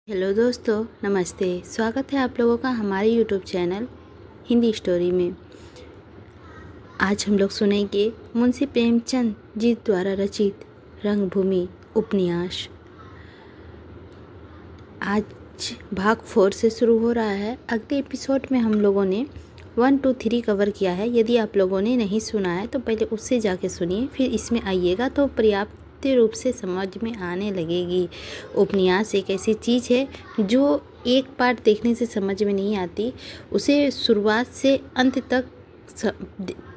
Hello दोस्तों, नमस्ते। स्वागत है आप लोगों का हमारे यूट्यूब चैनल हिंदी स्टोरी में। आज हम लोग सुनेंगे मुंशी प्रेमचंद जी द्वारा रचित रंगभूमि उपन्यास। आज भाग 4 से शुरू हो रहा है। अगले एपिसोड में हम लोगों ने 1, 2, 3 कवर किया है। यदि आप लोगों ने नहीं सुना है तो पहले उससे जाके सुनिए, फिर इसमें आइएगा तो पर्याप्त रूप से समझ में आने लगेगी। उपन्यास एक ऐसी चीज़ है जो एक पार्ट देखने से समझ में नहीं आती, उसे शुरुआत से अंत तक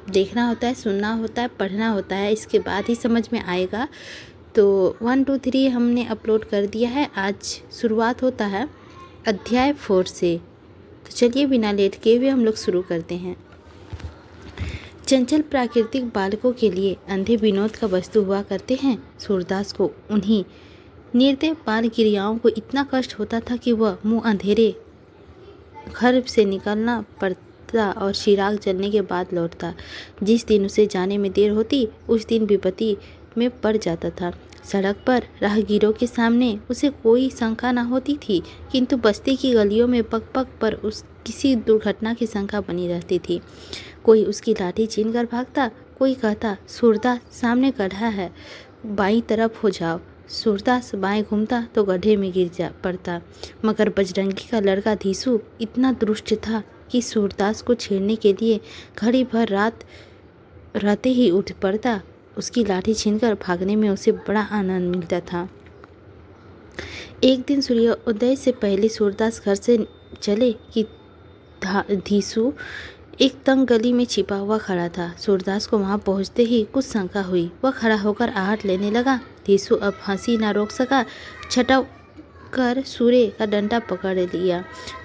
देखना होता है, सुनना होता है, पढ़ना होता है, इसके बाद ही समझ में आएगा। तो 1, 2, 3 हमने अपलोड कर दिया है। आज शुरुआत होता है अध्याय 4 से। तो चलिए बिना लेट किए हुए हम लोग शुरू करते हैं। चंचल प्राकृतिक बालकों के लिए अंधे विनोद का वस्तु हुआ करते हैं। सूरदास को उन्हीं निर्दय बाल क्रियाओं को इतना कष्ट होता था कि वह मुंह अंधेरे घर से निकलना पड़ता और चिराग जलने के बाद लौटता। जिस दिन उसे जाने में देर होती उस दिन विपत्ति में पड़ जाता था। सड़क पर राहगीरों के सामने उसे कोई शंका न होती थी, किंतु बस्ती की गलियों में पग पग पर किसी दुर्घटना की शंका बनी रहती थी। कोई उसकी लाठी छीन कर भागता, कोई कहता सूरदास सामने गड्ढा है, बाईं तरफ हो जाओ। सूरदास बाएं घूमता तो गड्ढे में गिर पड़ता। मगर बजरंगी का लड़का धीसू इतना दुष्ट था कि सूरदास को छेड़ने के लिए घड़ी भर रात रहते ही उठ पड़ता। उसकी लाठी छीनकर भागने में उसे बड़ा आनंद मिलता था। एक दिन सूर्योदय से पहले सूरदास घर से चले कि धीसू एक तंग गली में छिपा हुआ खड़ा था। सूरदास को वहां पहुंचते ही कुछ शंका हुई। वह खड़ा होकर आहट लेने लगा। धीसू अब हंसी ना रोक सका, छटक कर सूर्य का डंडा पकड़ लिया।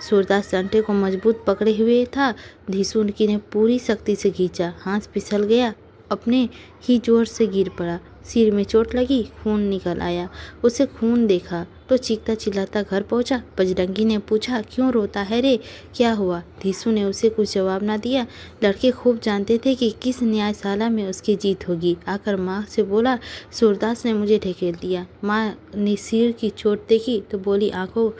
सूरदास डंडे को मजबूत पकड़े हुए था। धीसू ने पूरी शक्ति से खींचा, हाथ फिसल गया, अपने ही जोर से गिर पड़ा। सिर में चोट लगी, खून निकल आया। उसे खून देखा तो चीखता चिल्लाता घर पहुंचा। बजरंगी ने पूछा, क्यों रोता है रे, क्या हुआ? धीसू ने उसे कुछ जवाब ना दिया। लड़के खूब जानते थे कि किस न्यायशाला में उसकी जीत होगी। आकर माँ से बोला, सूरदास ने मुझे ढकेल दिया। माँ ने सिर की चोट देखी तो बोली, आंखों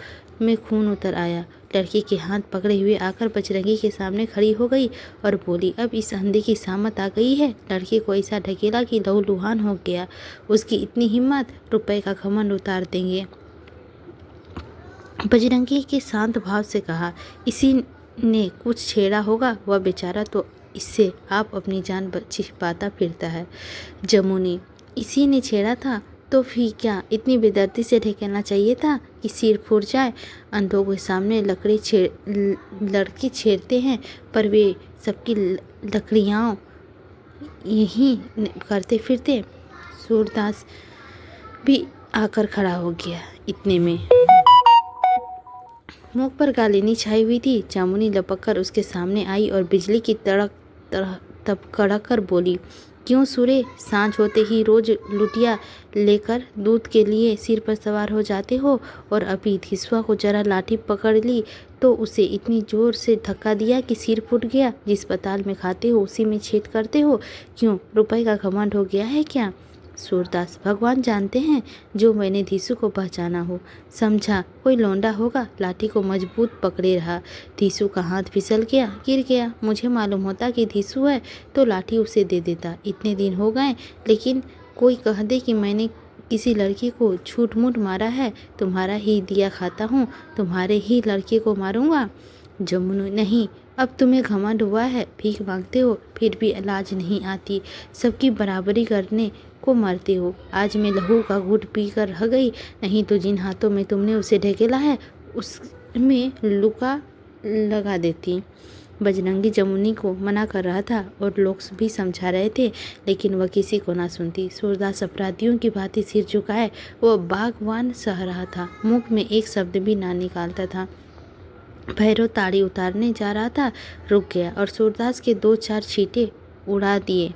में खून उतर आया। लड़के के हाथ पकड़े हुए आकर बजरंगी के सामने खड़ी हो गई और बोली, अब इस अंधे की सामत आ गई है। लड़के को ऐसा ढकेला कि लहूलुहान हो गया। उसकी इतनी हिम्मत, रुपए का घमंड उतार देंगे। बजरंगी के शांत भाव से कहा, इसी ने कुछ छेड़ा होगा, वह बेचारा तो इससे आप अपनी जान छिपाता फिरता है। जमुनी, इसी ने छेड़ा था तो फिर क्या इतनी बेदर्दी से ढकेलना चाहिए था कि सिर फूट जाए। अंधों के सामने लड़के छेड़ते हैं, पर वे सबकी लकड़ियाँ यहीं करते फिरते। सूरदास भी आकर खड़ा हो गया। इतने में मुख पर कालीनी छाई हुई थी। जामुनी लपक कर उसके सामने आई और बिजली की तब कड़क कर बोली, क्यों सूरे, सांझ होते ही रोज लुटिया लेकर दूध के लिए सिर पर सवार हो जाते हो, और अभी धीसुआ को जरा लाठी पकड़ ली तो उसे इतनी जोर से धक्का दिया कि सिर फूट गया। जिस पताल में खाते हो उसी में छेद करते हो। क्यों, रुपए का घमंड हो गया है क्या? सूरदास, भगवान जानते हैं, जो मैंने धीसू को पहचाना हो, समझा कोई लौंडा होगा, लाठी को मजबूत पकड़े रहा। धीसू का हाथ फिसल गया, गिर गया। मुझे मालूम होता कि धीसू है तो लाठी उसे दे देता। इतने दिन हो गए, लेकिन कोई कह दे कि मैंने किसी लड़की को झूठ मूठ मारा है, तुम्हारा ही दिया खाता हूँ, तुम्हारे ही लड़के को मारूंगा। जमुनु, नहीं, अब तुम्हें घमंड हुआ है, भीख मांगते हो, फिर भी लाज नहीं आती, सबकी बराबरी करने को मरते हो। आज मैं लहू का घूंट पी कर रह गई, नहीं तो जिन हाथों में तुमने उसे ढकेला है उसमें लुका लगा देती। बजरंगी जमुनी को मना कर रहा था और लोग भी समझा रहे थे, लेकिन वह किसी को ना सुनती। सूरदास अपराधियों की भांति सिर झुकाए वह बागवान सह रहा था, मुख में एक शब्द भी ना निकालता था। भैरव ताड़ी उतारने जा रहा था, रुक गया और सूरदास के 2-4 छींटे उड़ा दिए।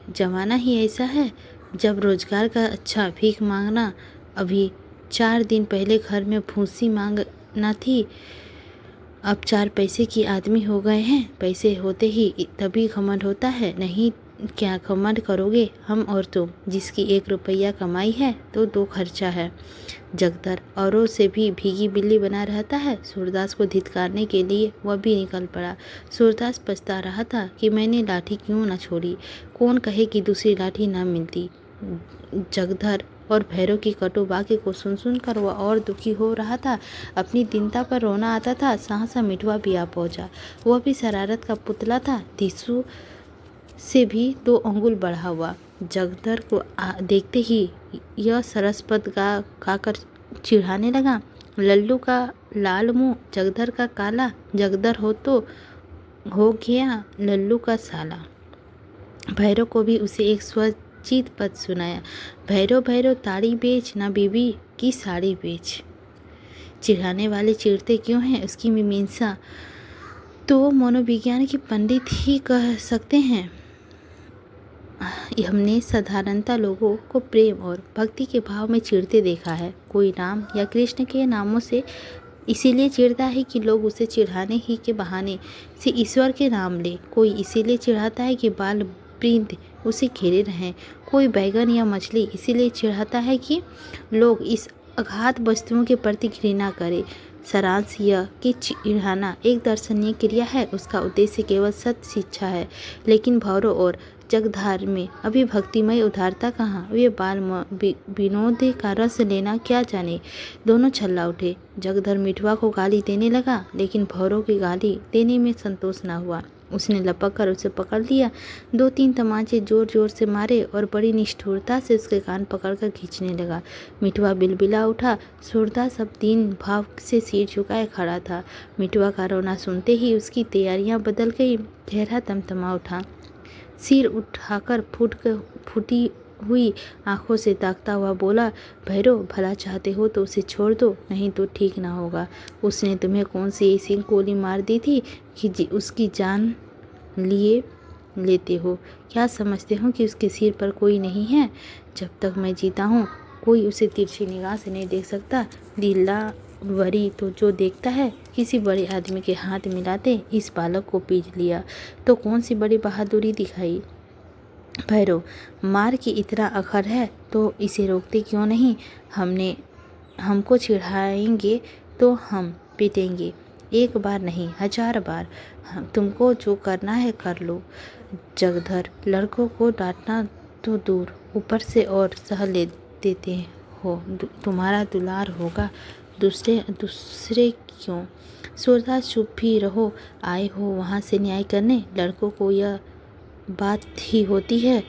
जमाना ही ऐसा है, जब रोजगार का अच्छा, भीख मांगना। अभी 4 दिन पहले घर में भूसी मांगना थी, अब 4 पैसे की आदमी हो गए हैं। पैसे होते ही तभी घमंड होता है, नहीं क्या घमंड करोगे? हम और तुम, जिसकी 1 रुपया कमाई है तो 2 खर्चा है। जगदर औरों से भी भीगी बिल्ली बना रहता है। सूरदास को धिक्कारने के लिए वह भी निकल पड़ा। सूरदास पछता रहा था कि मैंने लाठी क्यों न छोड़ी। कौन कहे कि दूसरी लाठी न मिलती। जगदर और भैरव की कटु वाक्य को सुन कर वह और दुखी हो रहा था। अपनी दीनता पर रोना आता था। सहसा मिठुआ भी आ पहुंचा। वह भी शरारत का पुतला था, दिशु से भी 2 अंगुल बढ़ा हुआ। जगदर को देखते ही यह सरस पद गा कर चिढ़ाने लगा। लल्लू का लाल मुंह, जगदर का काला, जगदर हो गया लल्लू का साला। भैरव को भी उसे एक स्वचित पद सुनाया। भैरव भैरव ताड़ी बेच, ना बीबी की साड़ी बेच। चिढ़ाने वाले चिढ़ते क्यों हैं, उसकी मीमांसा तो मनोविज्ञान के पंडित ही कह सकते हैं। हमने साधारणता लोगों को प्रेम और भक्ति के भाव में चिढ़ते देखा है। कोई राम या कृष्ण के नामों से इसीलिए चिढ़ता है कि लोग उसे चिढ़ाने ही के बहाने से ईश्वर के नाम ले। कोई इसीलिए चिढ़ाता है कि बाल वृंद उसे घेरे रहें। कोई बैगन या मछली इसीलिए चिढ़ाता है कि लोग इस अघात वस्तुओं के प्रति घृणा करें। सारांश यह कि चिढ़ाना एक दर्शनीय क्रिया है, उसका उद्देश्य केवल सत्य शिक्षा है। लेकिन भौरों और जगधार में अभी भक्तिमय उदारता कहाँ। वे बाल विनोद का रस लेना क्या जाने। दोनों छल्ला उठे। जगधर मिठुआ को गाली देने लगा, लेकिन भौरों की गाली देने में संतोष न हुआ। उसने लपक कर उसे पकड़ लिया, 2-3 तमाचे जोर जोर से मारे और बड़ी निष्ठुरता से उसके कान पकड़कर खींचने लगा। मिठुआ बिलबिला उठा। सूरदास अब दीन भाव से सिर झुकाए खड़ा था। मिठुआ का रोना सुनते ही उसकी तैयारियां बदल गई। गहरा तमतमा उठा। सिर उठाकर फूटी हुई आंखों से ताकता हुआ बोला, भैरव भला चाहते हो तो उसे छोड़ दो, नहीं तो ठीक ना होगा। उसने तुम्हें कौन सी ऐसी गोली मार दी थी कि उसकी जान लिए लेते हो? क्या समझते हो कि उसके सिर पर कोई नहीं है? जब तक मैं जीता हूँ कोई उसे तिरछी निगाह से नहीं देख सकता। दिलावरी तो जो देखता है। किसी बड़े आदमी के हाथ मिलाते इस बालक को पीट लिया तो कौन सी बड़ी बहादुरी दिखाई। भैरव, मार की इतना अखर है तो इसे रोकते क्यों नहीं? हमको चिढ़ाएंगे तो हम पीटेंगे, 1 बार नहीं 1000 बार। तुमको जो करना है कर लो। जगधर, लड़कों को डांटना तो दूर, ऊपर से और सह ले देते हो। तुम्हारा दुलार होगा, दूसरे क्यों? सूरदास, चुप भी रहो। आए हो वहाँ से न्याय करने। लड़कों को यह बात ही होती है,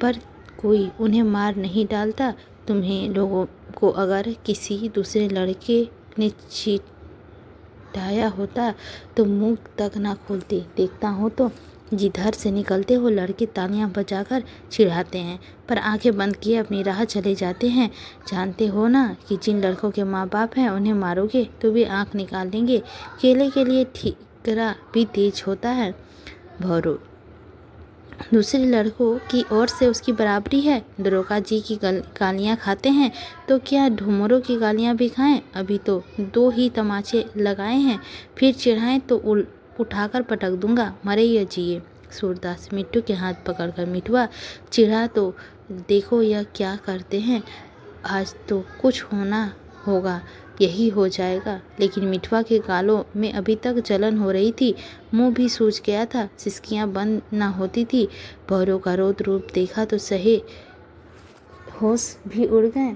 पर कोई उन्हें मार नहीं डालता। तुम्हें लोगों को अगर किसी दूसरे लड़के ने चिढ़ाया होता तो मुंह तक ना खोलते। देखता हो तो जिधर से निकलते हो लड़के तालियां बजाकर चिढ़ाते हैं, पर आंखें बंद किए अपनी राह चले जाते हैं। जानते हो ना कि जिन लड़कों के माँ बाप हैं उन्हें मारोगे तो वे आंख निकाल लेंगे। केले के लिए ठीकरा भी तेज होता है। भौरों, दूसरे लड़कों की ओर से उसकी बराबरी है। दरोगा जी की गालियाँ खाते हैं तो क्या ढूमरों की गालियाँ भी खाएं? अभी तो 2 ही तमाचे लगाए हैं, फिर चिढ़ाएं तो उठाकर पटक दूंगा, मरे या जिए। सूरदास मिट्टू के हाथ पकड़कर, मिठुआ चिढ़ा तो देखो यह क्या करते हैं। आज तो कुछ होना होगा, यही हो जाएगा। लेकिन मिठुआ के गालों में अभी तक जलन हो रही थी, मुंह भी सूज गया था, सिसकियां बंद ना होती थी। भौरों का रौद्र रूप देखा तो सहे होश भी उड़ गए।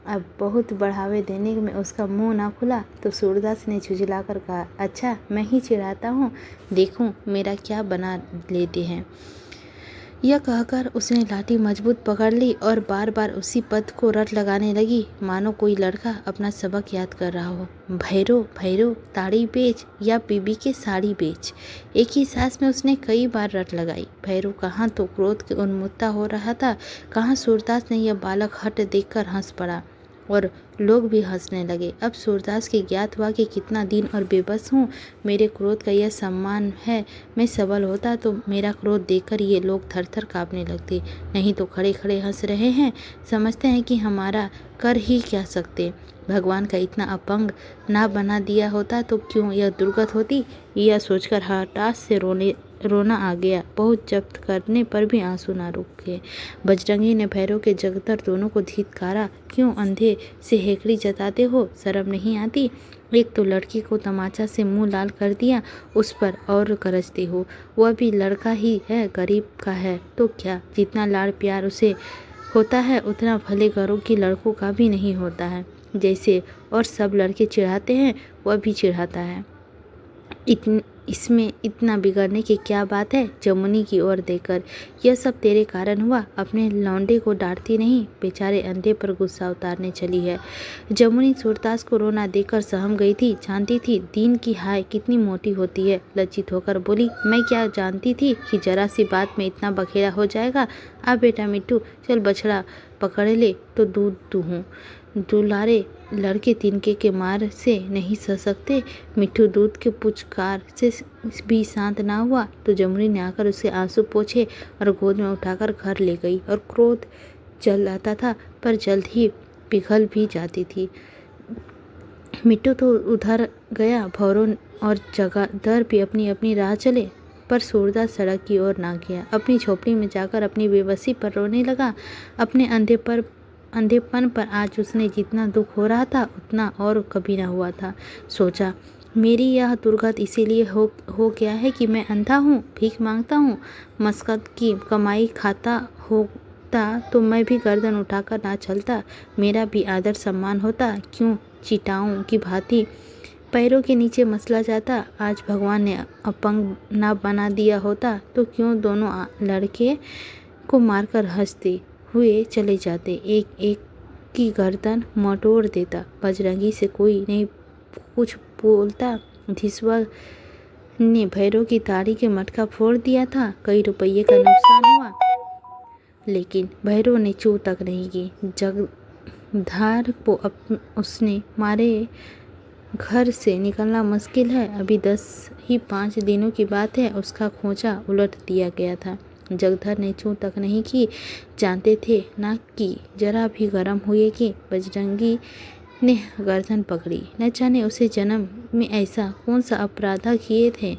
अब बहुत बढ़ावे देने में उसका मुंह ना खुला तो सूरदास ने झुझलाकर कहा, अच्छा मैं ही चिढ़ाता हूँ, देखूं मेरा क्या बना लेते हैं। यह कहकर उसने लाठी मजबूत पकड़ ली और बार बार उसी पद को रट लगाने लगी, मानो कोई लड़का अपना सबक याद कर रहा हो। भैरव भैरव ताड़ी बेच या बीबी के साड़ी बेच। एक ही सांस में उसने कई बार रट लगाई। भैरव कहाँ तो क्रोध के उन्मुत्ता हो रहा था, कहाँ सूरदास ने यह बालक हट देखकर हंस पड़ा और लोग भी हंसने लगे। अब सूरदास के ज्ञात हुआ कि कितना दीन और बेबस हूँ। मेरे क्रोध का यह सम्मान है। मैं सबल होता तो मेरा क्रोध देखकर ये लोग थर थर काँपने लगते, नहीं तो खड़े खड़े हंस रहे हैं, समझते हैं कि हमारा कर ही क्या सकते। भगवान का इतना अपंग ना बना दिया होता तो क्यों यह दुर्गत होती। यह सोचकर हठात से रोने रोना आ गया। बहुत जब्त करने पर भी आंसू ना रुके। बजरंगी ने भैरव के जगदर दोनों को धिक्कारा। क्यों अंधे से हेकड़ी जताते हो? शर्म नहीं आती? एक तो लड़की को तमाचा से मुंह लाल कर दिया, उस पर और गरजते हो। वह भी लड़का ही है, गरीब का है तो क्या? जितना लाड़ प्यार उसे होता है उतना भले घरों की लड़कों का भी नहीं होता है। जैसे और सब लड़के चिढ़ाते हैं वह भी चिढ़ाता है। इसमें इतना बिगड़ने की क्या बात है? जमुनी की ओर देखकर, यह सब तेरे कारण हुआ। अपने लौंडे को डांटती नहीं, बेचारे अंधे पर गुस्सा उतारने चली है। जमुनी सूरदास को रोना देखकर सहम गई थी। जानती थी दीन की हाय कितनी मोटी होती है। लज्जित होकर बोली, मैं क्या जानती थी कि जरा सी बात में इतना बखेड़ा हो जाएगा। आ बेटा मिट्टू, चल बछड़ा पकड़ ले तो दूध दूहूँ। दुलारे लड़के तिनके के मार से नहीं सह सकते। मिट्टू दूध के पुचकार से भी शांत ना हुआ तो जमुनी ने आकर उसे आंसू पोंछे और गोद में उठाकर घर ले गई। और क्रोध जल आता था पर जल्द ही पिघल भी जाती थी। मिट्टू तो उधर गया, भौरों और जगाधर भी अपनी अपनी राह चले, पर सूरदास सड़क की ओर ना गया। अपनी झोपड़ी में जाकर अपनी बेबसी पर रोने लगा। अपने अंधेपन पर आज उसने जितना दुख हो रहा था उतना और कभी ना हुआ था। सोचा, मेरी यह दुर्गत इसीलिए हो गया है कि मैं अंधा हूँ, भीख मांगता हूँ। मस्कत की कमाई खाता होता तो मैं भी गर्दन उठाकर ना चलता, मेरा भी आदर सम्मान होता। क्यों चिटाऊं की भांति पैरों के नीचे मसला जाता। आज भगवान ने अपंग ना बना दिया होता तो क्यों दोनों लड़के को मारकर हंसते हुए चले जाते, एक एक की गर्दन मटोड़ देता। बजरंगी से कोई नहीं कुछ बोलता। धिसवा ने भैरव की ताड़ी के मटका फोड़ दिया था, कई रुपये का नुकसान हुआ, लेकिन भैरव ने चू तक नहीं की। जगधार को उसने मारे घर से निकलना मुश्किल है। अभी 5 दिनों की बात है, उसका खोचा उलट दिया गया था। जगधर ने छू तक नहीं की। जानते थे ना कि जरा भी गर्म हुएगी। बजरंगी ने गर्दन पकड़ी। न जाने उसे जन्म में ऐसा कौन सा अपराध किए थे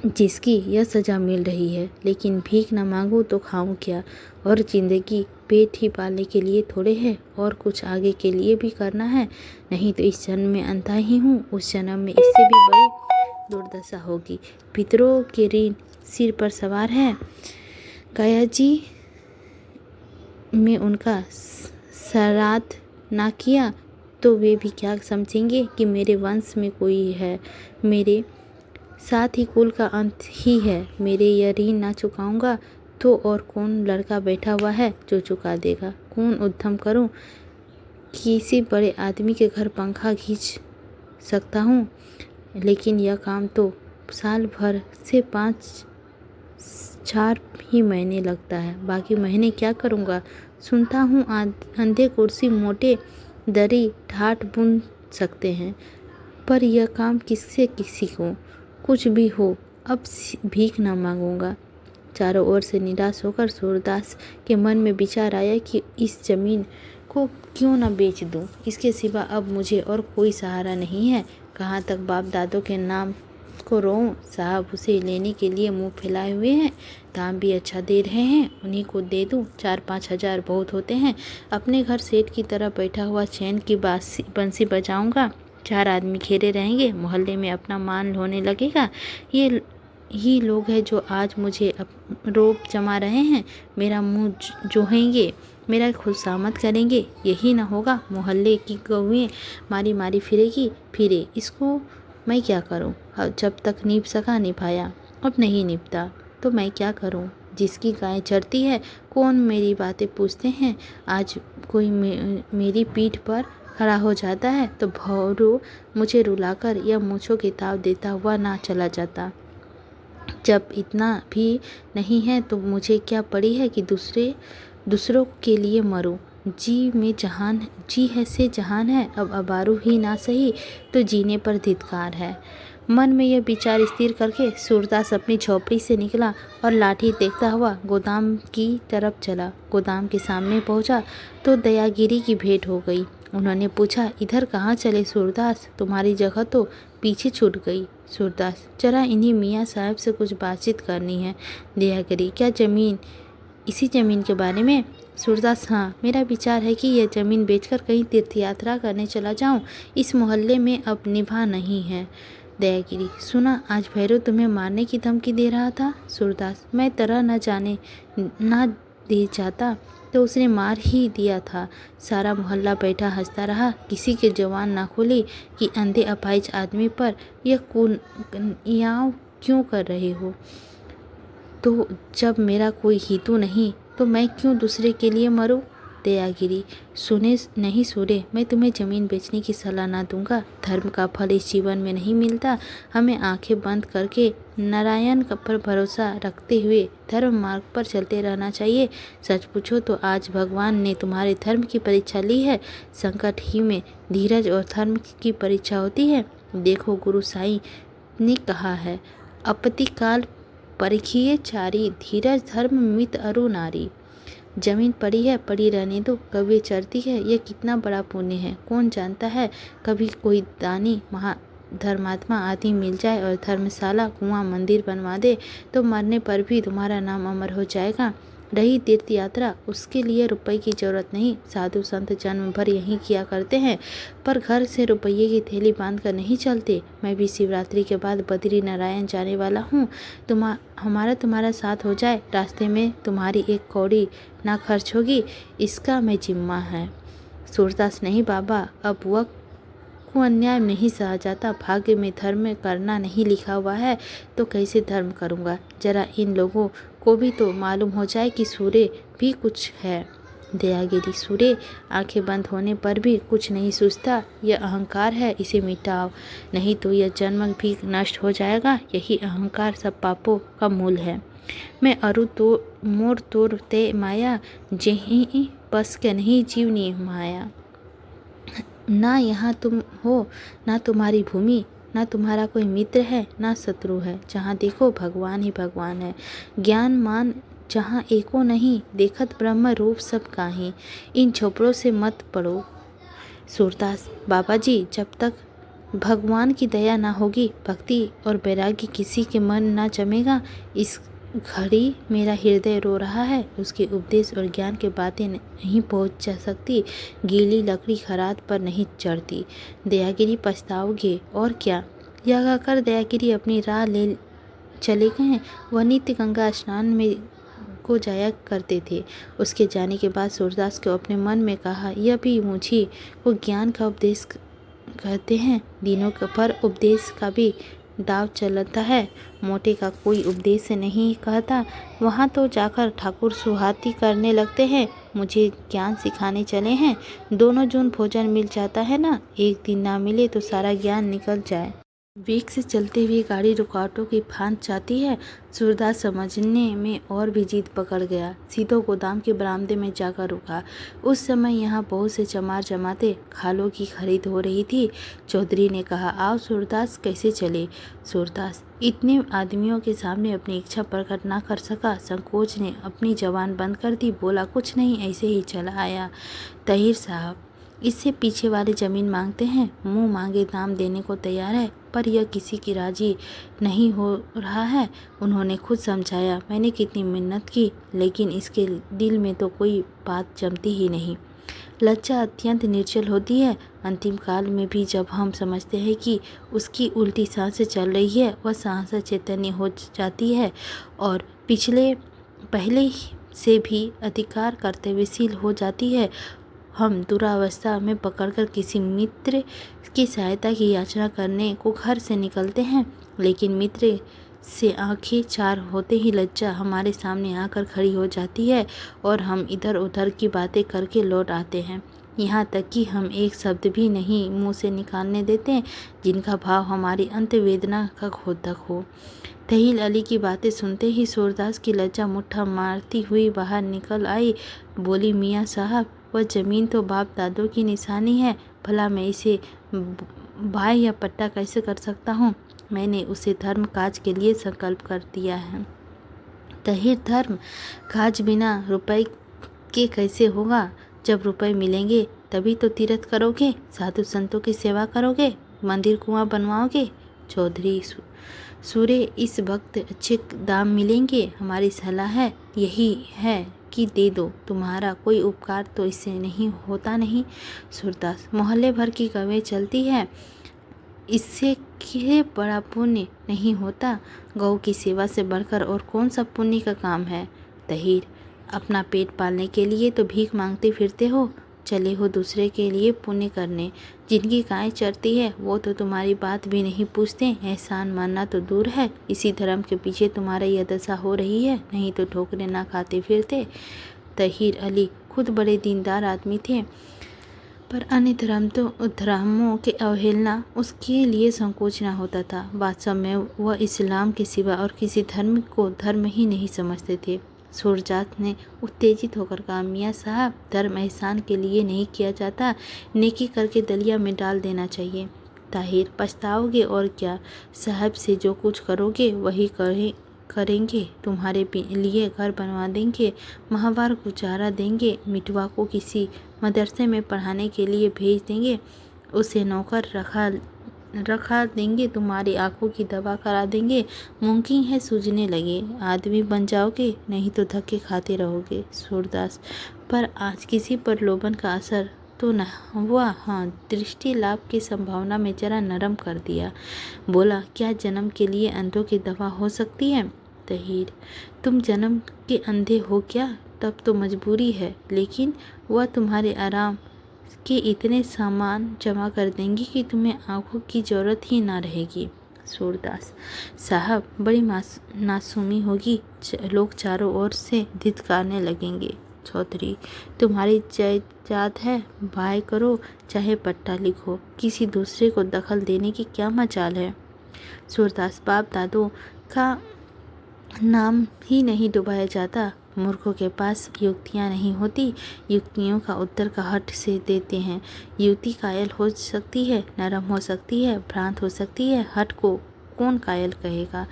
जिसकी यह सजा मिल रही है। लेकिन भीख न मांगू तो खाऊं क्या? और जिंदगी पेट ही पालने के लिए थोड़े है, और कुछ आगे के लिए भी करना है। नहीं तो इस जन्म में अंधा ही हूँ, उस जन्म में इससे भी बड़ी दुर्दशा होगी। पितरों के ऋण सिर पर सवार है। काया जी में उनका श्राद्ध ना किया तो वे भी क्या समझेंगे कि मेरे वंश में कोई है, मेरे साथ ही कुल का अंत ही है। मेरे यह ऋण ना चुकाऊंगा तो और कौन लड़का बैठा हुआ है जो चुका देगा? कौन उद्यम करूं? किसी बड़े आदमी के घर पंखा खींच सकता हूं, लेकिन यह काम तो साल भर से 5-4 ही महीने लगता है। बाकी महीने क्या करूंगा? सुनता हूँ अंधे कुर्सी मोटे दरी ठाठ बुन सकते हैं, पर यह काम किससे किसी को? कुछ भी हो, अब भीख ना मांगूंगा। चारों ओर से निराश होकर सूरदास के मन में विचार आया कि इस जमीन को क्यों न बेच दूं। इसके सिवा अब मुझे और कोई सहारा नहीं है। कहाँ तक बाप दादों के नाम को रोऊं? साहब उसे लेने के लिए मुंह फैलाए हुए हैं, दाम भी अच्छा दे रहे हैं, उन्हीं को दे दूं। 4-5 हजार बहुत होते हैं। अपने घर सेठ की तरह बैठा हुआ चैन की बंसी बजाऊंगा, 4 आदमी घेरे रहेंगे, मोहल्ले में अपना मान होने लगेगा। ये ही लोग हैं जो आज मुझे रोब जमा रहे हैं, मेरा मुंह जोहेंगे, मेरा खुशामद करेंगे। यही ना होगा, मोहल्ले की गौएं मारी मारी फिरे। इसको मैं क्या करूं? जब तक निभ सका निभाया, अब नहीं निभता तो मैं क्या करूं? जिसकी गाय चरती है कौन मेरी बातें पूछते हैं। आज कोई मेरी पीठ पर खड़ा हो जाता है तो भौरू मुझे रुलाकर या मूंछों की ताव देता हुआ ना चला जाता। जब इतना भी नहीं है तो मुझे क्या पड़ी है कि दूसरों के लिए मरूं। जी है से जहान है, अब अबारू ही ना सही तो जीने पर धिक्कार है। मन में यह विचार स्थिर करके सूरदास अपनी झोपड़ी से निकला और लाठी देखता हुआ गोदाम की तरफ चला। गोदाम के सामने पहुंचा तो दयागिरी की भेंट हो गई। उन्होंने पूछा, इधर कहाँ चले सूरदास? तुम्हारी जगह तो पीछे छूट गई। सूरदास, जरा इन्हीं मियाँ साहब से कुछ बातचीत करनी है। दया करी, क्या ज़मीन, इसी ज़मीन के बारे में? सूरदास, हाँ, मेरा विचार है कि यह ज़मीन बेचकर कहीं तीर्थ यात्रा करने चला जाऊं। इस मोहल्ले में अब निभा नहीं है। दयागिरी, सुना आज भैरव तुम्हें मारने की धमकी दे रहा था। सूरदास, मैं तरह न जाने ना दे जाता तो उसने मार ही दिया था। सारा मोहल्ला बैठा हंसता रहा। किसी के जवान ना खोली कि अंधे अपाहिज आदमी पर यह कुनियाव क्यों कर रहे हो। तो जब मेरा कोई हितू नहीं तो मैं क्यों दूसरे के लिए मरूं। दयागिरी, सुने नहीं सूरे, मैं तुम्हें ज़मीन बेचने की सलाह ना दूंगा। धर्म का फल इस जीवन में नहीं मिलता। हमें आंखें बंद करके नारायण पर भरोसा रखते हुए धर्म मार्ग पर चलते रहना चाहिए। सच पूछो तो आज भगवान ने तुम्हारे धर्म की परीक्षा ली है। संकट ही में धीरज और धर्म की परीक्षा होती है। देखो, गुरु साईं ने कहा है, आपत्ति काल परिखिए चारी, धीरज धर्म मित अरु नारी। जमीन पड़ी है, पड़ी रहने दो, कभी चरती है। यह कितना बड़ा पुण्य है, कौन जानता है। कभी कोई दानी धर्मात्मा आदमी मिल जाए और धर्मशाला, कुआं, मंदिर बनवा दे तो मरने पर भी तुम्हारा नाम अमर हो जाएगा। रही तीर्थ यात्रा, उसके लिए रुपए की जरूरत नहीं। साधु संत जन्म भर यहीं किया करते हैं, पर घर से रुपये की थैली बांध कर नहीं चलते। मैं भी शिवरात्रि के बाद बद्री नारायण जाने वाला हूँ। हमारा तुम्हारा साथ हो जाए, रास्ते में तुम्हारी एक कौड़ी ना खर्च होगी, इसका मैं जिम्मा है। सूरदास, नहीं बाबा, अब वक्त को अन्याय नहीं सहा जाता। भाग्य में धर्म करना नहीं लिखा हुआ है तो कैसे धर्म करूँगा। जरा इन लोगों को भी तो मालूम हो जाए कि सूर्य भी कुछ है। दयागिरी, सूर्य आंखें बंद होने पर भी कुछ नहीं सूझता। यह अहंकार है, इसे मिटाओ, नहीं तो यह जन्म भी नष्ट हो जाएगा। यही अहंकार सब पापों का मूल है। मैं अरु तो मोर तोर ते माया, जेहि बस के नहीं जीवनी माया। ना यहाँ तुम हो, ना तुम्हारी भूमि, ना तुम्हारा कोई मित्र है, ना शत्रु है। जहाँ देखो भगवान ही भगवान है। ज्ञान मान जहाँ एको नहीं, देखत ब्रह्म रूप सब काहीं। इन झोपड़ों से मत पड़ो। सूरदास, बाबा जी, जब तक भगवान की दया ना होगी, भक्ति और वैराग्य किसी के मन ना जमेगा। इस घड़ी मेरा हृदय रो रहा है। उसके उपदेश और ज्ञान के बातें नहीं पहुंच जा सकती। गीली लकड़ी खरात पर नहीं चढ़ती। दयागिरी, पछताओगे और क्या। यह कहकर दयागिरी अपनी राह ले चले गए। वह नित्य गंगा स्नान में को जाया करते थे। उसके जाने के बाद सूरदास को अपने मन में कहा, यह भी मुझे को ज्ञान का उपदेश कहते हैं। दिनों पर उपदेश का भी दाव चलता है। मोटे का कोई उपदेश नहीं कहता। वहाँ तो जाकर ठाकुर सुहाती करने लगते हैं। मुझे ज्ञान सिखाने चले हैं। दोनों जून भोजन मिल जाता है ना, एक दिन ना मिले तो सारा ज्ञान निकल जाए। वेग से चलते हुए गाड़ी रुकावटों की फांद जाती है। सूरदास समझने में और भी जिद पकड़ गया। सीधो गोदाम के बरामदे में जाकर रुका। उस समय यहाँ बहुत से चमार जमाते खालों की खरीद हो रही थी। चौधरी ने कहा, आओ सूरदास, कैसे चले। सूरदास इतने आदमियों के सामने अपनी इच्छा प्रकट ना कर सका। संकोच ने अपनी जबान बंद कर दी। बोला, कुछ नहीं, ऐसे ही चला आया। तहीर साहब इससे पीछे वाले ज़मीन मांगते हैं, मुंह मांगे दाम देने को तैयार है, पर यह किसी की राजी नहीं हो रहा है। उन्होंने खुद समझाया, मैंने कितनी मिन्नत की, लेकिन इसके दिल में तो कोई बात जमती ही नहीं। लज्जा अत्यंत निर्जल होती है। अंतिम काल में भी जब हम समझते हैं कि उसकी उल्टी सांसें चल रही है, वह सांसें चैतन्य हो जाती है और पहले से भी अधिकार कर्तव्यशील हो जाती है। हम दुरावस्था में पकड़कर किसी मित्र की सहायता की याचना करने को घर से निकलते हैं, लेकिन मित्र से आंखें चार होते ही लज्जा हमारे सामने आकर खड़ी हो जाती है और हम इधर उधर की बातें करके लौट आते हैं। यहाँ तक कि हम एक शब्द भी नहीं मुंह से निकालने देते जिनका भाव हमारी अंतवेदना का खोदक हो। तहील अली की बातें सुनते ही सूरदास की लज्जा मुट्ठा मारती हुई बाहर निकल आई। बोली, मियाँ साहब, वह ज़मीन तो बाप दादों की निशानी है, भला मैं इसे भाई या पट्टा कैसे कर सकता हूँ। मैंने उसे धर्म काज के लिए संकल्प कर दिया है। तहीर, धर्म काज बिना रुपए के कैसे होगा। जब रुपए मिलेंगे तभी तो तीर्थ करोगे, साधु संतों की सेवा करोगे। मंदिर कुआं बनवाओगे? चौधरी सूरे, इस वक्त अच्छे दाम मिलेंगे। हमारी सलाह यही है कि दे दो, तुम्हारा कोई उपकार तो इससे नहीं होता नहीं। सूरदास, मोहल्ले भर की कवें चलती है, इससे क्या बड़ा पुण्य नहीं होता। गौ की सेवा से बढ़कर और कौन सा पुण्य का काम है। तहीर, अपना पेट पालने के लिए तो भीख मांगते फिरते हो, चले हो दूसरे के लिए पुण्य करने। जिनकी गाय चरती है वो तो तुम्हारी बात भी नहीं पूछते, एहसान मानना तो दूर है। इसी धर्म के पीछे तुम्हारा यह दशा हो रही है, नहीं तो ठोकरे ना खाते फिरते। तहीर अली खुद बड़े दीनदार आदमी थे, पर अन्य धर्मों के अवहेलना उसके लिए संकोच न होता था। वास्तव में वह इस्लाम के सिवा और किसी धर्म को धर्म ही नहीं समझते थे। सूरजात ने उत्तेजित होकर कहा, मियाँ साहब, धर्म एहसान के लिए नहीं किया जाता, नेकी करके दलिया में डाल देना चाहिए। ताहिर, पछताओगे और क्या, साहब से जो कुछ करोगे वही करेंगे। तुम्हारे लिए घर बनवा देंगे, माहवार को चारा देंगे, मिठवा को किसी मदरसे में पढ़ाने के लिए भेज देंगे, उसे नौकर रखा देंगे, तुम्हारी आंखों की दवा करा देंगे। मुमकिन है सूझने लगे, आदमी बन जाओगे, नहीं तो धक्के खाते रहोगे। सूरदास, पर आज किसी पर लोभन का असर तो न हुआ। हाँ, दृष्टि लाभ की संभावना में जरा नरम कर दिया। बोला, क्या जन्म के लिए अंधों की दवा हो सकती है? तहीर, तुम जन्म के अंधे हो क्या? तब तो मजबूरी है, लेकिन वह तुम्हारे आराम के इतने सामान जमा कर देंगी कि तुम्हें आंखों की जरूरत ही ना रहेगी। सूरदास, साहब, बड़ी नासुमी होगी, लोग चारों ओर से धिक्कारने लगेंगे। चौधरी, तुम्हारी जायदाद है, भाई करो चाहे पट्टा लिखो, किसी दूसरे को दखल देने की क्या मजाल है। सूरदास, बाप दादों का नाम ही नहीं डुबाया जाता। मूर्खों के पास युक्तियाँ नहीं होती, युक्तियों का उत्तर का हट से देते हैं। युक्ति कायल हो सकती है, नरम हो सकती है, भ्रांत हो सकती है, हट को कौन कायल कहेगा।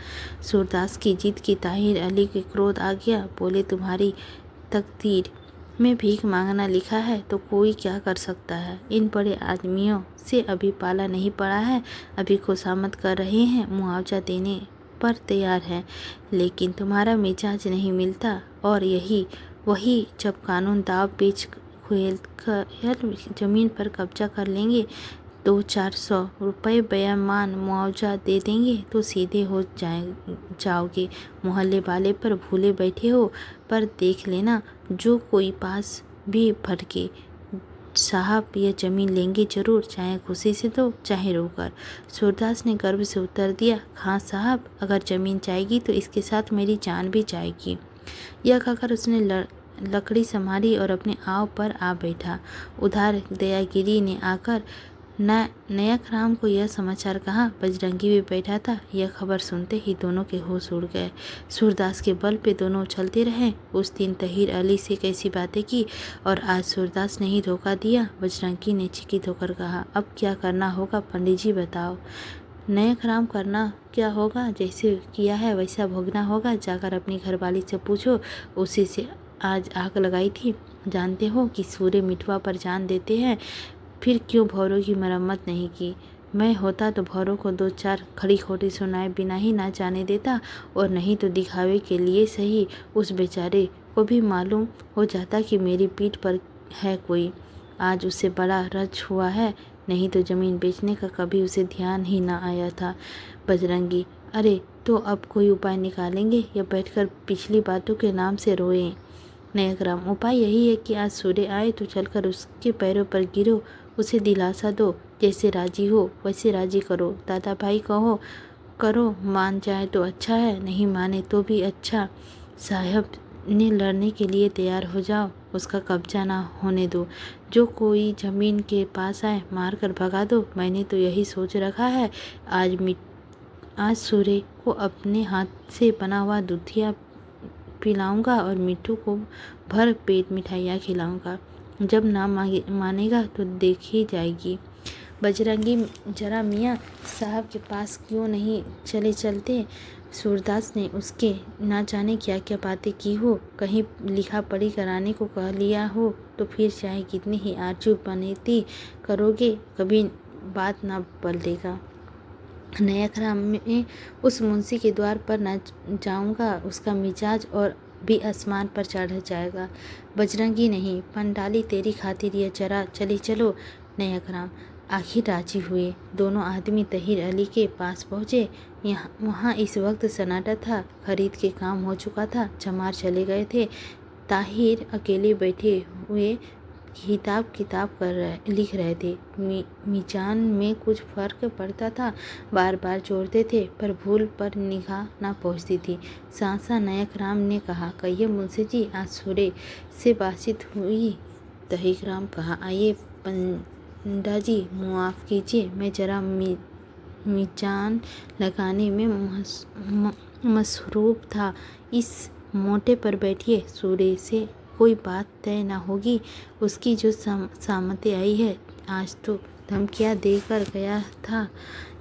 सूरदास की जिद की ताहिर अली के क्रोध आ गया। बोले, तुम्हारी तकदीर में भीख मांगना लिखा है तो कोई क्या कर सकता है। इन बड़े आदमियों से अभी पाला नहीं पड़ा है, अभी खुशामद कर रहे हैं, मुआवजा देने पर तैयार है, लेकिन तुम्हारा मिजाज नहीं मिलता। और वही जब कानून दाव पेच खेल जमीन पर कब्जा कर लेंगे, 200-400 रुपये बेईमान मुआवजा दे देंगे तो सीधे हो जाओगे। मोहल्ले वाले पर भूले बैठे हो, पर देख लेना, जो कोई पास भी भटके, साहब यह जमीन लेंगे जरूर, चाहे खुशी से दो चाहे रोकर। सूरदास ने गर्व से उत्तर दिया, हाँ साहब, अगर जमीन जाएगी तो इसके साथ मेरी जान भी जाएगी। यह कहकर उसने लकड़ी संभाली और अपने आव पर आ बैठा। उधार दयागिरी ने आकर नयकराम को यह समाचार कहा। बजरंगी भी बैठा था। यह खबर सुनते ही दोनों के होश उड़ गए। सूरदास के बल पे दोनों चलते रहे। उस दिन तहीर अली से कैसी बातें की और आज सूरदास ने ही धोखा दिया। बजरंगी ने चिकित होकर कहा, अब क्या करना होगा पंडित जी बताओ। नयकराम, करना क्या होगा, जैसे किया है वैसा भोगना होगा। जाकर अपनी घरवाली से पूछो, उसी से आज आग लगाई थी। जानते हो कि सूर्य मिठवा पर जान देते हैं, फिर क्यों भौरों की मरम्मत नहीं की। मैं होता तो भौरों को 2-4 खड़ी खोटी सुनाए बिना ही ना जाने देता, और नहीं तो दिखावे के लिए सही उस बेचारे को भी मालूम हो जाता कि मेरी पीठ पर है कोई। आज उसे बड़ा रंज हुआ है, नहीं तो ज़मीन बेचने का कभी उसे ध्यान ही ना आया था। बजरंगी, अरे तो अब कोई उपाय निकालेंगे या बैठकर पिछली बातों के नाम से रोएं। नयकराम, उपाय यही है कि आज सूर्य आए तो चलकर उसके पैरों पर गिरो, उसे दिलासा दो, जैसे राजी हो वैसे राजी करो। दादा भाई करो, मान जाए तो अच्छा है, नहीं माने तो भी अच्छा। साहब ने लड़ने के लिए तैयार हो जाओ, उसका कब्जा ना होने दो। जो कोई ज़मीन के पास आए मार कर भगा दो। मैंने तो यही सोच रखा है, आज सूर्य को अपने हाथ से बना हुआ दूधिया पिलाऊंगा और मिट्टू को भर पेट मिठाइयाँ खिलाऊंगा। जब ना मानेगा तो देखी जाएगी। बजरंगी, जरा मियाँ साहब के पास क्यों नहीं चलते। सूरदास ने उसके ना जाने क्या क्या बातें की हो, कहीं लिखा पढ़ी कराने को कह लिया हो, तो फिर चाहे कितनी ही आरजू बनती करोगे, कभी बात ना पलटेगा। नयाकराम में उस मुंशी के द्वार पर न जाऊंगा, उसका मिजाज और भी आसमान पर चढ़ जाएगा। बजरंगी नहीं, पंडाली तेरी खातिर ये जरा चली चलो। नयाकराम आखिर राजी हुए। दोनों आदमी तहीर अली के पास पहुँचे। वहाँ इस वक्त सन्नाटा था। खरीद के काम हो चुका था, चमार चले गए थे। ताहिर अकेले बैठे हुए किताब लिख रहे थे। मीजान में कुछ फर्क पड़ता था, बार बार जोड़ते थे, पर भूल पर निगाह ना पहुंचती थी। सासा नयाकराम ने कहा, कहिए मुंशी जी, आज सूर्य से बातचीत हुई? तहीराम कहा, आइए पंडा जी, मुआफ़ कीजिए, मैं जरा मीजान लगाने में मसरूफ़ था। इस मोटे पर बैठिए। सूर्य से कोई बात तय न होगी। उसकी जो सामते आई है, आज तो धमकियाँ देकर गया था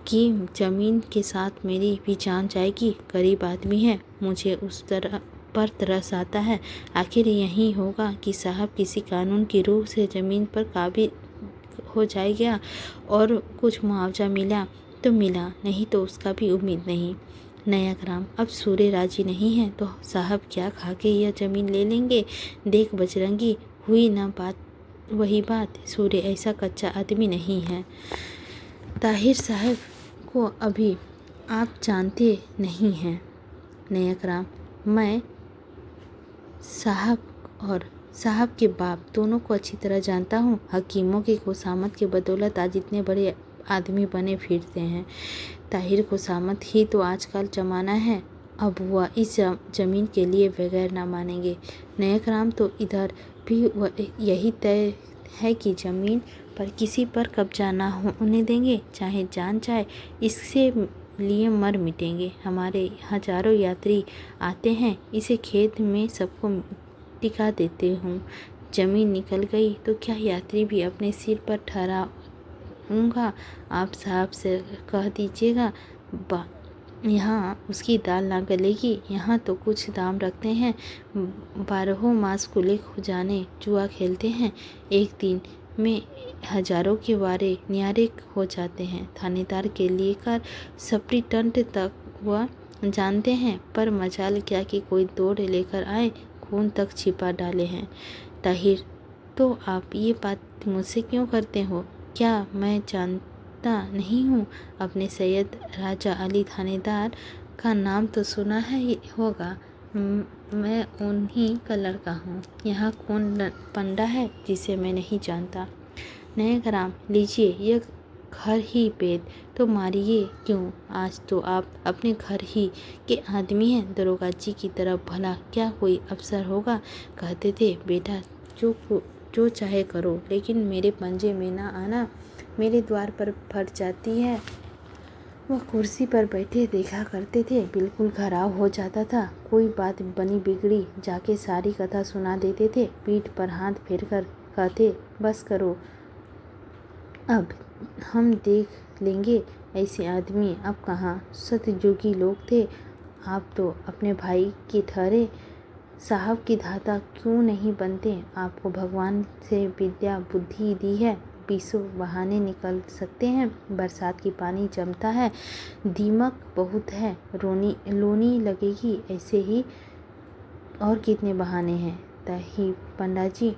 कि ज़मीन के साथ मेरी भी जान जाएगी। गरीब आदमी है, मुझे उस तरह पर तरस आता है। आखिर यही होगा कि साहब किसी कानून की रूह से ज़मीन पर काबिज हो जाएगा और कुछ मुआवजा मिला तो मिला, नहीं तो उसका भी उम्मीद नहीं। नयाकराम, अब सूर्य राजी नहीं है तो साहब क्या खा के यह ज़मीन ले लेंगे? देख बजरंगी, हुई ना बात वही बात। सूर्य ऐसा कच्चा आदमी नहीं है। ताहिर साहब को अभी आप जानते नहीं हैं। नयाकराम, मैं साहब और साहब के बाप दोनों को अच्छी तरह जानता हूँ। हकीमों की खुशामद के बदौलत आज इतने बड़े आदमी बने फिरते हैं। ताहिर खुशामद ही तो आजकल जमाना है। अब वह इस ज़मीन के लिए बगैर ना मानेंगे। नयाकराम, तो इधर भी यही तय है कि ज़मीन पर किसी पर कब्जा ना होने देंगे, चाहे जान जाए, इससे लिए मर मिटेंगे। हमारे हजारों यात्री आते हैं, इसे खेत में सबको टिका देते हूँ। ज़मीन निकल गई तो क्या यात्री भी अपने सिर पर ठहराऊँगा? आप साहब से कह दीजिएगा, यहाँ उसकी दाल ना गलेगी। यहाँ तो कुछ दाम रखते हैं, 12 मास खुले खुजाने जुआ खेलते हैं। एक दिन में हजारों के वारे न्यारे हो जाते हैं। थानेदार के लिए कर सप्रीटेंट तक वह जानते हैं, पर मजाल क्या कि कोई दौड़ लेकर आए, खून तक छिपा डाले हैं। ताहिर, तो आप ये बात मुझसे क्यों करते हो? क्या मैं जानता नहीं हूँ? अपने सैयद राजा अली थानेदार का नाम तो सुना है होगा। मैं उन्हीं का लड़का हूँ। यहाँ कौन पंडा है जिसे मैं नहीं जानता? नयाकराम, लीजिए यह घर ही पेद तो मारिए क्यों? आज तो आप अपने घर ही के आदमी हैं। दरोगा जी की तरफ भला क्या कोई अफसर होगा? कहते थे, बेटा जो चाहे करो, लेकिन मेरे पंजे में ना आना। मेरे द्वार पर फट जाती है। वह कुर्सी पर बैठे देखा करते थे, बिल्कुल खराब हो जाता था। कोई बात बनी बिगड़ी जाके सारी कथा सुना देते थे। पीठ पर हाथ फेर कर कहते, बस करो, अब हम देख लेंगे। ऐसे आदमी अब कहाँ सतयुगी लोग थे। आप तो अपने भाई के ठहरे, साहब की धाता क्यों नहीं बनते? आपको भगवान से विद्या बुद्धि दी है, 20 बहाने निकल सकते हैं। बरसात की पानी जमता है, दीमक बहुत है, लोनी लगेगी, ऐसे ही और कितने बहाने हैं। ताही पंडा जी,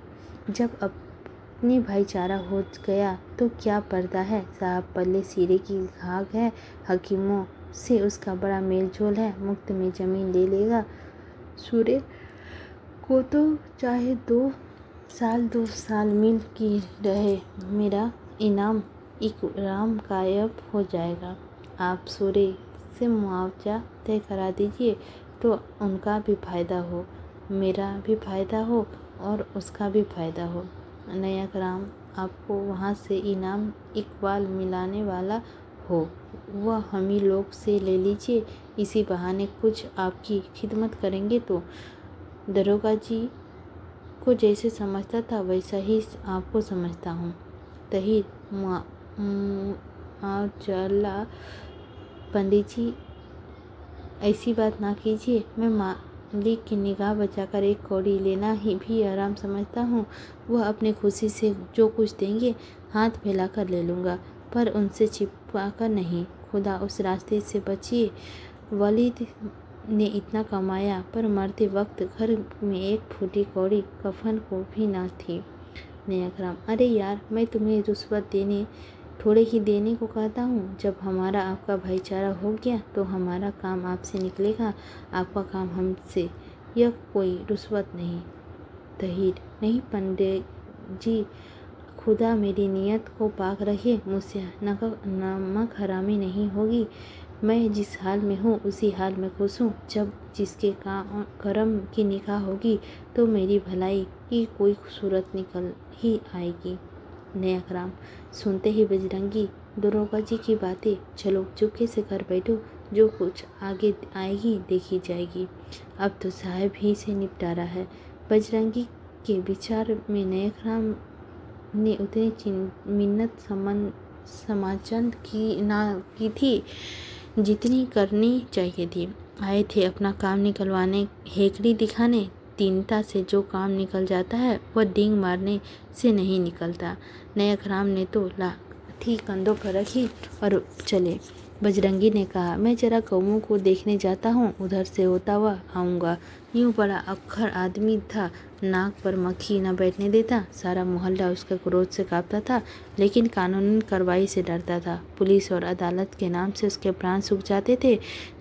जब अपने भाईचारा हो गया तो क्या पर्दा है? साहब पल्ले सिरे की घाघ है, हकीमों से उसका बड़ा मेलजोल है, मुफ्त में ज़मीन ले लेगा। सूर्य को तो चाहे 2 साल मिल की रहे, मेरा इनाम इकराम गायब हो जाएगा। आप सूर्य से मुआवजा तय करा दीजिए तो उनका भी फ़ायदा हो, मेरा भी फ़ायदा हो और उसका भी फ़ायदा हो। नयाकराम, आपको वहाँ से इनाम इकबाल मिलाने वाला हो, वह हम ही लोग से ले लीजिए। इसी बहाने कुछ आपकी खिदमत करेंगे तो। दरोगा जी को जैसे समझता था वैसा ही आपको समझता हूँ। तहीर, माजल्ला पंडित जी, ऐसी बात ना कीजिए। मैं मालिक की निगाह बचाकर एक कौड़ी लेना ही भी आराम समझता हूँ। वह अपने खुशी से जो कुछ देंगे हाथ फैलाकर ले लूँगा। पर उनसे चिपका कर नहीं। खुदा उस रास्ते से बचिए। वलीद ने इतना कमाया पर मरते वक्त घर में एक फूटी कौड़ी कफन को भी ना थी। नेकराम, अरे यार, मैं तुम्हें रुश्वत देने थोड़े ही देने को कहता हूँ। जब हमारा आपका भाईचारा हो गया तो हमारा काम आपसे निकलेगा, आपका काम हमसे। यह कोई रुश्वत नहीं। तहीर, नहीं पंडित जी, खुदा मेरी नीयत को पाक रखे, मुझसे नमक हरामी नहीं होगी। मैं जिस हाल में हूँ उसी हाल में खुश हूँ। जब जिसके करम की निगाह होगी तो मेरी भलाई की कोई सूरत निकल ही आएगी। नेकराम, सुनते ही बजरंगी, दरोगा जी की बातें, चलो चुपके से घर बैठो, जो कुछ आगे आएगी देखी जाएगी। अब तो साहब ही से निपटारा है। बजरंगी के विचार में नेकराम ने उतनी मिन्नत समाचन की थी जितनी करनी चाहिए थी। आए थे अपना काम निकलवाने, हेकड़ी दिखाने। दीनता से जो काम निकल जाता है वह डींग मारने से नहीं निकलता। नेकराम ने तो लाठी कंधों पर रखी और चले। बजरंगी ने कहा, मैं जरा कौमों को देखने जाता हूँ, उधर से होता हुआ आऊँगा। यूँ बड़ा अक्खर आदमी था, नाक पर मक्खी न बैठने देता। सारा मोहल्ला उसका क्रोध से कांपता था, लेकिन कानूनी कार्रवाई से डरता था। पुलिस और अदालत के नाम से उसके प्राण सूख जाते थे।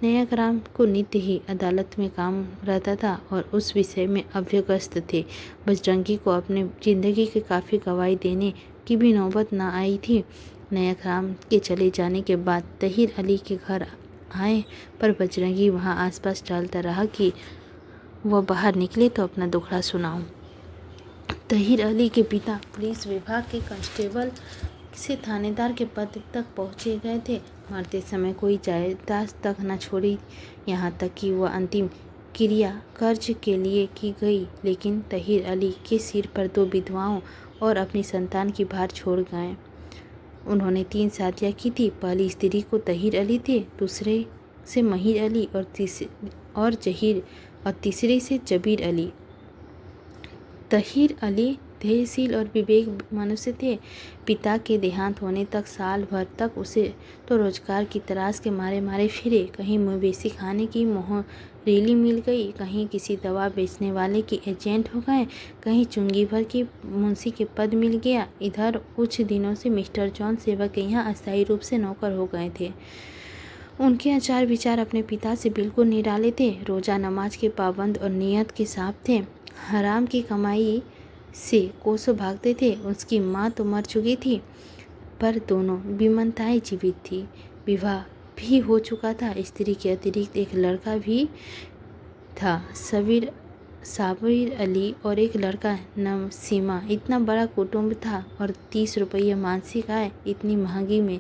नेकराम को नित्य ही अदालत में काम रहता था और उस विषय में अभ्यस्त थे। बजरंगी को अपने जिंदगी की काफ़ी गवाही देने की भी नौबत न आई थी। नेकराम के चले जाने के बाद तहीर अली के घर आए, पर बजरंगी वहाँ आसपास टहलता रहा कि वह बाहर निकले तो अपना दुखड़ा सुनाऊं। तहीर अली के पिता पुलिस विभाग के कांस्टेबल से थानेदार के पद तक पहुँचे गए थे। मरते समय कोई जायदाद तक न छोड़ी, यहाँ तक कि वह अंतिम क्रिया कर्ज के लिए की गई। लेकिन तहीर अली के सिर पर 2 विधवाओं और अपनी संतान की भार छोड़ गए। उन्होंने 3 शादियाँ की थी। पहली स्त्री को तहीर अली थे, दूसरे से महिर अली और तीसरे से जबीर अली। तहीर अली धैर्यशील और विवेक मनुष्य थे। पिता के देहांत होने तक साल भर तक उसे तो रोजगार की तलाश के मारे फिरे। कहीं मवेशी खाने की मोहरीली मिल गई, कहीं किसी दवा बेचने वाले के एजेंट हो गए, कहीं चुंगी भर की मुंशी के पद मिल गया। इधर कुछ दिनों से मिस्टर जॉन सेवक के यहाँ अस्थायी रूप से नौकर हो गए थे। उनके आचार विचार अपने पिता से बिल्कुल निराले थे। रोज़ा नमाज के पाबंद और नियत के साफ थे। हराम की कमाई से कोसों भागते थे। उसकी माँ तो मर चुकी थी, पर दोनों बीमनताएं जीवित थी। विवाह भी हो चुका था। स्त्री के अतिरिक्त एक लड़का भी था, साबिर अली, और एक लड़का नसीमा। इतना बड़ा कुटुंब था और 30 रुपये मासिक आय, इतनी महंगी में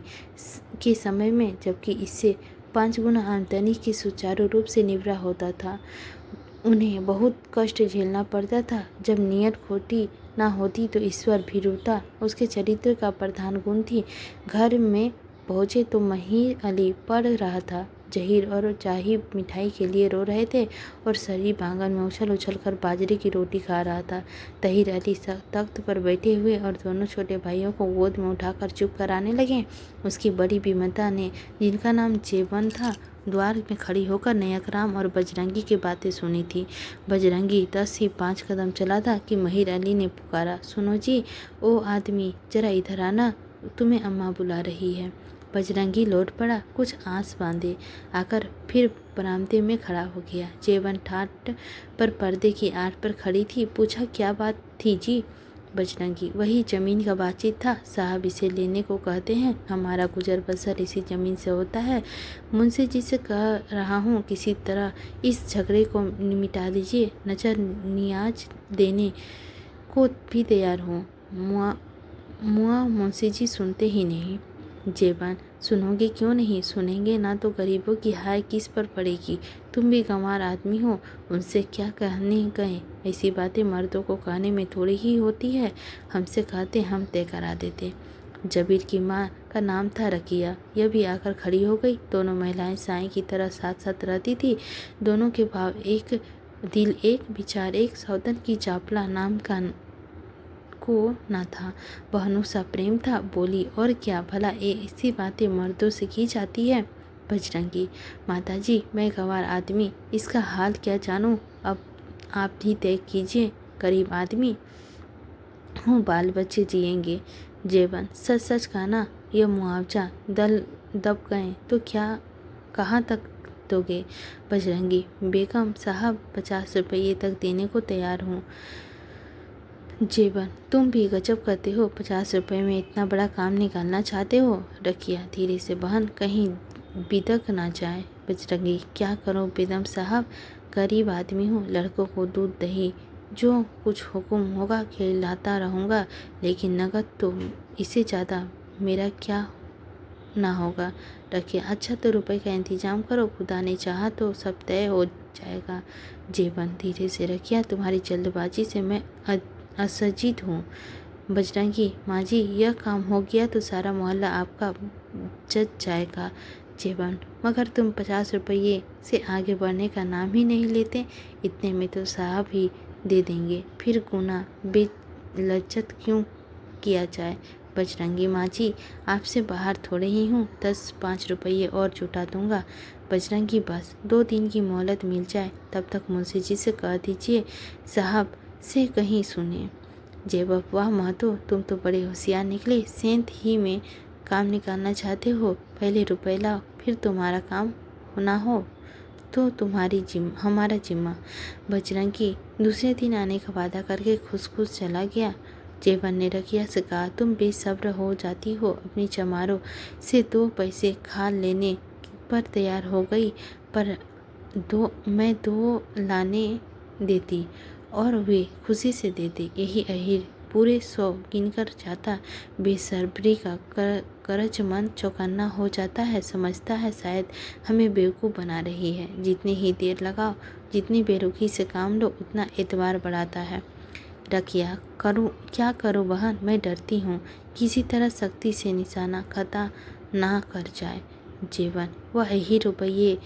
के समय में, जबकि इससे 5 गुना आमदनी की सुचारू रूप से निवृत्त होता था। उन्हें बहुत कष्ट झेलना पड़ता था। जब नीयत खोटी ना होती तो ईश्वर भीरुता उसके चरित्र का प्रधान गुण थी। घर में पहुँचे तो महिर अली पढ़ रहा था। जहीर और जाहिब मिठाई के लिए रो रहे थे और शरीफ आंगन में उछल उछल कर बाजरे की रोटी खा रहा था। तहीर अली तख्त पर बैठे हुए और दोनों छोटे भाइयों को गोद में उठाकर चुप कराने लगे। उसकी बड़ी बीमता ने, जिनका नाम जेबन था, द्वार में खड़ी होकर नेकराम और बजरंगी की बातें सुनी थी। बजरंगी 10 ही 5 कदम चला था कि महिर अली ने पुकारा, सुनो जी, ओ आदमी, जरा इधर आना, तुम्हें अम्मा बुला रही है। बजरंगी लौट पड़ा, कुछ आस बांधे आकर फिर बरामदे में खड़ा हो गया। जेबन ठाट पर पर्दे की आड़ पर खड़ी थी। पूछा, क्या बात थी जी? बजरंगी, वही जमीन का बातचीत था। साहब इसे लेने को कहते हैं। हमारा गुजर बसर इसी जमीन से होता है। मुंशी जी से कह रहा हूँ, किसी तरह इस झगड़े को मिटा दीजिए। नजर नियाज देने को भी तैयार हूँ। मुआ मुंशी जी सुनते ही नहीं। जेबन, सुनोगे क्यों नहीं? सुनेंगे ना तो गरीबों की हाय किस पर पड़ेगी? तुम भी गंवार आदमी हो, उनसे क्या कहने गए? ऐसी बातें मर्दों को कहने में थोड़ी ही होती है। हमसे कहते, हम तय करा देते। जबीर की माँ का नाम था रकिया। यह भी आकर खड़ी हो गई। दोनों महिलाएं साईं की तरह साथ साथ रहती थी। दोनों के भाव एक, दिल एक, विचार एक। सौतन की चापला नाम का को ना था। बहनों सा प्रेम था। बोली, और क्या भला ऐसी बातें मर्दों से की जाती है? बजरंगी, माताजी मैं गंवार आदमी, इसका हाल क्या जानूं? अब आप ही तय कीजिए। गरीब आदमी हूँ, बाल बच्चे जिएंगे जीवन। सच सच कहना, यह मुआवजा दल दब गए तो क्या कहाँ तक दोगे? बजरंगी, बेगम साहब 50 रुपये तक देने को तैयार हूँ। जीवन, तुम भी गजब करते हो, 50 रुपये में इतना बड़ा काम निकालना चाहते हो? रखिया, धीरे से बहन, कहीं बिदक ना जाए। बजरंगी, क्या करो बेगम साहब, गरीब आदमी हूँ, लड़कों को दूध दही जो कुछ हुक्म होगा खिलाता रहूँगा, लेकिन नगद तो इससे ज़्यादा मेरा क्या ना होगा। रखिए, अच्छा तो रुपए का इंतजाम करो, खुदा ने चाहा तो सब तय हो जाएगा। जीवन, धीरे से रखिया, तुम्हारी जल्दबाजी से मैं असजित हूँ। बजरंगी, माँ जी यह काम हो गया तो सारा मोहल्ला आपका जज जाएगा। जीवन, मगर तुम 50 रुपये से आगे बढ़ने का नाम ही नहीं लेते, इतने में तो साहब ही दे देंगे, फिर गुना बेलज्जत क्यों किया जाए। बजरंगी, माँ जी आपसे बाहर थोड़े ही हूँ, 10-5 रुपये और जुटा दूंगा। बजरंगी, बस 2 दिन की मोहलत मिल जाए, तब तक मुंशी जी से कह दीजिए साहब से कहीं सुने। जेबब, वाह महतो, तुम तो बड़े होशियार निकले, सेंध ही में काम निकालना चाहते हो। पहले रुपए लाओ, फिर तुम्हारा काम ना हो तो हमारा जिम्मा। बजरंगी दूसरे दिन आने का वादा करके खुश खुश चला गया। जेवन ने रखिया से कहा, तुम बेसब्र हो जाती हो, अपनी चमारों से 2 पैसे खा लेने पर तैयार हो गई, पर मैं 2 लाने देती और वे खुशी से देते। यही अहीर पूरे 100 गिनकर जाता। बेसब्री का करजमंद चौकन्ना हो जाता है, समझता है शायद हमें बेवकूफ़ बना रही है। जितनी ही देर लगाओ, जितनी बेरुखी से काम लो, उतना एतबार बढ़ाता है। रखिया, क्या करूं बहन, मैं डरती हूँ किसी तरह सख्ती से निशाना खता ना कर जाए। जीवन, वह ही रुपये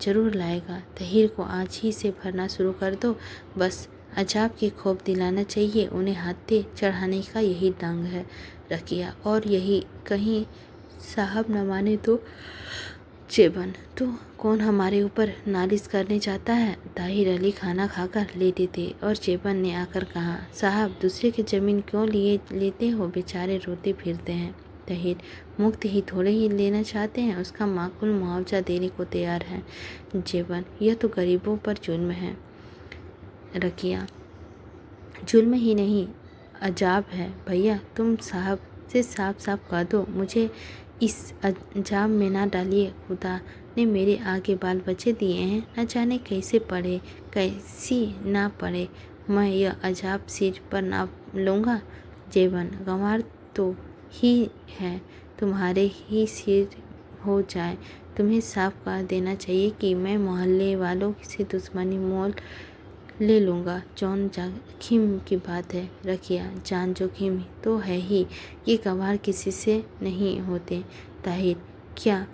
जरूर लाएगा, तहीर को आज ही से भरना शुरू कर दो, बस अजाब की खौफ दिलाना चाहिए, उन्हें हाथे चढ़ाने का यही दंग है। रखिया, और यही कहीं साहब न माने तो? जेबन, तो कौन हमारे ऊपर नालिश करने जाता है? ताहिर अली खाना खाकर लेटे थे और जेबन ने आकर कहा, साहब दूसरे की ज़मीन क्यों लेते हो, बेचारे रोते फिरते हैं। ताहिर, मुफ्त ही थोड़े ही लेना चाहते हैं, उसका माकूल मुआवजा देने को तैयार है। जेबन, यह तो गरीबों पर जुल्म है। रखिया, जुल्म ही नहीं अजाब है। भैया तुम साहब से साफ साफ कह दो, मुझे इस अजाब में ना डालिए। खुदा ने मेरे आगे बाल बच्चे दिए हैं, न जाने कैसे पढ़े कैसी ना पढ़े, मैं यह अजाब सिर पर ना लूँगा। जेवन, गंवार तो ही है, तुम्हारे ही सिर हो जाए। तुम्हें साफ कह देना चाहिए कि मैं मोहल्ले वालों से दुश्मनी मोल ले लूँगा। जान जोखिम की बात है। रखिया, जान जोखिम तो है ही, ये गंवार किसी से नहीं होते। ताहिर, क्या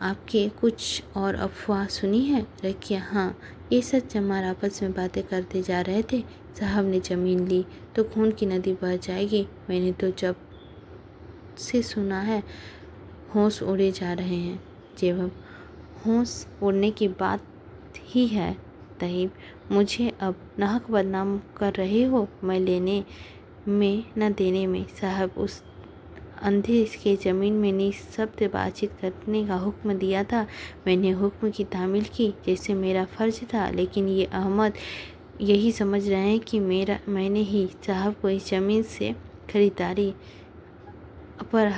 आपके कुछ और अफवाह सुनी है? रखिया, हाँ, ये सब चमार आपस में बातें करते जा रहे थे, साहब ने ज़मीन ली तो खून की नदी बह जाएगी। मैंने तो जब से सुना है होश उड़े जा रहे हैं। जेबब, होश उड़ने की बात ही है। तहीब, मुझे अब नाहक बदनाम कर रहे हो, मैं लेने में न देने में। साहब उस अंधे के ज़मीन में निःशब्द बातचीत करने का हुक्म दिया था, मैंने हुक्म की तामील की जैसे मेरा फ़र्ज था, लेकिन ये अहमद यही समझ रहे हैं कि मैंने ही साहब को इस ज़मीन से खरीदारी पर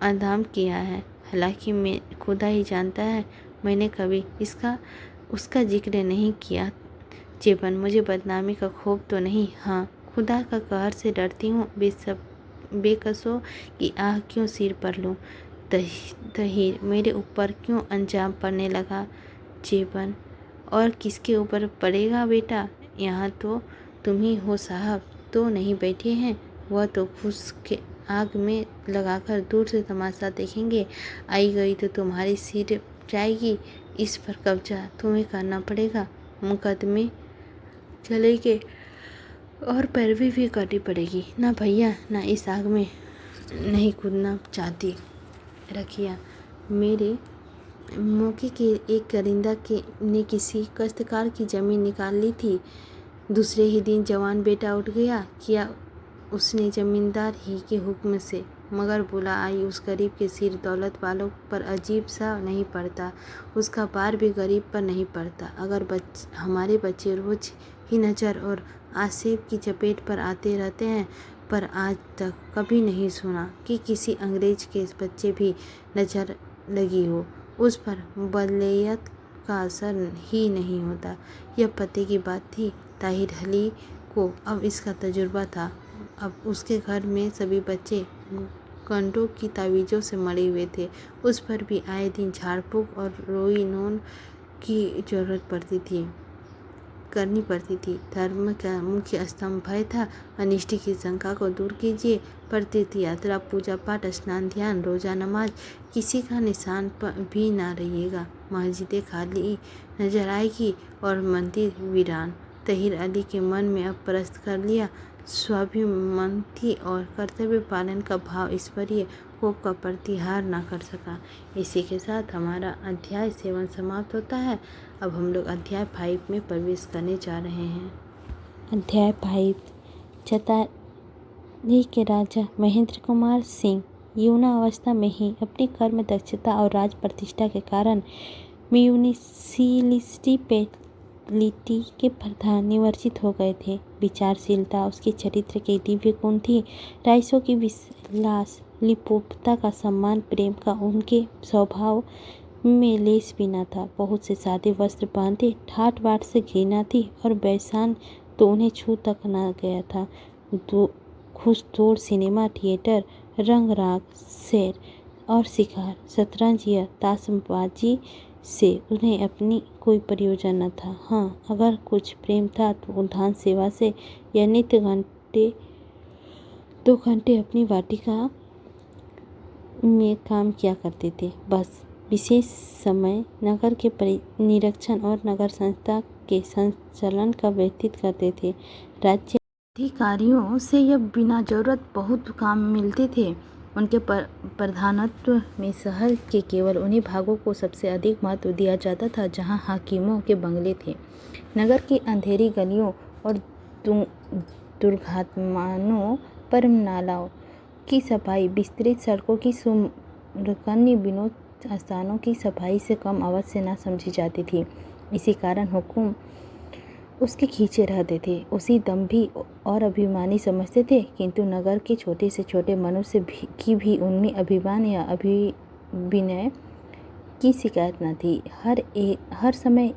आदाम किया है। हालांकि मैं खुदा ही जानता है, मैंने कभी उसका जिक्र नहीं किया। जेबन, मुझे बदनामी का खौफ तो नहीं, हाँ खुदा का कहर से डरती हूँ। बेकसों की आह क्यों सिर पर लूँ? तहीर, मेरे ऊपर क्यों अंजाम पड़ने लगा? जेबन, और किसके ऊपर पड़ेगा बेटा, यहाँ तो तुम ही हो, साहब तो नहीं बैठे हैं, वह तो खुश के आग में लगाकर दूर से तमाशा देखेंगे। आई गई तो तुम्हारी सिर जाएगी, इस पर कब्जा तुम्हें करना पड़ेगा, मुकदमे चलेंगे। और पैरवी भी करनी पड़ेगी। ना भैया ना इस आग में नहीं कूदना चाहती। रखिया, मेरे मौके के एक करिंदा ने किसी काश्तकार की ज़मीन निकाल ली थी। दूसरे ही दिन जवान बेटा उठ गया। किया उसने ज़मींदार ही के हुक्म से, मगर बुला आई उस गरीब के सिर दौलत वालों पर अजीब सा नहीं पड़ता, उसका बार भी गरीब पर नहीं पड़ता। अगर हमारे बच्चे रोज ही नज़र और आसेब की चपेट पर आते रहते हैं, पर आज तक कभी नहीं सुना कि किसी अंग्रेज के बच्चे भी नज़र लगी हो, उस पर बलैयत का असर ही नहीं होता। यह पते की बात थी। ताहिर अली को अब इसका तजुर्बा था। अब उसके घर में सभी बच्चे कंटों की तावीज़ों से मरे हुए थे। उस पर भी आए दिन झाड़ फूँक और रोई नोन की जरूरत करनी पड़ती थी। धर्म का मुख्य स्तंभ भय था। अनिष्ट की शंका को दूर कीजिए। तीर्थ यात्रा, पूजा पाठ, स्नान, ध्यान, रोजा, नमाज, किसी का निशान भी ना रहिएगा। मस्जिदें खाली नजर आएगी और मंदिर वीरान। ताहिर अली के मन में अब परस्त कर लिया स्वाभिमान थी और कर्तव्य पालन का भाव ईश्वरीय कोप का प्रतिहार ना कर सका। इसी के साथ हमारा अध्याय 7 समाप्त होता है। अब हम लोग अध्याय 5 में प्रवेश करने जा रहे हैं। अध्याय 5। चतारी के राजा महेंद्र कुमार सिंह यौना अवस्था में ही अपनी कर्म दक्षता और राज प्रतिष्ठा के कारण म्यूनिसिपैलिटी के प्रधान निर्वाचित हो गए थे। विचारशीलता उसके चरित्र के दिव्य गुण थी। राइसों की विलास लिपोपता का सम्मान प्रेम का उनके स्वभाव में लेस भी न था। बहुत से सादे वस्त्र पहनते, ठाट बाट से घृणा थी और बैसान तो उन्हें छू तक न गया था। घुसदौड़, सिनेमा, थिएटर, रंग राग, सैर और शिकार, शतरंज या ताशबाजी से उन्हें अपनी कोई प्रयोजन न था। हाँ, अगर कुछ प्रेम था तो उद्यान सेवा से या नित्य 2 घंटे अपनी वाटिका में काम किया करते थे। बस विशेष समय नगर के निरीक्षण और नगर संस्था के संचालन का व्यतीत करते थे। राज्य अधिकारियों से यह बिना जरूरत बहुत काम मिलते थे। उनके प्रधानत्व में शहर के केवल उन्हीं भागों को सबसे अधिक महत्व दिया जाता था जहां हाकिमों के बंगले थे। नगर की अंधेरी गलियों और दुर्घटनाओं पर नालाओं की सफाई, विस्तृत सड़कों की सुरकन्य विनोद स्थानों की सफाई से कम अवश्य न समझी जाती थी। इसी कारण हुकुम उसके खींचे रहते थे, उसी दम्भी और अभिमानी समझते थे। किंतु नगर के छोटे से छोटे मनुष्य की भी उनमें अभिमान या अभिविनय की शिकायत न थी। हर समय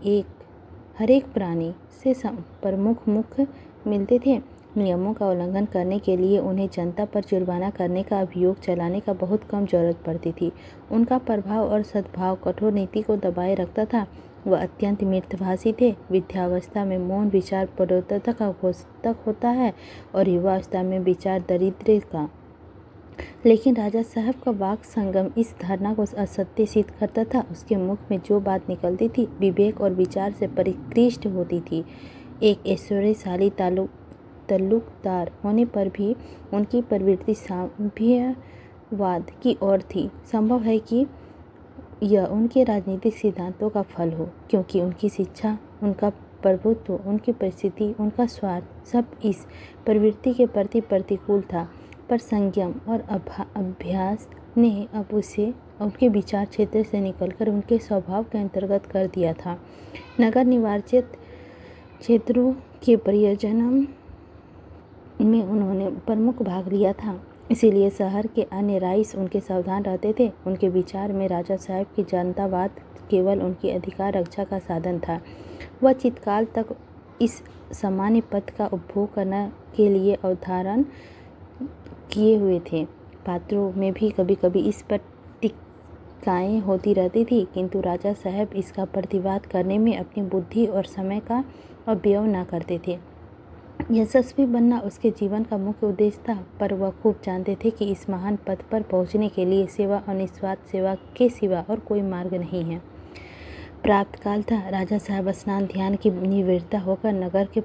हर एक प्राणी से प्रमुख मुख मिलते थे। नियमों का उल्लंघन करने के लिए उन्हें जनता पर जुर्माना करने का अभियोग चलाने का बहुत कम जरूरत पड़ती थी। उनका प्रभाव और सद्भाव कठोर नीति को दबाए रखता था। वह अत्यंत मितभाषी थे। विद्यावस्था में मौन विचार प्रौढ़ता का घोषक होता है और युवावस्था में विचार दरिद्र का। लेकिन राजा साहब का वाक संगम इस धारणा को असत्य सिद्ध करता था। उसके मुख में जो बात निकलती थी विवेक और विचार से परिकृष्ट होती थी। एक ऐश्वर्यशाली ताल्लुकदार होने पर भी उनकी प्रवृत्ति साम्यवाद की ओर थी। संभव है कि यह उनके राजनीतिक सिद्धांतों का फल हो, क्योंकि उनकी शिक्षा, उनका प्रभुत्व, उनकी परिस्थिति, उनका स्वार्थ सब इस प्रवृत्ति के प्रति प्रतिकूल था। पर संयम और अभ्यास ने अब उसे उनके विचार क्षेत्र से निकलकर उनके स्वभाव के अंतर्गत कर दिया था। नगर निर्वाचित क्षेत्रों के परियोजनों में उन्होंने प्रमुख भाग लिया था, इसीलिए शहर के अन्य राइस उनके सावधान रहते थे। उनके विचार में राजा साहब की जनतावाद केवल उनकी अधिकार रक्षा का साधन था। वह चिरकाल तक इस सामान्य पद का उपभोग करने के लिए अवधारण किए हुए थे। पात्रों में भी कभी कभी इस पर टिक्काएँ होती रहती थी, किंतु राजा साहब इसका प्रतिवाद करने में अपनी बुद्धि और समय का अपव्यय न करते थे। यशस्वी बनना उसके जीवन का मुख्य उद्देश्य था, पर वह खूब जानते थे कि इस महान पद पर पहुंचने के लिए सेवा और निस्वार्थ सेवा के सिवा और कोई मार्ग नहीं है। प्रातःकाल था। राजा साहब स्नान ध्यान की निवृत्ता होकर नगर के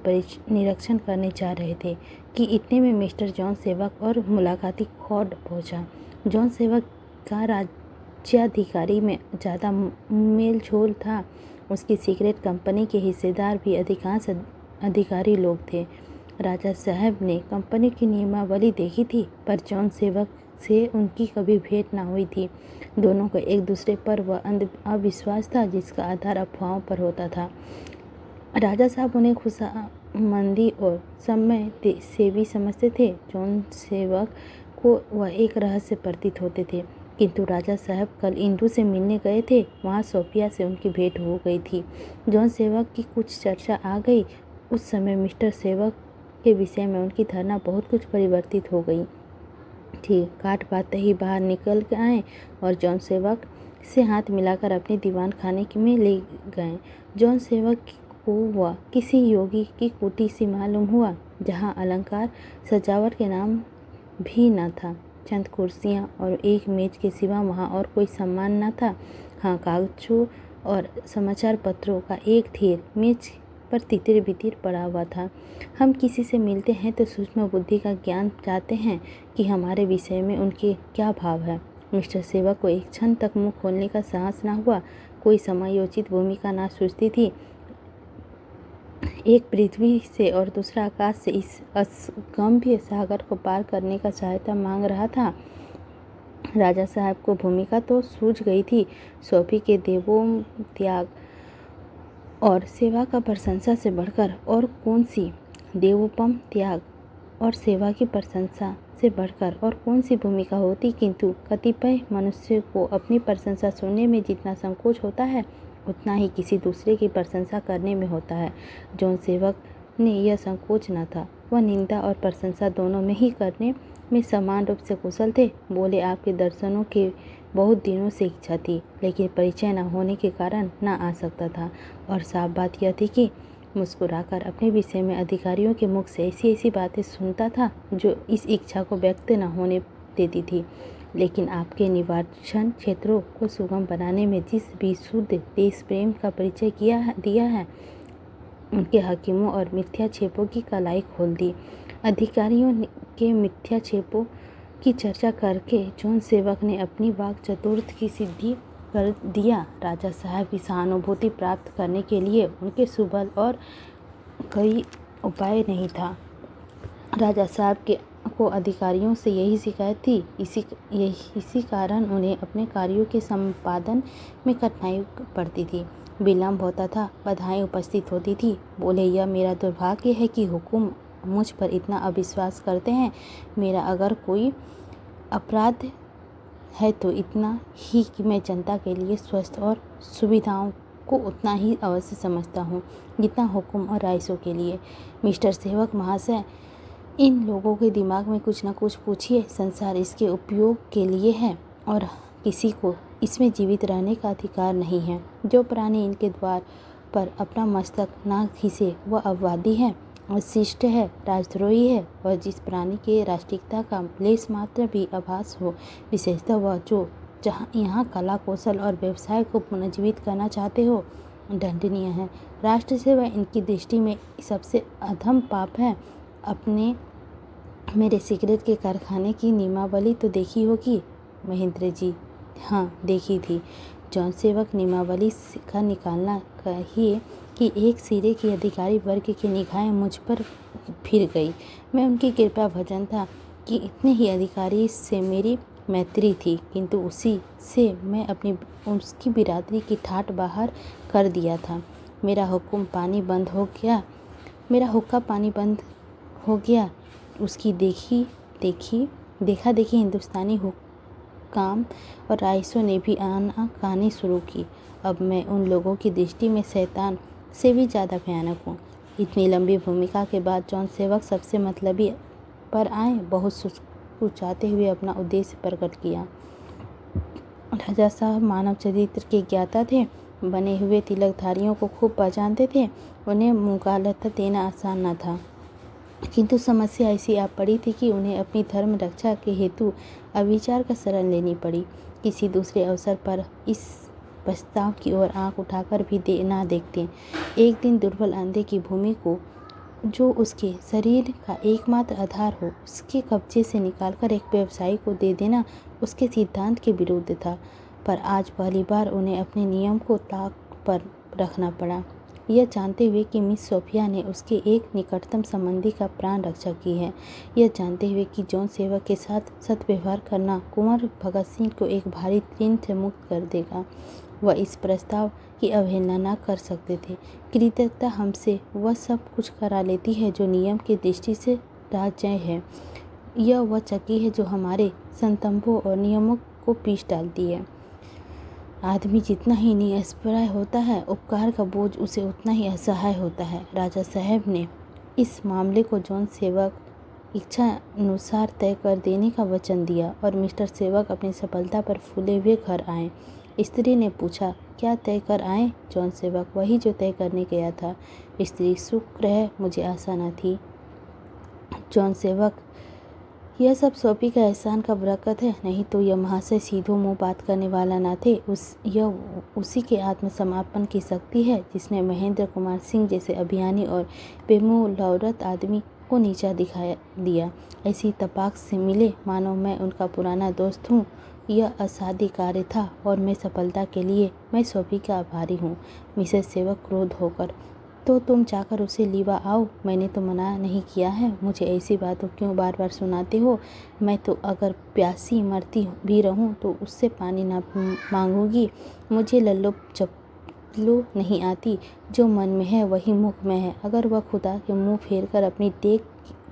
निरीक्षण करने जा रहे थे कि इतने में मिस्टर जॉन सेवक और मुलाकाती खोड पहुंचा। जॉन सेवक का राज्याधिकारी में ज़्यादा मेल झोल था। उसकी सीक्रेट कंपनी के हिस्सेदार भी अधिकांश अधिकारी लोग थे। राजा साहब ने कंपनी की नियमावली देखी थी, पर जॉन सेवक से उनकी कभी भेंट ना हुई थी। दोनों को एक दूसरे पर वह अविश्वास था जिसका आधार अफवाहों पर होता था। राजा साहब उन्हें खुशामंदी और समय सेवी समझते थे। जॉन सेवक को वह एक रहस्य प्रतीत होते थे। किंतु राजा साहब कल इंदू से मिलने गए थे। वहाँ सोफिया से उनकी भेंट हो गई थी। जॉन सेवक की कुछ चर्चा आ गई। उस समय मिस्टर सेवक के विषय में उनकी धारणा बहुत कुछ परिवर्तित हो गई थी। काट पाते ही बाहर निकल आए और जॉन सेवक से हाथ मिलाकर अपने दीवान खाने में ले गए। जॉन सेवक को वह किसी योगी की कुटी सी मालूम हुआ, जहाँ अलंकार सजावट के नाम भी न था। चंद कुर्सियाँ और एक मेज के सिवा वहाँ और कोई सामान न था। हाँ, कागजों और समाचार पत्रों का एक ढेर मेज पर तितिर बितिर पड़ा हुआ था। हम किसी से मिलते हैं तो सूक्ष्म बुद्धि का ज्ञान चाहते हैं कि हमारे विषय में उनके क्या भाव है। मिस्टर सेवक को एक क्षण तक मुंह खोलने का साहस न हुआ। कोई समायोजित भूमिका ना सूझती थी। एक पृथ्वी से और दूसरा आकाश से इस असंगम्य सागर को पार करने का सहायता मांग रहा था। राजा साहब को भूमिका तो सूझ गई थी। सोफी के देवों त्याग और सेवा का प्रशंसा से बढ़कर और कौन सी देवोपम त्याग और सेवा की प्रशंसा से बढ़कर और कौन सी भूमिका होती। किंतु कतिपय मनुष्य को अपनी प्रशंसा सुनने में जितना संकोच होता है, उतना ही किसी दूसरे की प्रशंसा करने में होता है। जॉन सेवक ने यह संकोच न था। वह निंदा और प्रशंसा दोनों में ही करने में समान रूप से कुशल थे। बोले, आपके दर्शनों की बहुत दिनों से इच्छा थी, लेकिन परिचय न होने के कारण न आ सकता था। और साफ बात यह थी कि मुस्कुराकर अपने विषय में अधिकारियों के मुख से ऐसी ऐसी बातें सुनता था जो इस इच्छा को व्यक्त न होने देती थी। लेकिन आपके निर्वाचन क्षेत्रों को सुगम बनाने में जिस भी शुद्ध देश प्रेम का परिचय दिया है, उनके हकीमों और मिथ्याक्षेपों की कलाई खोल दी। अधिकारियों के मिथ्याक्षेपों की चर्चा करके जॉन सेवक ने अपनी वाक चतुर्थ की सिद्धि कर दिया। राजा साहब की सहानुभूति प्राप्त करने के लिए उनके सुबल और कोई उपाय नहीं था। राजा साहब को अधिकारियों से यही शिकायत थी। इसी कारण उन्हें अपने कार्यों के संपादन में कठिनाई पड़ती थी। विलम्ब होता था, बाधाएं उपस्थित होती थी। बोले, यह मेरा दुर्भाग्य है कि हुकुम मुझ पर इतना अविश्वास करते हैं। मेरा अगर कोई अपराध है तो इतना ही कि मैं जनता के लिए स्वस्थ और सुविधाओं को उतना ही अवश्य समझता हूँ जितना हुकुम और राइसों के लिए। मिस्टर सेवक महाशय, इन लोगों के दिमाग में कुछ न कुछ पूछिए। संसार इसके उपयोग के लिए है और किसी को इसमें जीवित रहने का अधिकार नहीं है। जो प्राणी इनके द्वार पर अपना मस्तक ना खींचे वह अपवादी है, अशिष्ट है, राजद्रोही है। और जिस प्राणी के राष्ट्रिकता का लेश मात्र भी आभास हो, विशेषतः वह जो यहाँ कला कौशल और व्यवसाय को पुनर्जीवित करना चाहते हो, दंडनीय है। राष्ट्र सेवा इनकी दृष्टि में सबसे अधम पाप है। अपने मेरे सिगरेट के कारखाने की नियमावली तो देखी होगी महेंद्र जी? हाँ, देखी थी। जॉन सेवक नियमावली का निकालना कहिए कि एक सिरे की अधिकारी वर्ग की निगाहें मुझ पर फिर गई। मैं उनकी कृपा भजन था कि इतने ही अधिकारी से मेरी मैत्री थी, किंतु उसी से मैं उसकी बिरादरी की ठाठ बाहर कर दिया था। मेरा हुक्का पानी बंद हो गया। उसकी देखा देखी हिंदुस्तानी हुक्काम और राइसों ने भी आनाकानी शुरू की। अब मैं उन लोगों की दृष्टि में शैतान से भी ज़्यादा भयानक हूँ। इतनी लंबी भूमिका के बाद जॉन सेवक सबसे मतलबी पर आए। बहुत सुचाते हुए अपना उद्देश्य प्रकट किया। राजा साहब मानव चरित्र के ज्ञाता थे। बने हुए तिलकधारियों को खूब पहचानते थे। उन्हें मुगालता देना आसान न था, किंतु समस्या ऐसी आ पड़ी थी कि उन्हें अपनी धर्म रक्षा के हेतु अविचार का शरण लेनी पड़ी। किसी दूसरे अवसर पर इस प्रस्ताव की ओर आंख उठाकर भी ना देखते। एक दिन दुर्बल अंधे की भूमि को, जो उसके शरीर का एकमात्र आधार हो, उसके कब्जे से निकालकर एक व्यवसायी को दे देना उसके सिद्धांत के विरुद्ध था। पर आज पहली बार उन्हें अपने नियम को ताक पर रखना पड़ा, यह जानते हुए कि मिस सोफिया ने उसके एक निकटतम संबंधी का प्राण रक्षा की है, यह जानते हुए कि जॉन सेवक के साथ सद्व्यवहार करना कुंवर भगत सिंह को एक भारी ऋण से मुक्त कर देगा। वह इस प्रस्ताव की अवहेलना न कर सकते थे। कृतज्ञता हमसे वह सब कुछ करा लेती है जो नियम की दृष्टि से राजय है। यह वह चक्की है जो हमारे संतंभों और नियमों को पीस डालती है। आदमी जितना ही निष्प्रय होता है, उपकार का बोझ उसे उतना ही असहाय होता है। राजा साहब ने इस मामले को जॉन सेवक इच्छा अनुसार तय कर देने का वचन दिया और मिस्टर सेवक अपनी सफलता पर फूले हुए घर आए। स्त्री ने पूछा, क्या तय कर आए? जॉन सेवक, वही जो तय करने गया था। स्त्री, शुक्र है, मुझे आशा न थी। जॉन सेवक, यह सब सोफी का एहसान का बरकत है, नहीं तो यह महाशय सीधो मुंह बात करने वाला न थे। यह उसी के आत्मसमर्पण की शक्ति है जिसने महेंद्र कुमार सिंह जैसे अभियानी और बेमुलौरत आदमी को नीचा दिखाया दिया। ऐसी तपाक से मिले मानो मैं उनका पुराना दोस्त हूँ। यह असाध्य कार्य था और मैं सफलता के लिए मैं सोफी का आभारी हूँ। मिसेस सेवक क्रोध होकर, तो तुम जाकर उसे लिवा आओ। मैंने तो मना नहीं किया है, मुझे ऐसी बातों क्यों बार बार सुनाते हो? मैं तो अगर प्यासी मरती भी रहूं तो उससे पानी ना मांगूंगी। मुझे लल्लो चप्पू नहीं आती। जो मन में है वही मुख में है। अगर वह खुदा के मुंह फेर कर अपनी टेक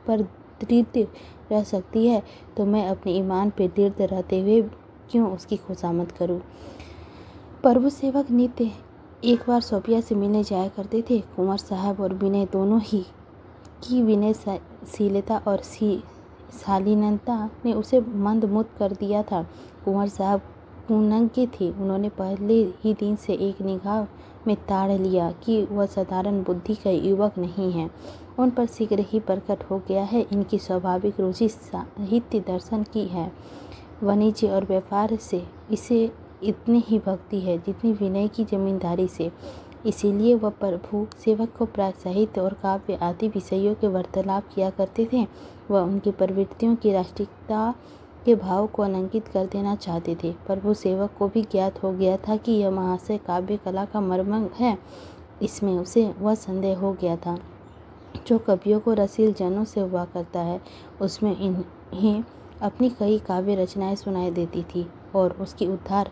पर दृढ़ रह सकती है तो मैं अपने ईमान पर दृढ़ रहते हुए क्यों उसकी खुशामद करूं? प्रभु सेवक नित्य एक बार सोफिया से मिलने जाया करते थे। कुंवर साहब और विनय दोनों ही की विनयशीलता और शालीनता ने उसे मंदमुग्ध कर दिया था। कुंवर साहब कुनज्ञ थे। उन्होंने पहले ही दिन से एक निगाह में ताड़ लिया कि वह साधारण बुद्धि का युवक नहीं है। उन पर शीघ्र ही प्रकट हो गया है इनकी स्वाभाविक रुचि साहित्य दर्शन की है। वाणिज्य और व्यापार से इसे इतनी ही भक्ति है जितनी विनय की जमींदारी से। इसीलिए वह प्रभु सेवक को प्राय साहित्य और काव्य आदि विषयों के वार्तालाप किया करते थे। वह उनकी प्रवृत्तियों की राष्ट्रीयता के भाव को अलंकित कर देना चाहते थे। प्रभु सेवक को भी ज्ञात हो गया था कि यह महाशय काव्य कला का मर्म है। इसमें उसे वह संदेह हो गया था जो कवियों को रसील जनों से हुआ करता है। उसमें इन्हें अपनी कई काव्य रचनाएं सुनाई देती थी और उसकी उद्धार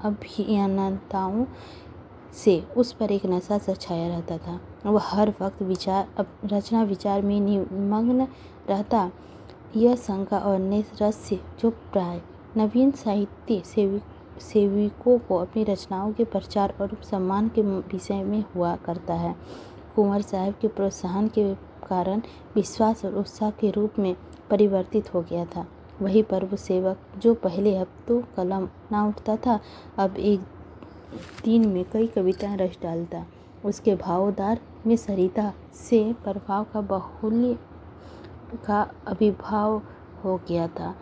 अभियंताओं से उस पर एक नशा सा छाया रहता था। वह हर वक्त रचना विचार में निमग्न रहता। यह शंका और नैराश्य जो प्राय नवीन साहित्य सेविकों को अपनी रचनाओं के प्रचार और सम्मान के विषय में हुआ करता है, कुंवर साहब के प्रोत्साहन के कारण विश्वास और उत्साह के रूप में परिवर्तित हो गया था। वही प्रभु सेवक जो पहले हफ्तों कलम ना उठता था, अब एक दिन में कई कविताएं रच डालता। उसके भावोद्गार में सरिता से प्रभाव का बाहुल्य का अभिभाव हो गया था।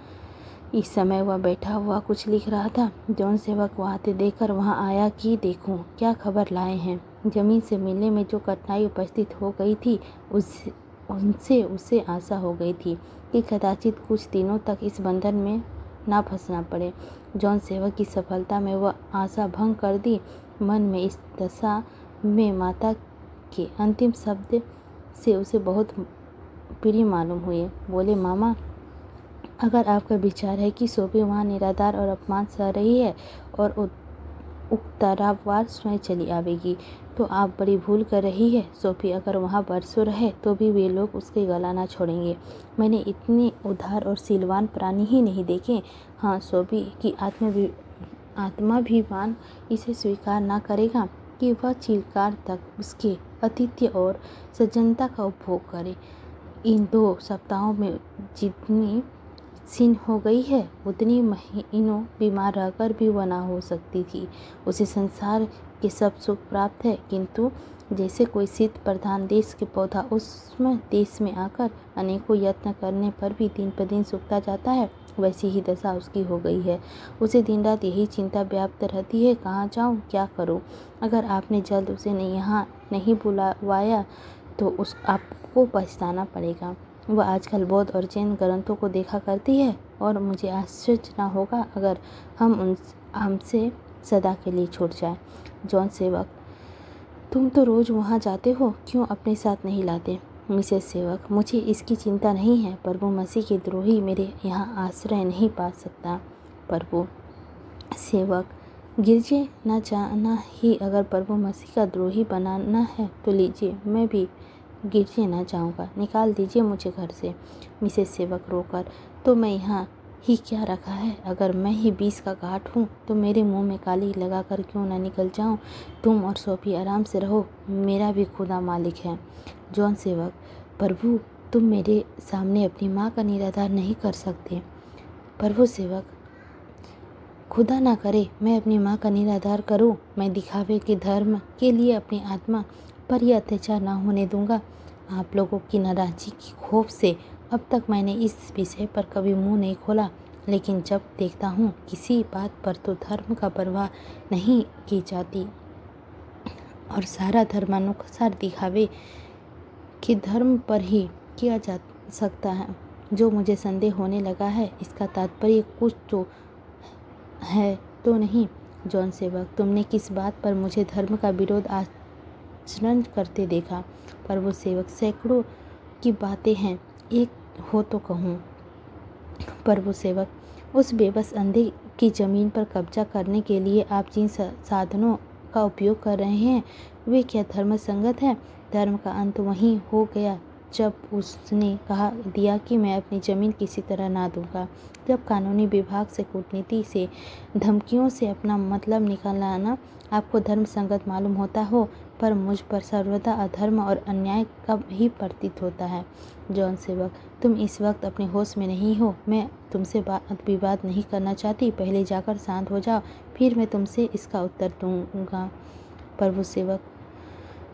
इस समय वह बैठा हुआ कुछ लिख रहा था। जॉन सेवक आते देखकर वहां आया कि देखूं क्या खबर लाए हैं। जमीन से मिलने में जो कठिनाई उपस्थित हो गई थी उनसे उसे आशा हो गई थी कि कदाचित कुछ दिनों तक इस बंधन में ना फंसना पड़े। जॉन सेवक की सफलता में वह आशा भंग कर दी। मन में इस दशा में माता के अंतिम शब्द से उसे बहुत प्रिय मालूम हुए। बोले, मामा, अगर आपका विचार है कि सोफी वहाँ निराधार और अपमान सह रही है और उक्तरावार स्वयं चली आवेगी तो आप बड़ी भूल कर रही है। सोफी अगर वहाँ बरसों रहे तो भी वे लोग उसके गला ना छोड़ेंगे। मैंने इतने उदार और शीलवान प्राणी ही नहीं देखे। हाँ, सोफी की आत्माभिमान इसे स्वीकार ना करेगा कि वह चिरकाल तक उसके आतिथ्य और सज्जनता का उपभोग करे। इन 2 सप्ताहों में जितनी सीन हो गई है, उतनी महीनों बीमार रहकर भी वह ना हो सकती थी। उसे संसार के सब सुख प्राप्त है, किंतु जैसे कोई शीत प्रधान देश के पौधा उष्ण देश में आकर अनेकों यत्न करने पर भी दिन पर दिन सूखता जाता है, वैसी ही दशा उसकी हो गई है। उसे दिन रात यही चिंता व्याप्त रहती है, कहाँ जाऊँ, क्या करूँ। अगर आपने जल्द उसे यहाँ नहीं बुलवाया तो आपको पछताना पड़ेगा। वह आजकल बौद्ध और जैन ग्रंथों को देखा करती है और मुझे आश्चर्य न होगा अगर हमसे सदा के लिए छूट जाए। जॉन सेवक, तुम तो रोज वहाँ जाते हो, क्यों अपने साथ नहीं लाते? मिसेस सेवक, मुझे इसकी चिंता नहीं है। प्रभु मसीह के द्रोही मेरे यहाँ आश्रय नहीं पा सकता। प्रभु सेवक, गिरजे न जाना ही अगर प्रभु मसीह का द्रोही बनाना है तो लीजिए, मैं भी गिरजे न जाऊँगा, निकाल दीजिए मुझे घर से। मिसेस सेवक रोकर, तो मैं यहाँ ही क्या रखा है? अगर मैं ही 20 का घाट हूँ तो मेरे मुंह में काली लगाकर क्यों ना निकल जाऊँ। तुम और सोफी आराम से रहो, मेरा भी खुदा मालिक है। जॉन सेवक, प्रभु तुम मेरे सामने अपनी माँ का निराधार नहीं कर सकते। प्रभु सेवक, खुदा ना करे मैं अपनी माँ का निराधार करूँ। मैं दिखावे के धर्म के लिए अपनी आत्मा पर यह अत्याचार ना होने दूंगा। आप लोगों की नाराज़गी की खौफ से अब तक मैंने इस विषय पर कभी मुंह नहीं खोला, लेकिन जब देखता हूँ किसी बात पर तो धर्म का परवाह नहीं की जाती और सारा धर्मानुसार दिखावे के धर्म पर ही किया जा सकता है, जो मुझे संदेह होने लगा है, इसका तात्पर्य कुछ तो है तो नहीं। जॉन सेवक, तुमने किस बात पर मुझे धर्म का विरोध आचरण करते देखा? प्रभु सेवक, सैकड़ों की बातें हैं, एक हो तो कहूँ। प्रभु सेवक, उस बेबस अंधे की जमीन पर कब्जा करने के लिए आप जिन साधनों का उपयोग कर रहे हैं वे क्या धर्म संगत है? धर्म का अंत वहीं हो गया जब उसने कहा दिया कि मैं अपनी ज़मीन किसी तरह ना दूंगा। जब कानूनी विभाग से, कूटनीति से, धमकियों से अपना मतलब निकालना आपको धर्म संगत मालूम होता हो, पर मुझ पर सर्वदा अधर्म और अन्याय का ही प्रतीत होता है। जॉन सेवक, तुम इस वक्त अपने होश में नहीं हो। मैं तुमसे विवाद नहीं करना चाहती, पहले जाकर शांत हो जाओ, फिर मैं तुमसे इसका उत्तर दूंगा। प्रभु सेवक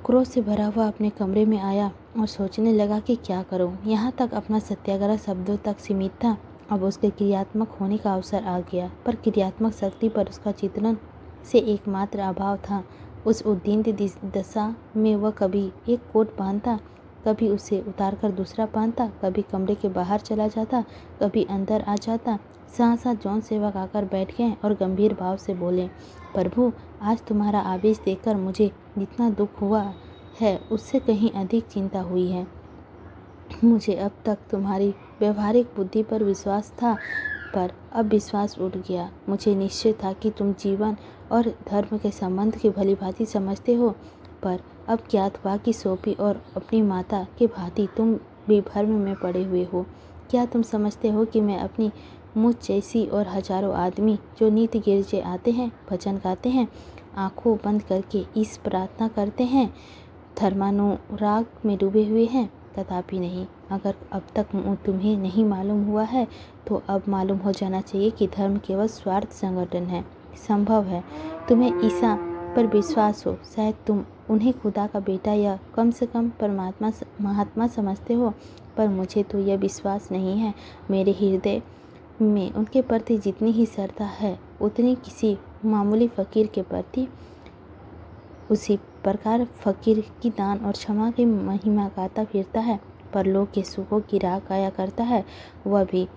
क्रोध से भरा हुआ अपने कमरे में आया और सोचने लगा कि क्या करूं। यहाँ तक अपना सत्याग्रह शब्दों तक सीमित था, अब उसके क्रियात्मक होने का अवसर आ गया, पर क्रियात्मक शक्ति पर उसका चित्रण से एकमात्र अभाव था। उस उद्दीन दशा में वह कभी एक कोट पहनता, कभी उसे उतारकर दूसरा पहनता, कभी कमरे के बाहर चला जाता, कभी अंदर आ जाता। साथ जॉन सेवक आकर बैठ गए और गंभीर भाव से बोले, प्रभु आज तुम्हारा आवेश देखकर मुझे जितना दुख हुआ है उससे कहीं अधिक चिंता हुई है। मुझे अब तक तुम्हारी व्यवहारिक बुद्धि पर विश्वास था, पर अब विश्वास उठ गया। मुझे निश्चय था कि तुम जीवन और धर्म के संबंध की भली भांति समझते हो, पर अब ज्ञात हुआ कि सोफी और अपनी माता के भांति तुम भी भ्रम में पड़े हुए हो। क्या तुम समझते हो कि मैं अपनी मुझ जैसी और हजारों आदमी जो नित्य गिरजे आते हैं, भजन गाते हैं, आंखों बंद करके इस प्रार्थना करते हैं, धर्मानुराग में डूबे हुए हैं? तथापि नहीं। अगर अब तक तुम्हें नहीं मालूम हुआ है तो अब मालूम हो जाना चाहिए कि धर्म केवल स्वार्थ संगठन है। संभव है तुम्हें ईसा पर विश्वास हो, शायद तुम उन्हें खुदा का बेटा या कम से कम परमात्मा महात्मा समझते हो, पर मुझे तो यह विश्वास नहीं है। मेरे हृदय में उनके प्रति जितनी ही श्रद्धा है उतनी किसी मामूली फ़कीर के प्रति। उसी प्रकार फ़कीर की दान और क्षमा की महिमा गाता फिरता है, परलोक के सुखों की राह गाया करता है। वह भी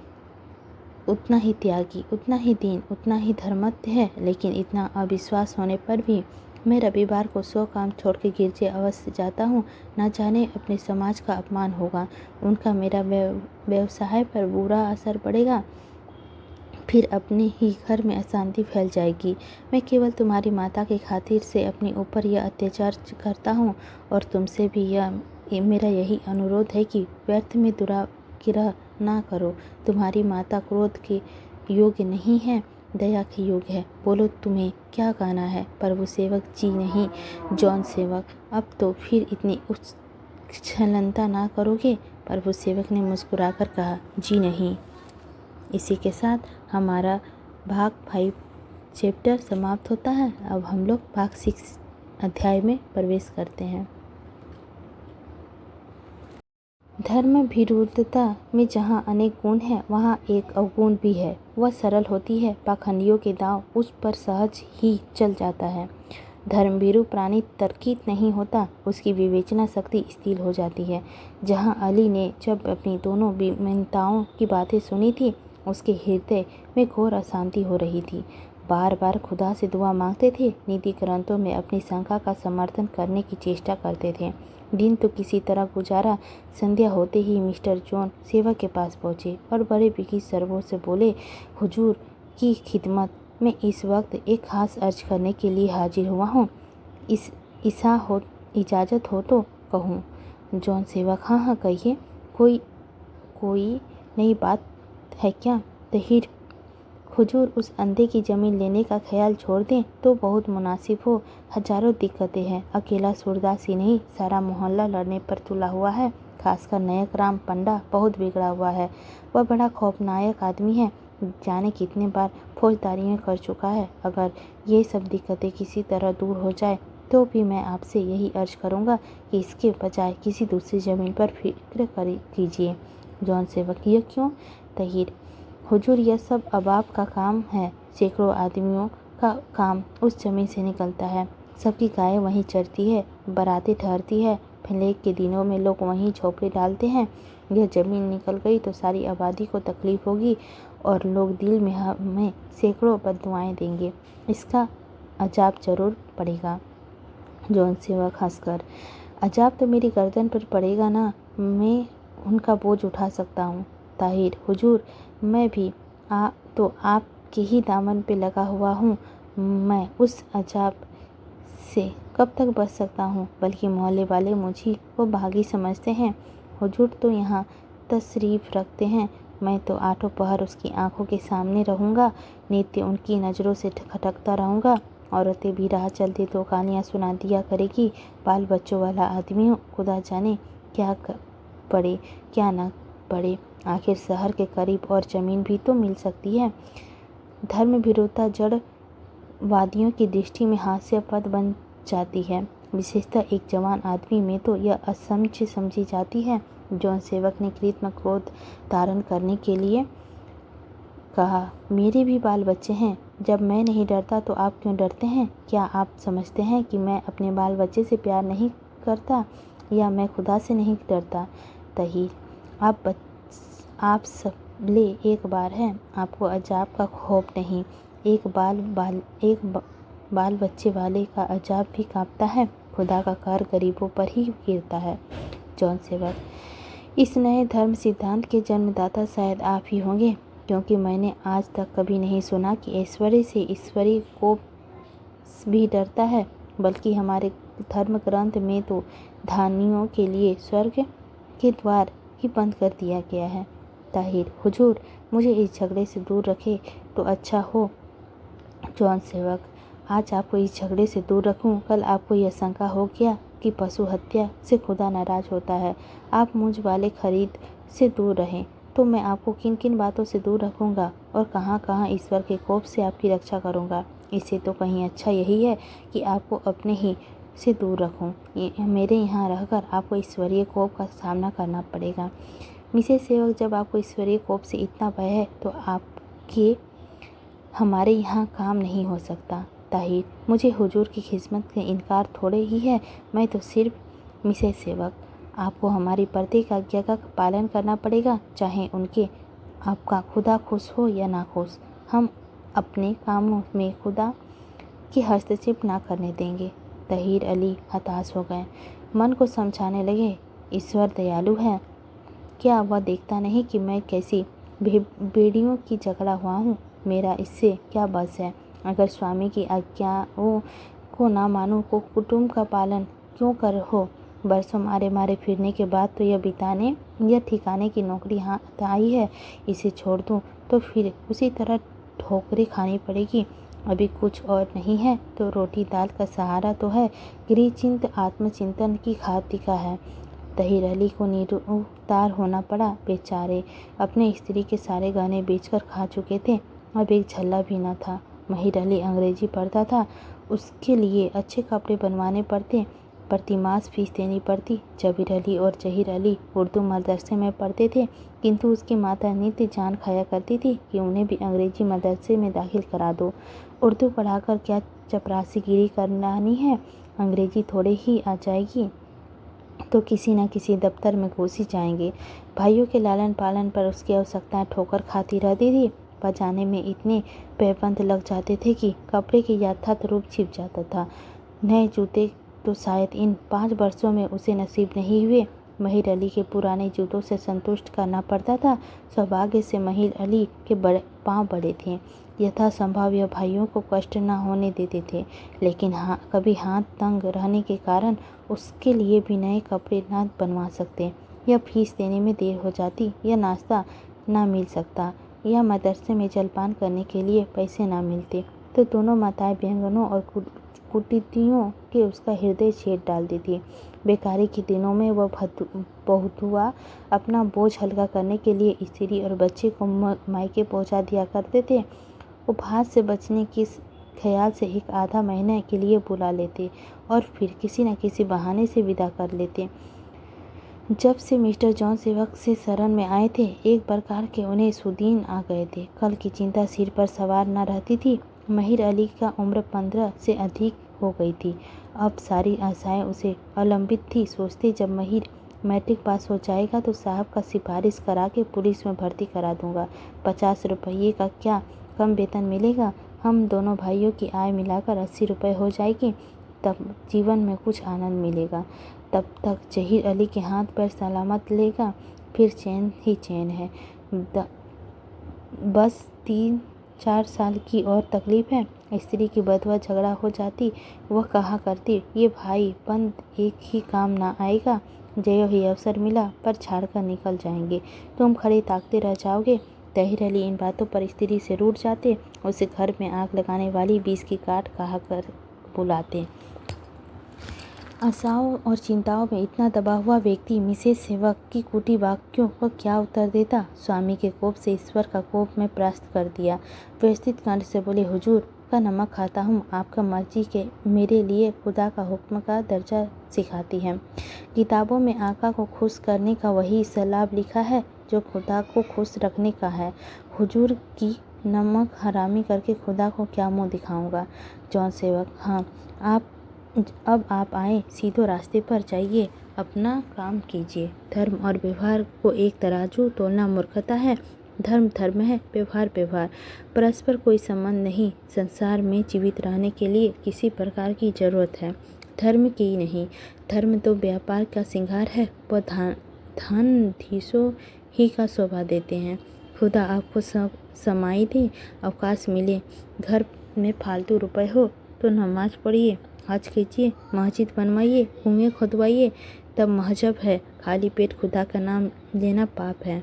उतना ही त्यागी, उतना ही दीन, उतना ही धर्मज्ञ है, लेकिन इतना अविश्वास होने पर भी मैं रविवार को 100 काम छोड़ के गिरजे अवश्य जाता हूँ। न जाने अपने समाज का अपमान होगा, उनका मेरा व्यवसाय पर बुरा असर पड़ेगा, फिर अपने ही घर में अशांति फैल जाएगी। मैं केवल तुम्हारी माता की खातिर से अपने ऊपर यह अत्याचार करता हूँ और तुमसे भी मेरा यही अनुरोध है कि व्यर्थ में दुराग्रह ना करो। तुम्हारी माता क्रोध के योग्य नहीं है, दया के योग्य है। बोलो तुम्हें क्या कहना है? प्रभु सेवक, जी नहीं। जॉन सेवक, अब तो फिर इतनी उच्छलनता ना करोगे? प्रभु सेवक ने मुस्कुराकर कहा, जी नहीं। इसी के साथ हमारा भाग 5 चैप्टर समाप्त होता है। अब हम लोग भाग 6 अध्याय में प्रवेश करते हैं। धर्म विरुद्धता में जहाँ अनेक गुण हैं, वहाँ एक अवगुण भी है। वह सरल होती है, पाखंडियों के दांव उस पर सहज ही चल जाता है। धर्मभीरु प्राणी तर्कित नहीं होता, उसकी विवेचना शक्ति स्थिर हो जाती है। जहाँ अली ने जब अपनी दोनों विमनताओं की बातें सुनी थी, उसके हृदय में घोर अशांति हो रही थी। बार बार खुदा से दुआ मांगते थे, नीति ग्रंथों में अपनी शंका का समर्थन करने की चेष्टा करते थे। दिन तो किसी तरह गुजारा। संध्या होते ही मिस्टर जॉन सेवा के पास पहुँचे और बड़े बिखी सरवों से बोले, हुजूर की खिदमत में इस वक्त एक खास अर्ज करने के लिए हाजिर हुआ हूँ। इजाज़त हो तो कहूँ। जॉन सेवक, हाँ कहिए, कोई नई बात है क्या? तहीर, हुजूर उस अंधे की ज़मीन लेने का ख्याल छोड़ दें तो बहुत मुनासिब हो। हजारों दिक्कतें हैं, अकेला सूरदास ही नहीं, सारा मोहल्ला लड़ने पर तुला हुआ है। खासकर नायक राम पंडा बहुत बिगड़ा हुआ है। वह बड़ा खौफनाक आदमी है, जाने कितने बार फौजदारियाँ कर चुका है। अगर ये सब दिक्कतें किसी तरह दूर हो जाए तो भी मैं आपसे यही अर्ज करूँगा कि इसके बजाय किसी दूसरी ज़मीन पर फिक्र कीजिए। जॉन सेवक, यह क्यों? तहीर, हुजूर यह सब अबाब का काम है। सैकड़ों आदमियों का काम उस ज़मीन से निकलता है। सबकी गायें वहीं चरती है, बारातें ठहरती है। फेलेक के दिनों में लोग वहीं झोंपड़े डालते हैं। यह ज़मीन निकल गई तो सारी आबादी को तकलीफ़ होगी और लोग दिल में हमें सैकड़ों बद्दुआएं देंगे। इसका अजाब जरूर पड़ेगा। जॉन सेवक हंसकर, अजाब तो मेरी गर्दन पर पड़ेगा ना, मैं उनका बोझ उठा सकता हूँ। ताहिर, हुजूर मैं भी तो आपके ही दामन पे लगा हुआ हूँ। मैं उस अजाब से कब तक बच सकता हूँ? बल्कि मोहल्ले वाले मुझी को भागी समझते हैं। हुजूर तो यहाँ तशरीफ़ रखते हैं, मैं तो आठों पहर उसकी आंखों के सामने रहूँगा, नित्य उनकी नज़रों से खटकता रहूँगा। औरतें भी राह चलती तो कहानियाँ सुना दिया करेगी। बाल बच्चों वाला आदमी हो, खुदा जाने क्या पड़े क्या ना पड़े। आखिर शहर के करीब और ज़मीन भी तो मिल सकती है। धर्म विरोधता जड़वादियों की दृष्टि में हास्यास्पद बन जाती है, विशेषतः एक जवान आदमी में तो यह असमझ समझी जाती है। जॉन सेवक ने कृत्रिम क्रोध धारण करने के लिए कहा, मेरे भी बाल बच्चे हैं। जब मैं नहीं डरता तो आप क्यों डरते हैं? क्या आप समझते हैं कि मैं अपने बाल बच्चे से प्यार नहीं करता या मैं खुदा से नहीं डरता? तहीर, आप सबले एक बार हैं, आपको अजाब का खौफ नहीं। एक बाल बच्चे वाले का अजाब भी कांपता है। खुदा का कहर गरीबों पर ही गिरता है। जॉन सेवक, इस नए धर्म सिद्धांत के जन्मदाता शायद आप ही होंगे, क्योंकि मैंने आज तक कभी नहीं सुना कि ऐश्वर्य से ईश्वरीय कोप भी डरता है। बल्कि हमारे धर्म ग्रंथ में तो धानियों के लिए स्वर्ग के द्वार ही बंद कर दिया गया है। ताहिर, हुजूर मुझे इस झगड़े से दूर रखे तो अच्छा हो। जॉन सेवक, आज आपको इस झगड़े से दूर रखूं, कल आपको यह शंका हो गया कि पशु हत्या से खुदा नाराज होता है। आप मुझ वाले खरीद से दूर रहें तो मैं आपको किन किन बातों से दूर रखूंगा और कहाँ कहाँ ईश्वर के कोप से आपकी रक्षा करूंगा। इससे तो कहीं अच्छा यही है कि आपको अपने ही से दूर रखूं। मेरे यहाँ रहकर आपको ईश्वरीय कोप का सामना करना पड़ेगा। मिसेस सेवक, जब आपको ईश्वरीय कोप से इतना भय है तो आपके हमारे यहाँ काम नहीं हो सकता। ताहिर, मुझे हुजूर की खिदमत से इनकार थोड़े ही है। मैं तो सिर्फ मिसेस सेवक, आपको हमारी प्रत्येक आज्ञा का पालन करना पड़ेगा, चाहे उनके आपका खुदा खुश हो या ना खुश। हम अपने कामों में खुदा के हस्तक्षेप ना करने देंगे। तहीर अली हताश हो गए, मन को समझाने लगे, ईश्वर दयालु है। क्या वह देखता नहीं कि मैं कैसी बेड़ियों की झगड़ा हुआ हूँ? मेरा इससे क्या बस है? अगर स्वामी की आज्ञाओं को ना मानूं को कुटुंब का पालन क्यों कर हो? बरसों मारे मारे फिरने के बाद तो यह ठिकाने की नौकरी हाथ आई है। इसे छोड़ दूं तो फिर उसी तरह ठोकरें खानी पड़ेगी। अभी कुछ और नहीं है तो रोटी दाल का सहारा तो है। गृहचिंत आत्मचिंतन की खातिका है। तहिर अली को निरुतार होना पड़ा। बेचारे अपने स्त्री के सारे गहने बेचकर खा चुके थे, अब एक झल्ला भी न था। महिर अली अंग्रेजी पढ़ता था, उसके लिए अच्छे कपड़े बनवाने पड़ते, प्रतिमास फीस देनी पड़ती। जबीर अली और जहीर अली उर्दू मदरसे में पढ़ते थे, किंतु उसकी माता नित्य जान खाया करती थी कि उन्हें भी अंग्रेजी मदरसे में दाखिल करा दो। उर्दू पढ़ाकर क्या चपरासीगिरी करनी है, अंग्रेजी थोड़े ही आ जाएगी तो किसी न किसी दफ्तर में घुस ही जाएंगे। भाइयों के लालन पालन पर उसकी आवश्यकताएं ठोकर खाती रहती थी। पजाने में इतने पैबंद लग जाते थे कि कपड़े के यथार्थ रूप छिप जाता था। नए जूते तो शायद इन 5 वर्षों में उसे नसीब नहीं हुए। महिर अली के पुराने जूतों से संतुष्ट करना पड़ता था। सौभाग्य से महिर अली के पाँव बड़े थे, यथासंभव यह भाइयों को कष्ट न होने देते थे, लेकिन कभी हाथ तंग रहने के कारण उसके लिए भी नए कपड़े न बनवा सकते, या फीस देने में देर हो जाती, या नाश्ता न मिल सकता, या मदरसे में जलपान करने के लिए पैसे न मिलते, तो दोनों माताएं व्यंगनों और कुटीतियों के उसका हृदय छेद डालती थी। बेकारी के दिनों में वह बहुतुआ अपना बोझ हल्का करने के लिए स्त्री और बच्चे को मायके पहुंचा दिया करते थे। उपहास से बचने के ख्याल से एक आधा महीने के लिए बुला लेते और फिर किसी न किसी बहाने से विदा कर लेते। जब से मिस्टर जॉन सेवक से शरण में आए थे, एक प्रकार के उन्हें सुदीन आ गए थे। कल की चिंता सिर पर सवार न रहती थी। महिर अली का उम्र 15 से अधिक हो गई थी। अब सारी आशाएं उसे अवलंबित थी। सोचते जब महिर मैट्रिक पास हो जाएगा तो साहब का सिफारिश करा के पुलिस में भर्ती करा दूंगा। 50 रुपये का क्या कम वेतन मिलेगा। हम दोनों भाइयों की आय मिलाकर 80 रुपये हो जाएगी। तब जीवन में कुछ आनंद मिलेगा। तब तक जहीर अली के हाथ पैर सलामत लेगा, फिर चैन ही चैन है। बस 3-4 साल की और तकलीफ है। स्त्री की बदवा झगड़ा हो जाती, वह कहा करती, ये भाई बंद एक ही काम ना आएगा। जयो ही अवसर मिला पर छाड़ कर निकल जाएंगे, तुम खड़े ताकते रह जाओगे। तहिर अली इन बातों पर स्त्री से रूठ जाते, उसे घर में आग लगाने वाली 20 की काट कहा कर बुलाते। आशाओं और चिंताओं में इतना दबा हुआ व्यक्ति मिसेस सेवक की कुटी वाक्यों को क्या उत्तर देता। स्वामी के कोप से ईश्वर का कोप में परास्त कर दिया। व्यवस्थित कंठ से बोले, हुजूर का नमक खाता हूँ, आपका मर्जी के मेरे लिए खुदा का हुक्म का दर्जा सिखाती है। किताबों में आका को खुश करने का वही सलाब लिखा है जो खुदा को खुश रखने का है। हुजूर की नमक हरामी करके खुदा को क्या मुँह दिखाऊंगा। जॉन सेवक, हाँ अब आप आए, सीधो रास्ते पर जाइए, अपना काम कीजिए। धर्म और व्यवहार को एक तराजू तोलना मूर्खता है। धर्म धर्म है, व्यवहार व्यवहार, परस्पर कोई संबंध नहीं। संसार में जीवित रहने के लिए किसी प्रकार की जरूरत है, धर्म की नहीं। धर्म तो व्यापार का श्रृंगार है, वह धनाधीशों ही का शोभा देते हैं। खुदा आपको समाई दे, अवकाश मिले, घर में फालतू रुपए हो तो नमाज पढ़िए, हज कीजिए, मस्जिद बनवाइए, कुएं खुदवाइए, तब महजब है। खाली पेट खुदा का नाम लेना पाप है।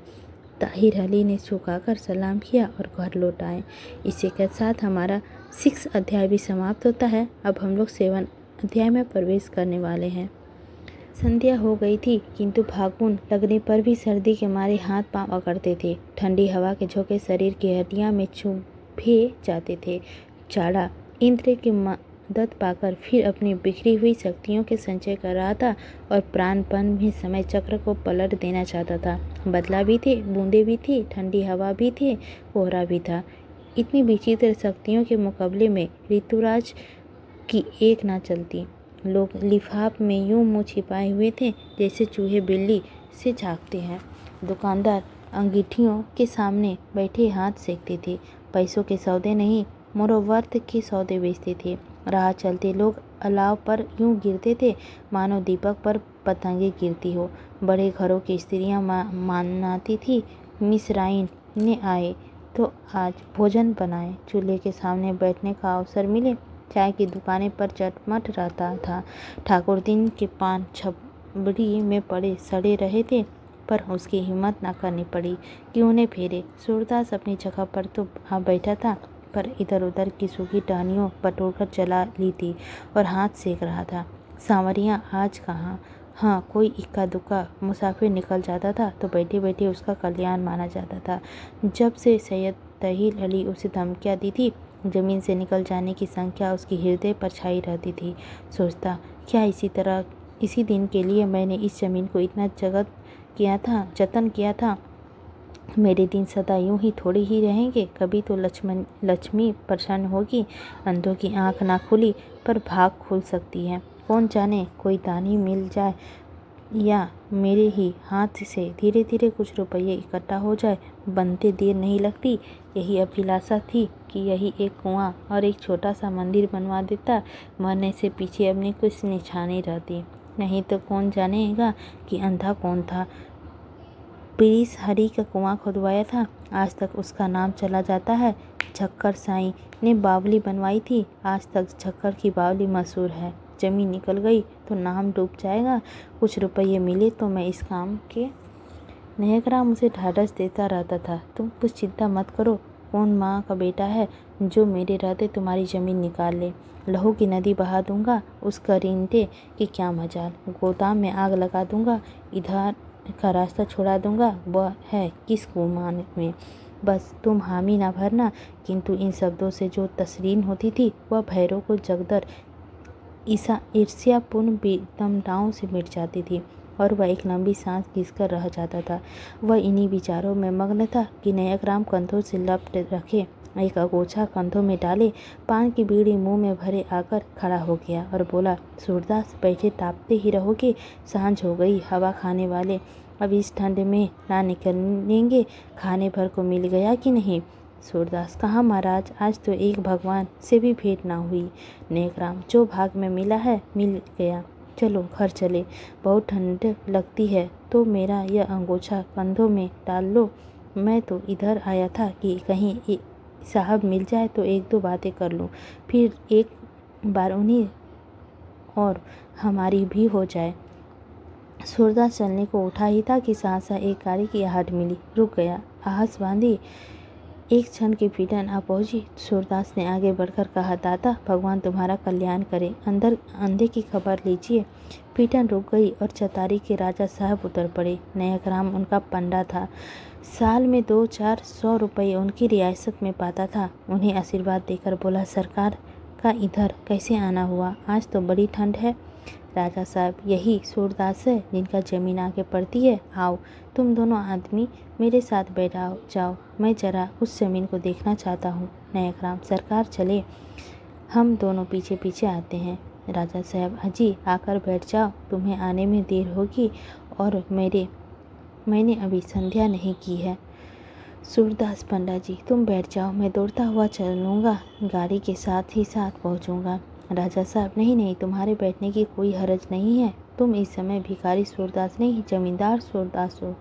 ताहिर अली ने झुकाकर सलाम किया और घर लौट आए। इसी के साथ हमारा 6 अध्याय भी समाप्त होता है। अब हम लोग 7 अध्याय में प्रवेश करने वाले हैं। संध्या हो गई थी, किंतु फागुन लगने पर भी सर्दी के मारे हाथ पांव अकड़ते थे। ठंडी हवा के झोंके शरीर की हड्डियां में चुभे जाते थे। चाड़ा इंद्र की मदद पाकर फिर अपनी बिखरी हुई शक्तियों के संचय कर रहा था और प्राणपण में समय चक्र को पलट देना चाहता था। बदला भी थे, बूंदे भी थी, ठंडी हवा भी थी, कोहरा भी था। इतनी विचित्र शक्तियों के मुकाबले में ऋतुराज की एक ना चलती। लोग लिफाफ में यूं मुँह छिपाए हुए थे जैसे चूहे बिल्ली से झांकते हैं। दुकानदार अंगीठियों के सामने बैठे हाथ सेकते थे। पैसों के सौदे नहीं, मनोवर्थ के सौदे बेचते थे। राह चलते लोग अलाव पर यूं गिरते थे मानो दीपक पर पतंगे गिरती हो। बड़े घरों की स्त्रियां मानती थी, मिसराइन ने आए तो आज भोजन बनाए, चूल्हे के सामने बैठने का अवसर मिले। चाय की दुकानें पर चटमट रहता था। ठाकुर दिन के पान छबड़ी में पड़े सड़े रहे थे, पर उसकी हिम्मत न करनी पड़ी कि उन्हें फेरे। सूरदास अपनी जगह पर तो आ बैठा था, पर इधर उधर की सूखी टहनियों बटोरकर जला ली थी और हाथ सेक रहा था। सांवरियाँ आज कहाँ, हाँ, कोई इक्का दुक्का मुसाफिर निकल जाता था तो बैठे बैठे उसका कल्याण माना जाता था। जब से सैयद तहीर अली उसे धमकियाँ दी थी, ज़मीन से निकल जाने की संख्या उसके हृदय पर छाई रहती थी। सोचता, क्या इसी दिन के लिए मैंने इस ज़मीन को इतना जतन किया था। मेरे दिन सदा यूं ही थोड़े ही रहेंगे। कभी तो लक्ष्मी प्रसन्न होगी। अंधों की आंख ना खुली पर भाग खुल सकती है। कौन जाने, कोई दानी मिल जाए या मेरे ही हाथ से धीरे धीरे कुछ रुपये इकट्ठा हो जाए। बनते देर नहीं लगती। यही अभिलाषा थी कि यही एक कुआं और एक छोटा सा मंदिर बनवा देता। मरने से पीछे अपनी कुछ निशानी रहती। नहीं तो कौन जानेगा कि अंधा कौन था। प्रीस हरी का कुआं खुदवाया था। आज तक उसका नाम चला जाता है। झक्कर साईं ने बावली बनवाई थी। आज तक झक्कर की बावली मशहूर है। जमीन निकल गई तो नाम डूब जाएगा। कुछ रुपये मिले तो मैं इस काम के। नेहकराम उसे ढाढ़स देता रहता था। तुम कुछ चिंता मत करो। कौन माँ का बेटा है जो मेरे रहते तुम्हारी ज़मीन निकाल ले। लहू की नदी बहा दूंगा। उस करीने की क्या मजाल। गोदाम में आग लगा दूंगा। इधर का रास्ता छोड़ा दूंगा। वह है किस गुमान में। बस तुम हामी ना भरना। किंतु इन शब्दों से जो तस्रीन होती थी वह भैरव को जगदर ईर्ष्यापूर्ण विडंबनाओं से मिट जाती थी और वह एक लंबी सांस खींचकर रह जाता था। वह इन्हीं विचारों में मग्न था कि नायकराम कंधों से लपट रखे एक अगोछा कंधों में डाले पान की बीड़ी मुंह में भरे आकर खड़ा हो गया और बोला, सूरदास बैठे तापते ही रहोगे। सांझ हो गई। हवा खाने वाले अब इस ठंड में ना निकलेंगे। खाने भर को मिल गया कि नहीं। सूरदास, कहाँ महाराज, आज तो एक भगवान से भी भेंट ना हुई। नेकराम, जो भाग में मिला है मिल गया। चलो घर चले। बहुत ठंड लगती है तो मेरा यह अंगोछा कंधों में डाल लो। मैं तो इधर आया था कि कहीं साहब मिल जाए तो एक दो बातें कर लूँ। फिर एक बार उन्हीं और हमारी भी हो जाए। सूरदास चलने को उठा ही था कि सहसा एक गाड़ी की आहट मिली। रुक गया। आहस बांधी। एक क्षण की पीड़न आ पहुंची। सूरदास ने आगे बढ़कर कहा, दादा भगवान तुम्हारा कल्याण करे। अंधे की खबर लीजिए। पीड़न रुक गई और चतारी के राजा साहब उतर पड़े। नायकराम उनका पंडा था। साल में 200-400 रुपये उनकी रियासत में पाता था। उन्हें आशीर्वाद देकर बोला, सरकार का इधर कैसे आना हुआ। आज तो बड़ी ठंड है। राजा साहब, यही सूरदास है जिनका जमीन आगे पड़ती है। आओ तुम दोनों आदमी मेरे साथ बैठा जाओ। मैं जरा उस जमीन को देखना चाहता हूँ। नायकराम, सरकार चले। हम दोनों पीछे पीछे आते हैं। राजा साहब, अजी आकर बैठ जाओ। तुम्हें आने में देर होगी और मैंने अभी संध्या नहीं की है। सूरदास, पंडा जी तुम बैठ जाओ। मैं दौड़ता हुआ चलूँगा। गाड़ी के साथ ही साथ पहुँचूँगा। राजा साहब, नहीं, तुम्हारे बैठने की कोई हरज नहीं है। तुम इस समय भिखारी सूरदास नहीं, जमींदार सूरदास हो।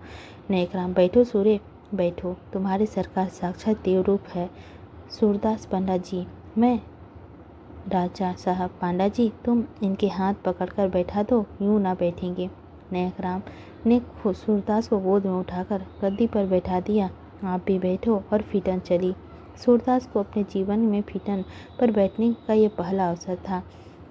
नायकराम, बैठो सूर्य, बैठो। तुम्हारे सरकार साक्षात देवरूप है। सूरदास, पंडा जी मैं। राजा साहब, पांडा जी तुम इनके हाथ पकड़कर बैठा दो, यूं ना बैठेंगे। नायकराम ने सूरदास को गोद में उठाकर गद्दी पर बैठा दिया। आप भी बैठो। और फिटन चली। सूरदास को अपने जीवन में फिटन पर बैठने का यह पहला अवसर था।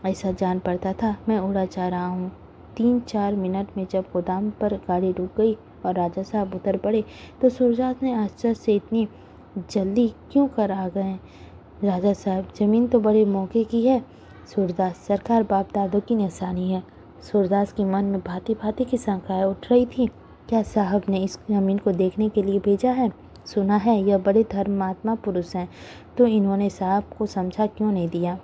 ऐसा जान पड़ता था मैं उड़ा जा रहा हूँ। 3-4 मिनट में जब गोदाम पर गाड़ी रुक गई और राजा साहब उतर पड़े तो सूरदास ने आश्चर्य से, इतनी जल्दी क्यों कर आ गए राजा साहब। ज़मीन तो बड़े मौके की है। सूरदास, सरकार बाप दादों की निशानी है। सूरदास के मन में भांति भांति की शंकाएं उठ रही थी। क्या साहब ने इस ज़मीन को देखने के लिए भेजा है। सुना है यह बड़े धर्मात्मा पुरुष हैं, तो इन्होंने साहब को समझा क्यों नहीं दिया।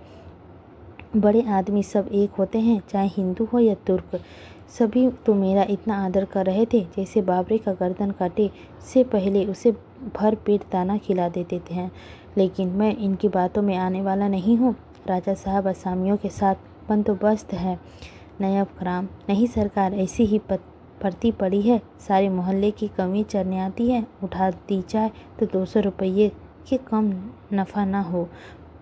बड़े आदमी सब एक होते हैं, चाहे हिंदू हो या तुर्क। सभी तो मेरा इतना आदर कर रहे थे जैसे बाबरे का गर्दन काटे से पहले उसे भर पेट दाना खिला देते थे। लेकिन मैं इनकी बातों में आने वाला नहीं हूँ। राजा साहब असामियों के साथ बंदोबस्त है। नायकराम, नहीं सरकार, ऐसी ही पड़ती पड़ी है। सारे मोहल्ले की कमी चढ़ने आती है। उठा दी जाए तो 200 रुपये के कम नफ़ा ना हो।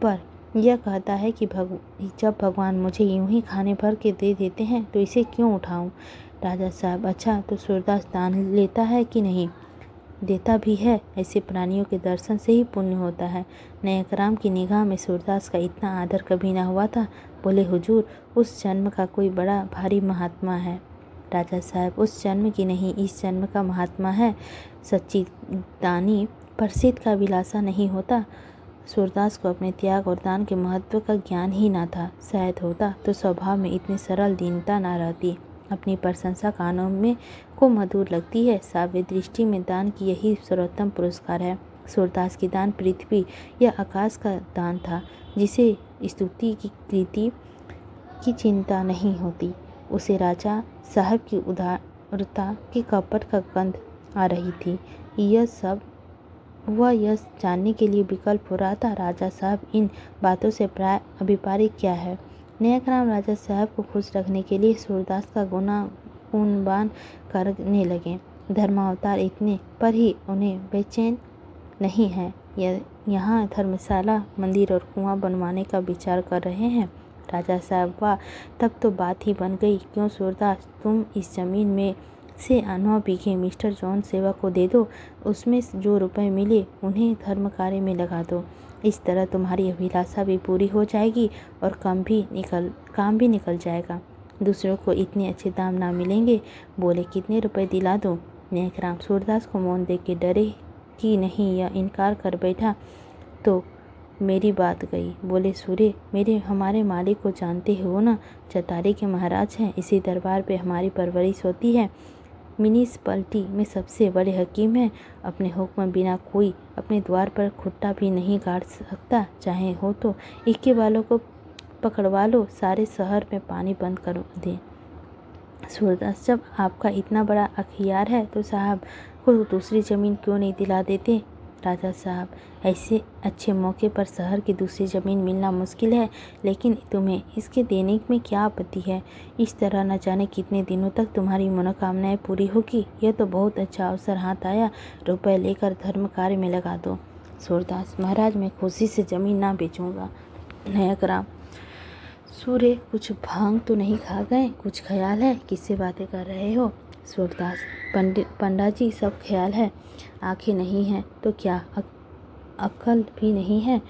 पर यह कहता है कि जब भगवान मुझे यूं ही खाने भर के दे देते हैं तो इसे क्यों उठाऊं। राजा साहब, अच्छा तो सूरदास दान लेता है कि नहीं। देता भी है। ऐसे प्राणियों के दर्शन से ही पुण्य होता है। नायकराम की निगाह में सूरदास का इतना आदर कभी ना हुआ था। बोले, हुजूर उस जन्म का कोई बड़ा भारी महात्मा है। राजा साहब उस जन्म की नहीं, इस जन्म का महात्मा है। सच्चिदानी प्रसिद्ध का विलासा नहीं होता। सूरदास को अपने त्याग और दान के महत्व का ज्ञान ही ना था। शायद होता तो स्वभाव में इतनी सरल दीनता ना रहती। अपनी प्रशंसा कानों में को मधुर लगती है। साव्य दृष्टि में दान की यही सर्वोत्तम पुरस्कार है। सूरदास की दान पृथ्वी या आकाश का दान था, जिसे स्तुति की कृति की चिंता नहीं होती। उसे राजा साहब की उदारता की कपट का गंध आ रही थी। वह यह जानने के लिए विकल्प हो रहा था, राजा साहब इन बातों से प्राय अभिप्राय क्या है। नयाग्राम राजा साहब को खुश रखने के लिए सूरदास का गुणगान करने लगे। धर्मावतार इतने पर ही उन्हें बेचैन नहीं है। यहाँ धर्मशाला, मंदिर और कुआं बनवाने का विचार कर रहे हैं। राजा साहब वाह, तब तो बात ही बन गई। क्यों सूरदास, तुम इस जमीन में से 9 बीघे मिस्टर जॉन सेवा को दे दो। उसमें जो रुपए मिले उन्हें धर्म कार्य में लगा दो। इस तरह तुम्हारी अभिलाषा भी पूरी हो जाएगी और काम भी निकल जाएगा। दूसरों को इतने अच्छे दाम ना मिलेंगे। बोले कितने रुपए दिला दो। नयाग्राम सूरदास को मौन देख के डरे कि नहीं यह इनकार कर बैठा तो मेरी बात गई। बोले सूर्य, हमारे मालिक को जानते हो ना, चतारी के महाराज हैं। इसी दरबार पे हमारी परवरिश होती है। म्यूनिसिपैलिटी में सबसे बड़े हकीम हैं। अपने हुक्म बिना कोई अपने द्वार पर खुट्टा भी नहीं गाड़ सकता। चाहे हो तो 21 वालों को पकड़वा लो, सारे शहर में पानी बंद कर दे। सूरदास, जब आपका इतना बड़ा अख्तियार है तो साहब को दूसरी ज़मीन क्यों नहीं दिला देते। राजा साहब, ऐसे अच्छे मौके पर शहर की दूसरी ज़मीन मिलना मुश्किल है, लेकिन तुम्हें इसके देने में क्या आपत्ति है। इस तरह न जाने कितने दिनों तक तुम्हारी मनोकामनाएं पूरी होगी। यह तो बहुत अच्छा अवसर हाथ आया। रुपए लेकर धर्म कार्य में लगा दो। सूरदास, महाराज मैं खुशी से ज़मीन ना बेचूंगा। नयाग्राम, सूर्य कुछ भांग तो नहीं खा गए, कुछ ख्याल है, किससे बातें कर रहे हो। सूरदास, पंडा जी सब ख्याल है। आंखें नहीं हैं तो क्या अक्ल भी नहीं है।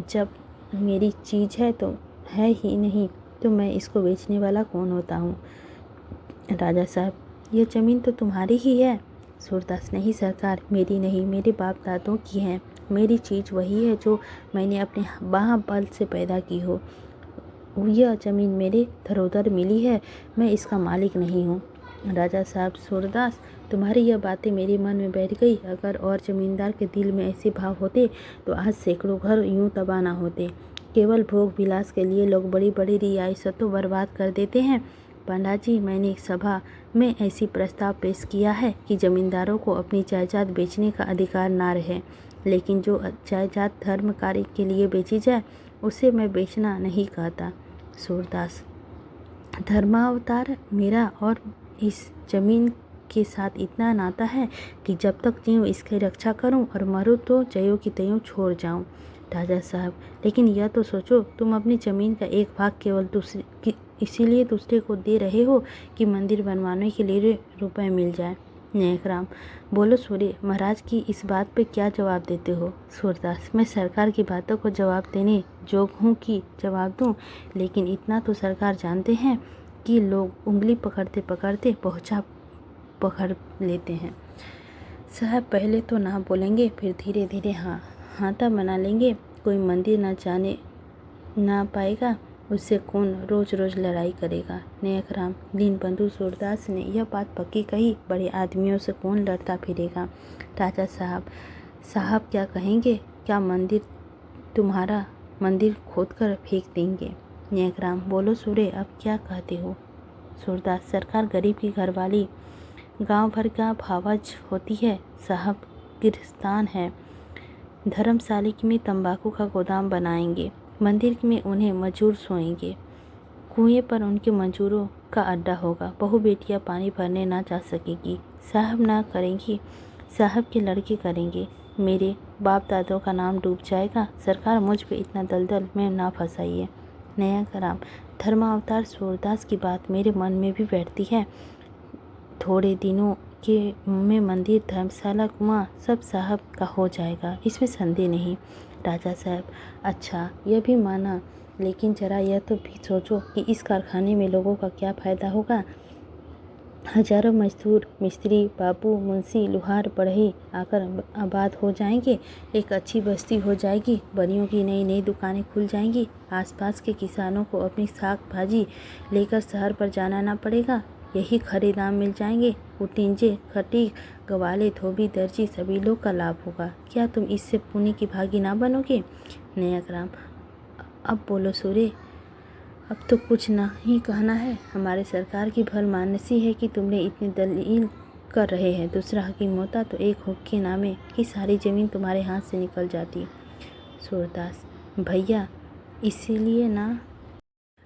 जब मेरी चीज़ है तो है ही नहीं तो मैं इसको बेचने वाला कौन होता हूँ। राजा साहब, यह ज़मीन तो तुम्हारी ही है। सूरदास, नहीं सरकार, मेरी नहीं, मेरे बाप दादों की है। मेरी चीज़ वही है जो मैंने अपने बाहुबल से पैदा की हो। यह ज़मीन मेरे धरोधर मिली है, मैं इसका मालिक नहीं हूँ। राजा साहब, सूरदास, तुम्हारी यह बातें मेरे मन में बैठ गई। अगर और जमींदार के दिल में ऐसे भाव होते तो आज सैकड़ों घर यूं तबाह ना होते। केवल भोग विलास के लिए लोग बड़ी बड़ी रियासतों बर्बाद कर देते हैं। पंडा जी, मैंने एक सभा में ऐसी प्रस्ताव पेश किया है कि जमींदारों को अपनी जायदाद बेचने का अधिकार ना रहे, लेकिन जो जायदाद धर्म कार्य के लिए बेची जाए उसे मैं बेचना नहीं कहता। सूरदास, धर्मावतार, मेरा और इस जमीन के साथ इतना नाता है कि जब तक जीऊँ इसकी रक्षा करूं और मरूं तो जयों की तयों छोड़ जाऊं। राजा साहब, लेकिन यह तो सोचो, तुम अपनी ज़मीन का एक भाग केवल इसीलिए दूसरे को दे रहे हो कि मंदिर बनवाने के लिए रुपए मिल जाए। नयाग्राम, बोलो सूर्य, महाराज की इस बात पे क्या जवाब देते हो। सूरदास, मैं सरकार की बातों को जवाब देने जोग हूँ कि जवाब दूँ, लेकिन इतना तो सरकार जानते हैं कि लोग उंगली पकड़ते पकड़ते पहुँचा पकड़ लेते हैं। साहब पहले तो ना बोलेंगे, फिर धीरे धीरे हाथा बना लेंगे। कोई मंदिर ना जाने ना पाएगा, उससे कौन रोज रोज लड़ाई करेगा। नयाग्राम, दीनबंधु सूरदास ने यह बात पक्की कही। बड़े आदमियों से कौन लड़ता फिरेगा। राजा साहब, साहब क्या कहेंगे। क्या तुम्हारा मंदिर खोद कर फेंक देंगे। नयाग्राम, बोलो सूर्य, अब क्या कहते हो। सूरदास, सरकार गरीब की घरवाली गांव भर का भावज होती है। साहब गिरस्तान है, धर्मशाला में तंबाकू का गोदाम बनाएंगे, मंदिर में उन्हें मजूर सोएंगे, कुएं पर उनके मजूरों का अड्डा होगा। बहू बेटियां पानी भरने ना जा सकेगी। साहब ना करेंगी, साहब के लड़के करेंगे। मेरे बाप दादों का नाम डूब जाएगा। सरकार मुझ पे इतना दलदल में ना फंसाइए। नयाग्राम, धर्मावतार सूरदास की बात मेरे मन में भी बैठती है। थोड़े दिनों के में मंदिर, धर्मशाला, कुआं सब साहब का हो जाएगा, इसमें संदेह नहीं। राजा साहब, अच्छा यह भी माना, लेकिन जरा यह तो भी सोचो कि इस कारखाने में लोगों का क्या फ़ायदा होगा। हजारों मजदूर, मिस्त्री, बाबू, मुंशी, लोहार, बढ़ई आकर आबाद हो जाएंगे। एक अच्छी बस्ती हो जाएगी। बनियों की नई नई दुकानें खुल जाएंगी। आसपास के किसानों को अपनी साग भाजी लेकर शहर पर जाना ना पड़ेगा। यही खरे दाम मिल जाएंगे। कुटिंजे, खटीक, गवाले, धोबी, दर्जी सभी लोग का लाभ होगा। क्या तुम इससे पुण्य की भागी ना बनोगे? नयाकराम: अब बोलो सूर्य, अब तो कुछ नहीं कहना है। हमारे सरकार की भलमानसी है कि तुमने इतनी दलील कर रहे हैं। दूसरा हकीम होता तो एक हुक्म के नामे की सारी ज़मीन तुम्हारे हाथ से निकल जाती। सूरदास: भैया, इसीलिए ना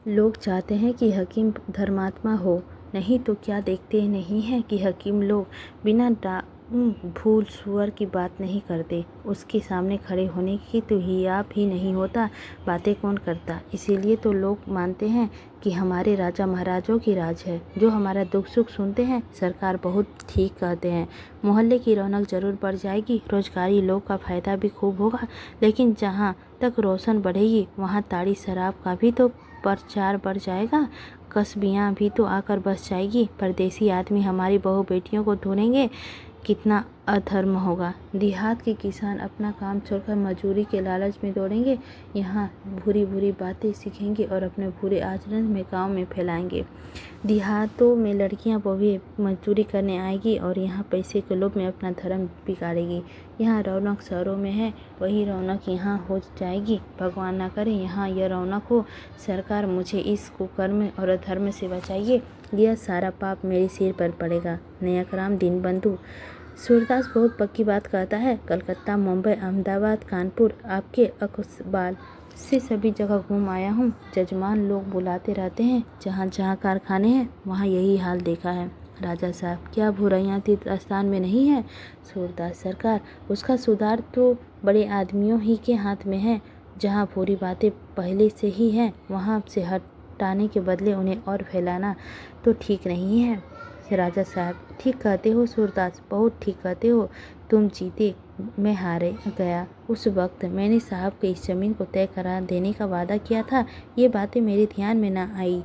लोग चाहते हैं कि हकीम धर्मात्मा हो। नहीं तो क्या देखते नहीं हैं कि हकीम लोग बिना भूल सुअर की बात नहीं करते। उसके सामने खड़े होने की तो हियाब ही नहीं होता, बातें कौन करता। इसीलिए तो लोग मानते हैं कि हमारे राजा महाराजों की राज है, जो हमारा दुख सुख सुनते हैं। सरकार बहुत ठीक कहते हैं। मोहल्ले की रौनक जरूर बढ़ जाएगी, रोजगारी लोग का फायदा भी खूब होगा। लेकिन जहाँ तक रोशन बढ़ेगी वहाँ ताड़ी शराब का भी तो प्रचार बढ़ जाएगा। कस्बियाँ भी तो आकर बस जाएगी। परदेसी आदमी हमारी बहू बेटियों को ढूंढेंगे। कितना अधर्म होगा। देहात के किसान अपना काम छोड़कर मजदूरी के लालच में दौड़ेंगे। यहाँ बुरी बुरी बातें सीखेंगे और अपने बुरे आचरण में गांव में फैलाएंगे। देहातों में लड़कियां बहुएं मजदूरी करने आएगी और यहाँ पैसे के लोभ में अपना धर्म बिगाड़ेगी। यहाँ रौनक शहरों में है, वही रौनक यहाँ हो जाएगी। भगवान ना करे यहाँ यह रौनक हो। सरकार मुझे इस कुकर्म और अधर्म से बचाइए। यह सारा पाप मेरे सिर पर पड़ेगा। नयाकराम दीनबंधु: सूरदास बहुत पक्की बात कहता है। कलकत्ता, मुंबई, अहमदाबाद, कानपुर आपके अकबाल से सभी जगह घूम आया हूँ। जजमान लोग बुलाते रहते हैं। जहाँ जहाँ कारखाने हैं वहाँ यही हाल देखा है। राजा साहब: क्या भुरैया तीर्थ स्थान में नहीं है? सूरदास: सरकार, उसका सुधार तो बड़े आदमियों ही के हाथ में है। जहाँ बुरी बातें पहले से ही हैं वहाँ से हटाने के बदले उन्हें और फैलाना तो ठीक नहीं है। राजा साहब: ठीक कहते हो सूरदास, बहुत ठीक कहते हो। तुम जीते, मैं हारे गया। उस वक्त मैंने साहब के इस ज़मीन को तय करा देने का वादा किया था। ये बातें मेरे ध्यान में ना आई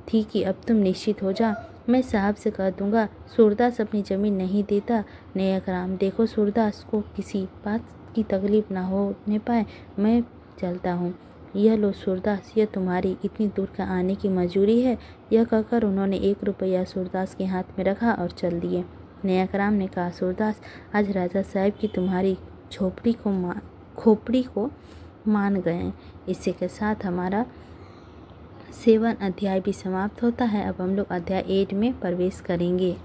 थी कि अब तुम निश्चित हो जा, मैं साहब से कह दूंगा। सूरदास अपनी ज़मीन नहीं देता। नयाकराम: देखो सूरदास को किसी बात की तकलीफ ना होने पाए, मैं चलता हूँ। यह लो सूरदास, यह तुम्हारी इतनी दूर का आने की मजूरी है। यह कहकर उन्होंने 1 रुपया सूरदास के हाथ में रखा और चल दिए। नयाकराम ने कहा: सूरदास, आज राजा साहब की तुम्हारी खोपड़ी को मान गए। इसी के साथ हमारा 7 अध्याय भी समाप्त होता है। अब हम लोग अध्याय 8 में प्रवेश करेंगे।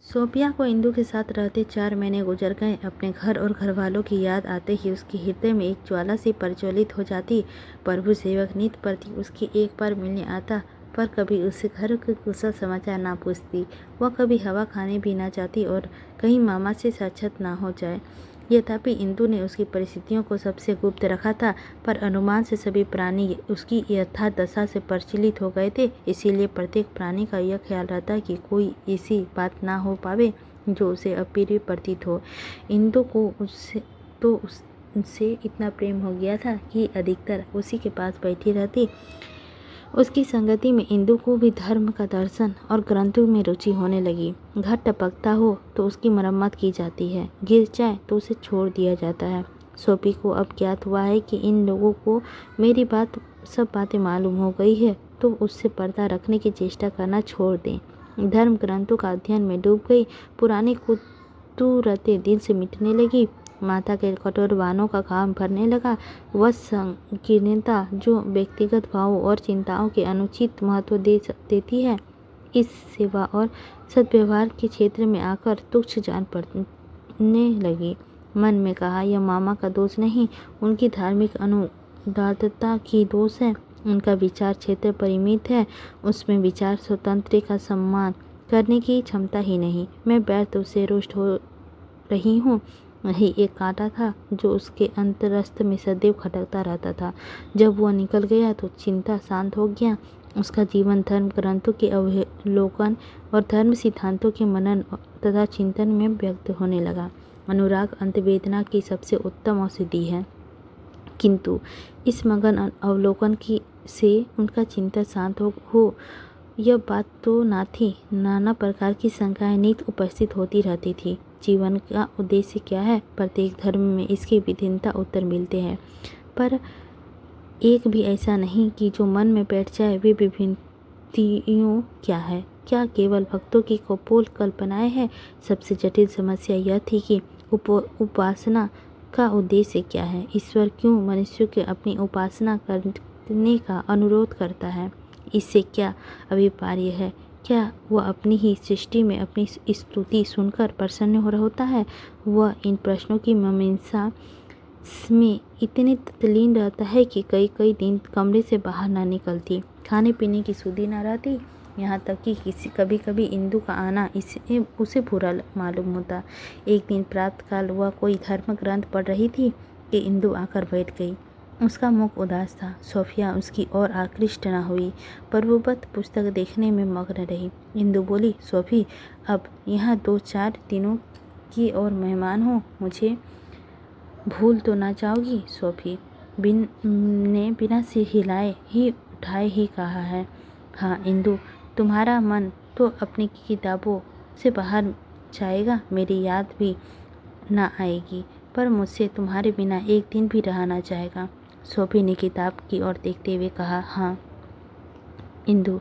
सोफिया को इंदु के साथ रहते 4 महीने गुजर गए। अपने घर और घरवालों की याद आते ही उसके हृदय में एक ज्वाला सी प्रज्वलित हो जाती। प्रभु सेवक नित प्रति उसकी एक बार मिलने आता, पर कभी उसे घर के कुशल समाचार ना पूछती। वह कभी हवा खाने भी ना जाती और कहीं मामा से साक्षात ना हो जाए। यद्यपि इंदु ने उसकी परिस्थितियों को सबसे गुप्त रखा था, पर अनुमान से सभी प्राणी उसकी यथार्थ दशा से परिचित हो गए थे। इसीलिए प्रत्येक प्राणी का यह ख्याल रहता कि कोई ऐसी बात ना हो पावे जो उसे अप्रिय प्रतीत हो। इंदु को उससे इतना प्रेम हो गया था कि अधिकतर उसी के पास बैठी रहती। उसकी संगति में इंदु को भी धर्म का दर्शन और ग्रंथों में रुचि होने लगी। घर टपकता हो तो उसकी मरम्मत की जाती है, गिर जाए तो उसे छोड़ दिया जाता है। सोफी को अब ज्ञात हुआ है कि इन लोगों को मेरी सब बातें मालूम हो गई है, तो उससे पर्दा रखने की चेष्टा करना छोड़ दें। धर्म ग्रंथों का अध्ययन में डूब गई। पुरानी कुतूहलतें दिल से मिटने लगी। माता के कठोर बाणों का घाव भरने लगा। वह संकीर्णता जो व्यक्तिगत भावों और चिंताओं के अनुचित महत्व देती है, इस सेवा और सद्व्यवहार के क्षेत्र में आकर तुच्छ जान पड़ने लगी। मन में कहा, यह मामा का दोष नहीं, उनकी धार्मिक अनुदारता की दोष है। उनका विचार क्षेत्र परिमित है, उसमें विचार स्वतंत्र का सम्मान करने की क्षमता ही नहीं। मैं व्यर्थ उससे रुष्ट हो रही हूँ। वही एक कांटा था जो उसके अंतरस्थ में सदैव खटकता रहता था। जब वह निकल गया तो चिंता शांत हो गया। उसका जीवन धर्म ग्रंथों के अवलोकन और धर्म सिद्धांतों के मनन तथा चिंतन में व्यक्त होने लगा। अनुराग अंतवेदना की सबसे उत्तम औषधि है, किंतु इस मगन अवलोकन से उनका चिंतन शांत हो यह बात तो ना थी। नाना प्रकार की शंकाएं नित उपस्थित होती रहती थी। जीवन का उद्देश्य क्या है? प्रत्येक धर्म में इसके विभिन्नता उत्तर मिलते हैं, पर एक भी ऐसा नहीं कि जो मन में बैठ जाए। वे विभिन्नताओं क्या है? क्या केवल भक्तों की कपोल कल्पनाएं हैं? सबसे जटिल समस्या यह थी कि उपासना का उद्देश्य क्या है? ईश्वर क्यों मनुष्य को अपनी उपासना करने का अनुरोध करता है? इससे क्या अभिप्राय है? क्या वह अपनी ही सृष्टि में अपनी स्तुति सुनकर प्रसन्न हो होता है? वह इन प्रश्नों की मीमांसा में इतने तल्लीन रहता है कि कई कई दिन कमरे से बाहर ना निकलती, खाने पीने की सुधि ना रहती। यहाँ तक कि कभी कभी इंदु का आना उसे बुरा मालूम होता। एक दिन प्रातःकाल वह कोई धर्म ग्रंथ पढ़ रही थी कि इंदु आकर बैठ गई। उसका मुख उदास था। सोफिया उसकी ओर आकृष्ट न हुई, पर वो बस पुस्तक देखने में मग्न रही। इंदु बोली, सोफी, अब यहाँ 2-4 दिनों की और मेहमान हो, मुझे भूल तो ना जाओगी? सोफी ने बिना सिर हिलाए ही उठाए ही कहा है, हाँ इंदु, तुम्हारा मन तो अपनी किताबों से बाहर जाएगा, मेरी याद भी ना आएगी, पर मुझसे तुम्हारे बिना एक दिन भी रहा ना जाएगा। सोफी ने किताब की ओर देखते हुए कहा, हाँ इंदु,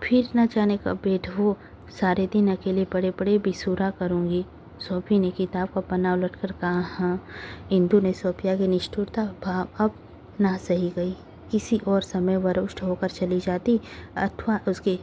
फिर न जाने कब बैठो, सारे दिन अकेले पड़े पड़े बिसूरा करूँगी। सोफी ने किताब का पन्ना उलटकर कहा, हाँ। इंदु ने सोफिया की निष्ठुरता भाव अब ना सही गई। किसी और समय वह रुष्ट होकर चली जाती अथवा उसके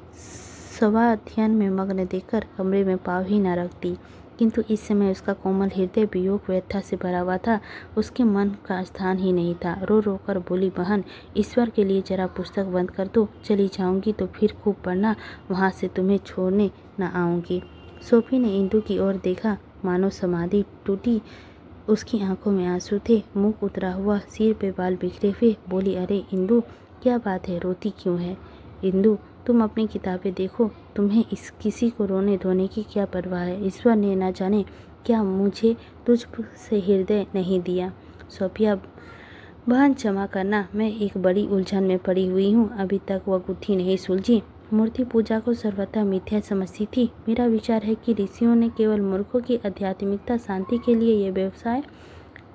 स्वाध्ययन में मग्न देखकर कमरे में पाँव ही न रखती, किंतु इस समय उसका कोमल हृदय वियोग व्यथा से भरा हुआ था। उसके मन का स्थान ही नहीं था। रो रो कर बोली, बहन, ईश्वर के लिए जरा पुस्तक बंद कर दो, चली जाऊंगी तो फिर खूब पढ़ना, वहाँ से तुम्हें छोड़ने न आऊँगी। सोफी ने इंदु की ओर देखा, मानो समाधि टूटी। उसकी आंखों में आंसू थे, मुख उतरा हुआ, सिर पे बाल बिखरे हुए। बोली, अरे इंदु, क्या बात है, रोती क्यों है? इंदु, तुम अपनी किताबें देखो, तुम्हें किसी को रोने धोने की क्या परवाह है? ईश्वर ने न जाने क्या मुझे तुझ से हृदय नहीं दिया। सोफिया, बहन क्षमा करना, मैं एक बड़ी उलझन में पड़ी हुई हूँ, अभी तक वह गुत्थी नहीं सुलझी। मूर्ति पूजा को सर्वथा मिथ्या समझती थी। मेरा विचार है कि ऋषियों ने केवल मूर्खों की आध्यात्मिकता शांति के लिए ये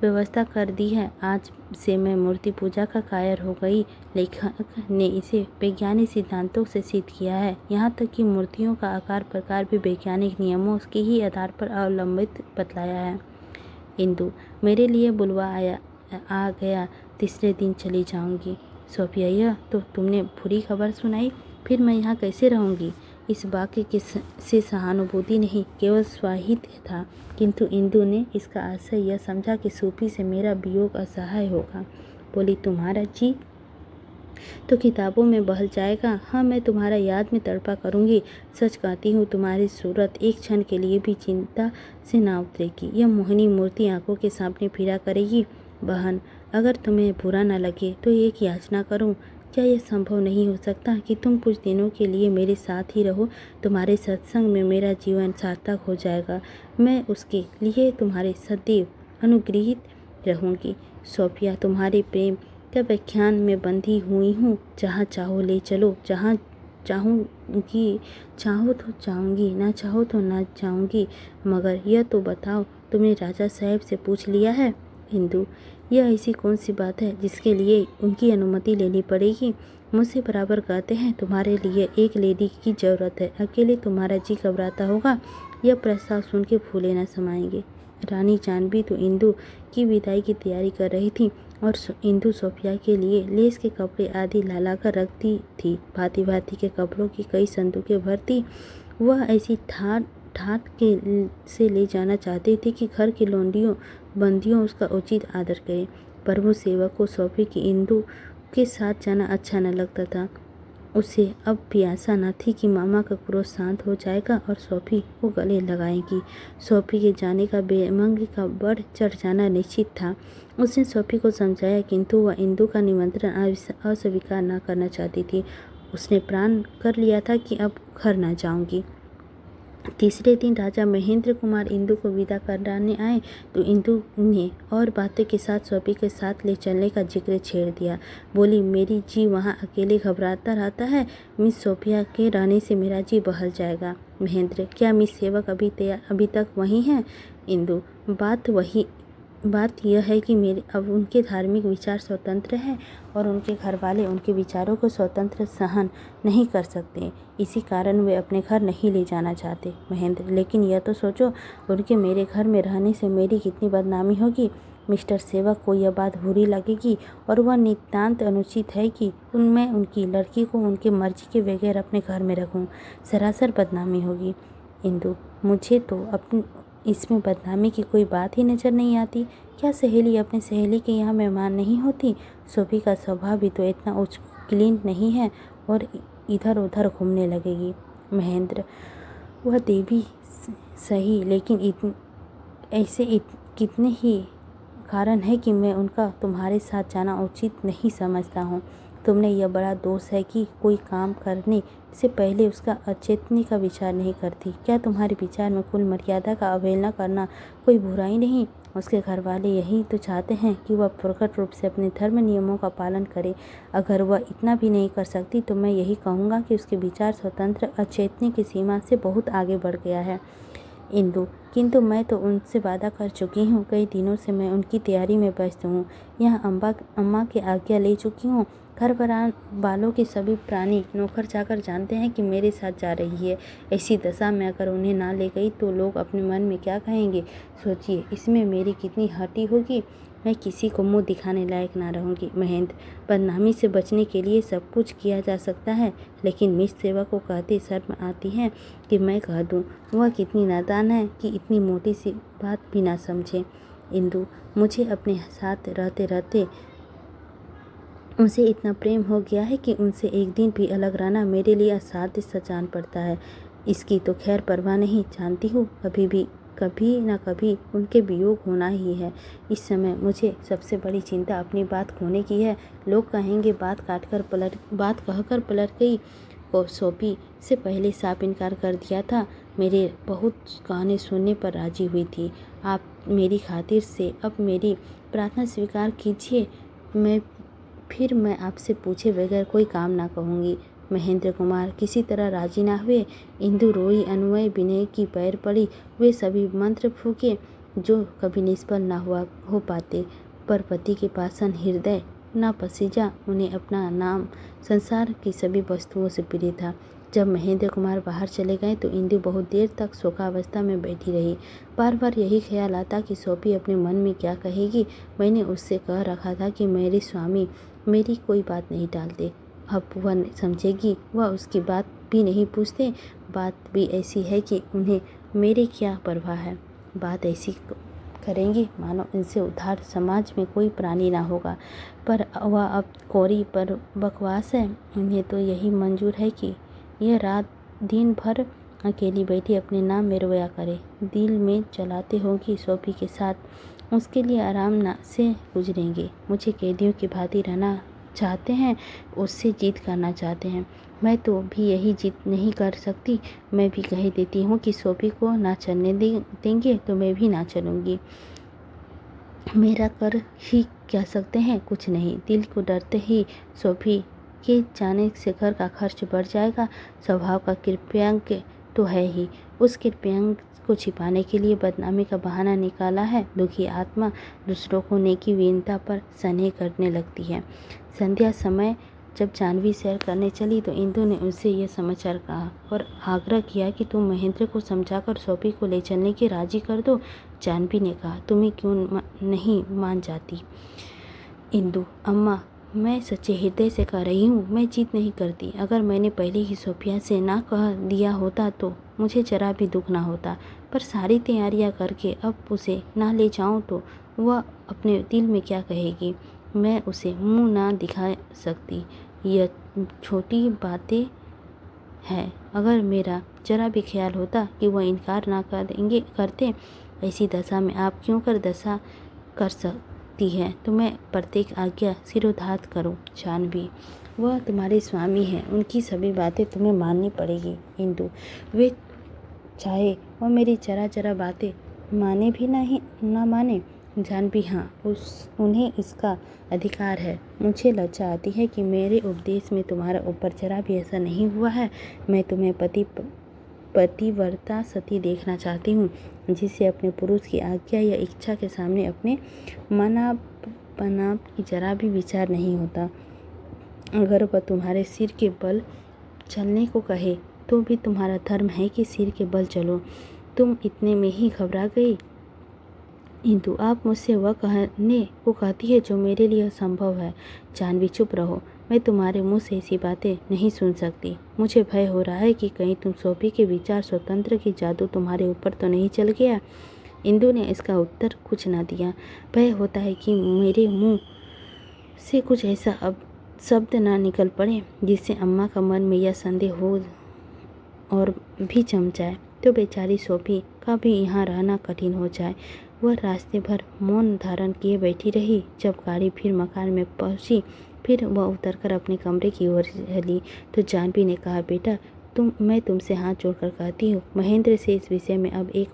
व्यवस्था कर दी है। आज से मैं मूर्ति पूजा का कायर हो गई। लेखक ने इसे वैज्ञानिक सिद्धांतों से सिद्ध किया है। यहाँ तक कि मूर्तियों का आकार प्रकार भी वैज्ञानिक नियमों के ही आधार पर अवलंबित बतलाया है। इंदु, मेरे लिए बुलवा आ गया, तीसरे दिन चली जाऊंगी। सोफिया, यह तो तुमने बुरी खबर सुनाई, फिर मैं यहाँ कैसे रहूँगी? इस वाक्य से सहानुभूति नहीं, केवल स्वाहित्य था, किंतु इंदु ने इसका आशय यह समझा कि सूफी से मेरा वियोग असहाय होगा। बोली, तुम्हारा जी तो किताबों में बहल जाएगा। हाँ, मैं तुम्हारा याद में तड़पा करूँगी। सच कहती हूँ, तुम्हारी सूरत एक क्षण के लिए भी चिंता से ना उतरेगी। यह मोहिनी मूर्ति आंखों के सामने फिरा करेगी। बहन, अगर तुम्हें बुरा न लगे तो एक याचना करूँ। क्या यह संभव नहीं हो सकता कि तुम कुछ दिनों के लिए मेरे साथ ही रहो? तुम्हारे सत्संग में मेरा जीवन सार्थक हो जाएगा। मैं उसके लिए तुम्हारे सदैव अनुग्रहित रहूँगी। सोफिया, तुम्हारे प्रेम के व्याख्यान में बंधी हुई हूँ। जहाँ चाहो ले चलो, जहाँ चाहूँगी, चाहो तो जाऊँगी, ना चाहो तो ना जाऊँगी। मगर यह तो बताओ, तुमने राजा साहब से पूछ लिया है? इंदु, यह ऐसी कौन सी बात है जिसके लिए उनकी अनुमति लेनी पड़ेगी? मुझसे बराबर कहते हैं, तुम्हारे लिए एक लेडी की ज़रूरत है। अकेले तुम्हारा जी घबराता होगा। यह प्रस्ताव सुन के फूले न समाएंगे। रानी जानवी तो इंदु की विदाई की तैयारी कर रही थी और इंदु सोफिया के लिए लेस के कपड़े आदि ला कर रखती थी। भांति भांति के कपड़ों की कई संदूकें भरती वह ऐसी ठाट से ले जाना चाहती थी कि घर की लौंडियों बंदियों उसका उचित आदर करें। प्रभु सेवक को सोफी की इंदु के साथ जाना अच्छा न लगता था। उसे अब भी आशा न थी कि मामा का क्रोध शांत हो जाएगा और सोफी को गले लगाएगी। सोफी के जाने का बेमंग का बढ़ चढ़ जाना निश्चित था। उसने सोफी को समझाया, किंतु वह इंदु का निमंत्रण अस्वीकार न करना चाहती थी। उसने प्रण कर लिया था कि अब घर न जाऊंगी। तीसरे दिन राजा महेंद्र कुमार इंदु को विदा कराने आए तो इंदु ने और बातों के साथ सोफी के साथ ले चलने का जिक्र छेड़ दिया। बोली, मेरी जी वहाँ अकेले घबराता रहता है। मिस सोफिया के रहने से मेरा जी बहल जाएगा। महेंद्र, क्या मिस सेवक अभी तक वहीं हैं? इंदु, बात यह है कि मेरे अब उनके धार्मिक विचार स्वतंत्र हैं और उनके घर वाले उनके विचारों को स्वतंत्र सहन नहीं कर सकते। इसी कारण वे अपने घर नहीं ले जाना चाहते। महेंद्र, लेकिन यह तो सोचो, उनके मेरे घर में रहने से मेरी कितनी बदनामी होगी। मिस्टर सेवक को यह बात बुरी लगेगी और वह नितांत अनुचित है कि मैं उनकी लड़की को उनके मर्जी के बगैर अपने घर में रखूं। सरासर बदनामी होगी। इंदु, मुझे तो इसमें बदनामी की कोई बात ही नज़र नहीं आती। क्या सहेली अपने सहेली के यहाँ मेहमान नहीं होती? सोफी का स्वभाव भी तो इतना उच्चकुलीन नहीं है और इधर उधर घूमने लगेगी। महेंद्र, वह देवी सही, लेकिन कितने ही कारण है कि मैं उनका तुम्हारे साथ जाना उचित नहीं समझता हूँ। तुमने यह बड़ा दोष है कि कोई काम करने से पहले उसका औचित्य का विचार नहीं करती। क्या तुम्हारे विचार में कुल मर्यादा का अवहेलना करना कोई बुराई नहीं? उसके घर वाले यही तो चाहते हैं कि वह प्रकट रूप से अपने धर्म नियमों का पालन करे। अगर वह इतना भी नहीं कर सकती तो मैं यही कहूँगा कि उसके विचार स्वतंत्र अचेतन की सीमा से बहुत आगे बढ़ गया है। इंदु, किंतु मैं तो उनसे वादा कर चुकी हूँ। कई दिनों से मैं उनकी तैयारी में व्यस्त हूँ। यहाँ अम्मा की आज्ञा ले चुकी हूँ। घर वालों के सभी प्राणी नौकर चाकर जानते हैं कि मेरे साथ जा रही है। ऐसी दशा में अगर उन्हें ना ले गई तो लोग अपने मन में क्या कहेंगे? सोचिए, इसमें मेरी कितनी हटी होगी। मैं किसी को मुंह दिखाने लायक ना रहूँगी। महेंद्र, बदनामी से बचने के लिए सब कुछ किया जा सकता है, लेकिन मिस सेवा को कहते शर्म आती है कि मैं कह दूँ। वह कितनी नादान है कि इतनी मोटी सी बात भी ना समझे। इंदु, मुझे अपने साथ रहते रहते उनसे इतना प्रेम हो गया है कि उनसे एक दिन भी अलग रहना मेरे लिए असाध्य सा जान पड़ता है। इसकी तो खैर परवाह नहीं, जानती हूँ कभी न कभी उनके वियोग होना ही है। इस समय मुझे सबसे बड़ी चिंता अपनी बात खोने की है। लोग कहेंगे बात कहकर पलट गई। और सोफी से पहले साफ इनकार कर दिया था। मेरे बहुत कहने सुनने पर राजी हुई थी। आप मेरी खातिर से अब मेरी प्रार्थना स्वीकार कीजिए। फिर मैं आपसे पूछे बगैर कोई काम ना कहूँगी। महेंद्र कुमार किसी तरह राजी ना हुए। इंदु रोई, अनुनय विनय की पैर पड़ी। वे सभी मंत्र फूके जो कभी निष्फल ना हो पाते। पर पति के पास हृदय न पसीजा। उन्हें अपना नाम संसार की सभी वस्तुओं से प्रिय था। जब महेंद्र कुमार बाहर चले गए तो इंदु बहुत देर तक शोकावस्था में बैठी रही। बार बार यही ख्याल आता कि सोफी अपने मन में क्या कहेगी। मैंने उससे कह रखा था कि मेरे स्वामी मेरी कोई बात नहीं टालते। अब वह समझेगी, वह उसकी बात भी नहीं पूछते। बात भी ऐसी है कि उन्हें मेरे क्या परवाह है। बात ऐसी करेंगे मानो इनसे उधार समाज में कोई प्राणी ना होगा। पर वह अब कोरी पर बकवास है। उन्हें तो यही मंजूर है कि यह रात दिन भर अकेली बैठी अपने नाम में रोया करे। दिल में चलाते होगी सोफी के साथ। उसके लिए आराम से गुजरेंगे। मुझे कैदियों की भांति रहना चाहते हैं, उससे जीत करना चाहते हैं। मैं तो भी यही जीत नहीं कर सकती। मैं भी कह देती हूँ कि सोफी को ना चलने देंगे तो मैं भी ना चलूँगी। मेरा कर ही कह सकते हैं, कुछ नहीं। दिल को डरते ही सोफी के जाने से घर का खर्च बढ़ जाएगा। स्वभाव का कृपयांक तो है ही। उस कृपयांक को छिपाने के लिए बदनामी का बहाना निकाला है। दुखी आत्मा दूसरों को नेकी वीनता पर स्नेह करने लगती है। संध्या समय जब जानवी सैर करने चली तो इंदु ने उनसे यह समाचार कहा और आग्रह किया कि तुम महेंद्र को समझाकर सोफी को ले चलने की राजी कर दो। जानवी ने कहा, तुम्हें क्यों नहीं मान जाती? इंदु, अम्मा, मैं सच्चे हृदय से कह रही हूँ, मैं जीत नहीं करती। अगर मैंने पहले ही सोफिया से ना कह दिया होता तो मुझे जरा भी दुख ना होता। पर सारी तैयारियाँ करके अब उसे ना ले जाऊँ तो वह अपने दिल में क्या कहेगी? मैं उसे मुंह ना दिखा सकती। यह छोटी बातें हैं। अगर मेरा जरा भी ख्याल होता कि वह इनकार ना करते, ऐसी दशा में आप क्यों कर सकती है तो मैं प्रत्येक आज्ञा सिरोधार्य करूं। जानवी, वह तुम्हारे स्वामी हैं, उनकी सभी बातें तुम्हें माननी पड़ेगी। इंदु, वे चाहे वो मेरी जरा जरा बातें माने भी नहीं ना माने। जान भी हाँ, उन्हें इसका अधिकार है। मुझे लज्जा आती है कि मेरे उपदेश में तुम्हारा ऊपर जरा भी असर नहीं हुआ है। मैं तुम्हें पतिव्रता सती देखना चाहती हूँ, जिसे अपने पुरुष की आज्ञा या इच्छा के सामने अपने मनापनाप की जरा भी विचार नहीं होता। अगर वह तुम्हारे सिर के बल चलने को कहे तो भी तुम्हारा धर्म है कि सिर के बल चलो। तुम इतने में ही घबरा गई इंदु। आप मुझसे वह कहने को कहती है जो मेरे लिए असंभव है। जानवी चुप रहो, मैं तुम्हारे मुंह से ऐसी बातें नहीं सुन सकती। मुझे भय हो रहा है कि कहीं तुम सोफी के विचार स्वतंत्र की जादू तुम्हारे ऊपर तो नहीं चल गया। इंदु ने इसका उत्तर कुछ ना दिया। भय होता है कि मेरे मुंह से कुछ ऐसा अब शब्द ना निकल पड़े जिससे अम्मा का मन में यह संदेह हो और भी जम जाए तो बेचारी सोफी का भी यहाँ रहना कठिन हो जाए। वह रास्ते भर मौन धारण किए बैठी रही। जब गाड़ी फिर मकान में पहुंची, फिर वह उतरकर अपने कमरे की ओर चली तो जानवी ने कहा, बेटा मैं तुमसे हाथ जोड़कर कहती हूँ, महेंद्र से इस विषय में अब एक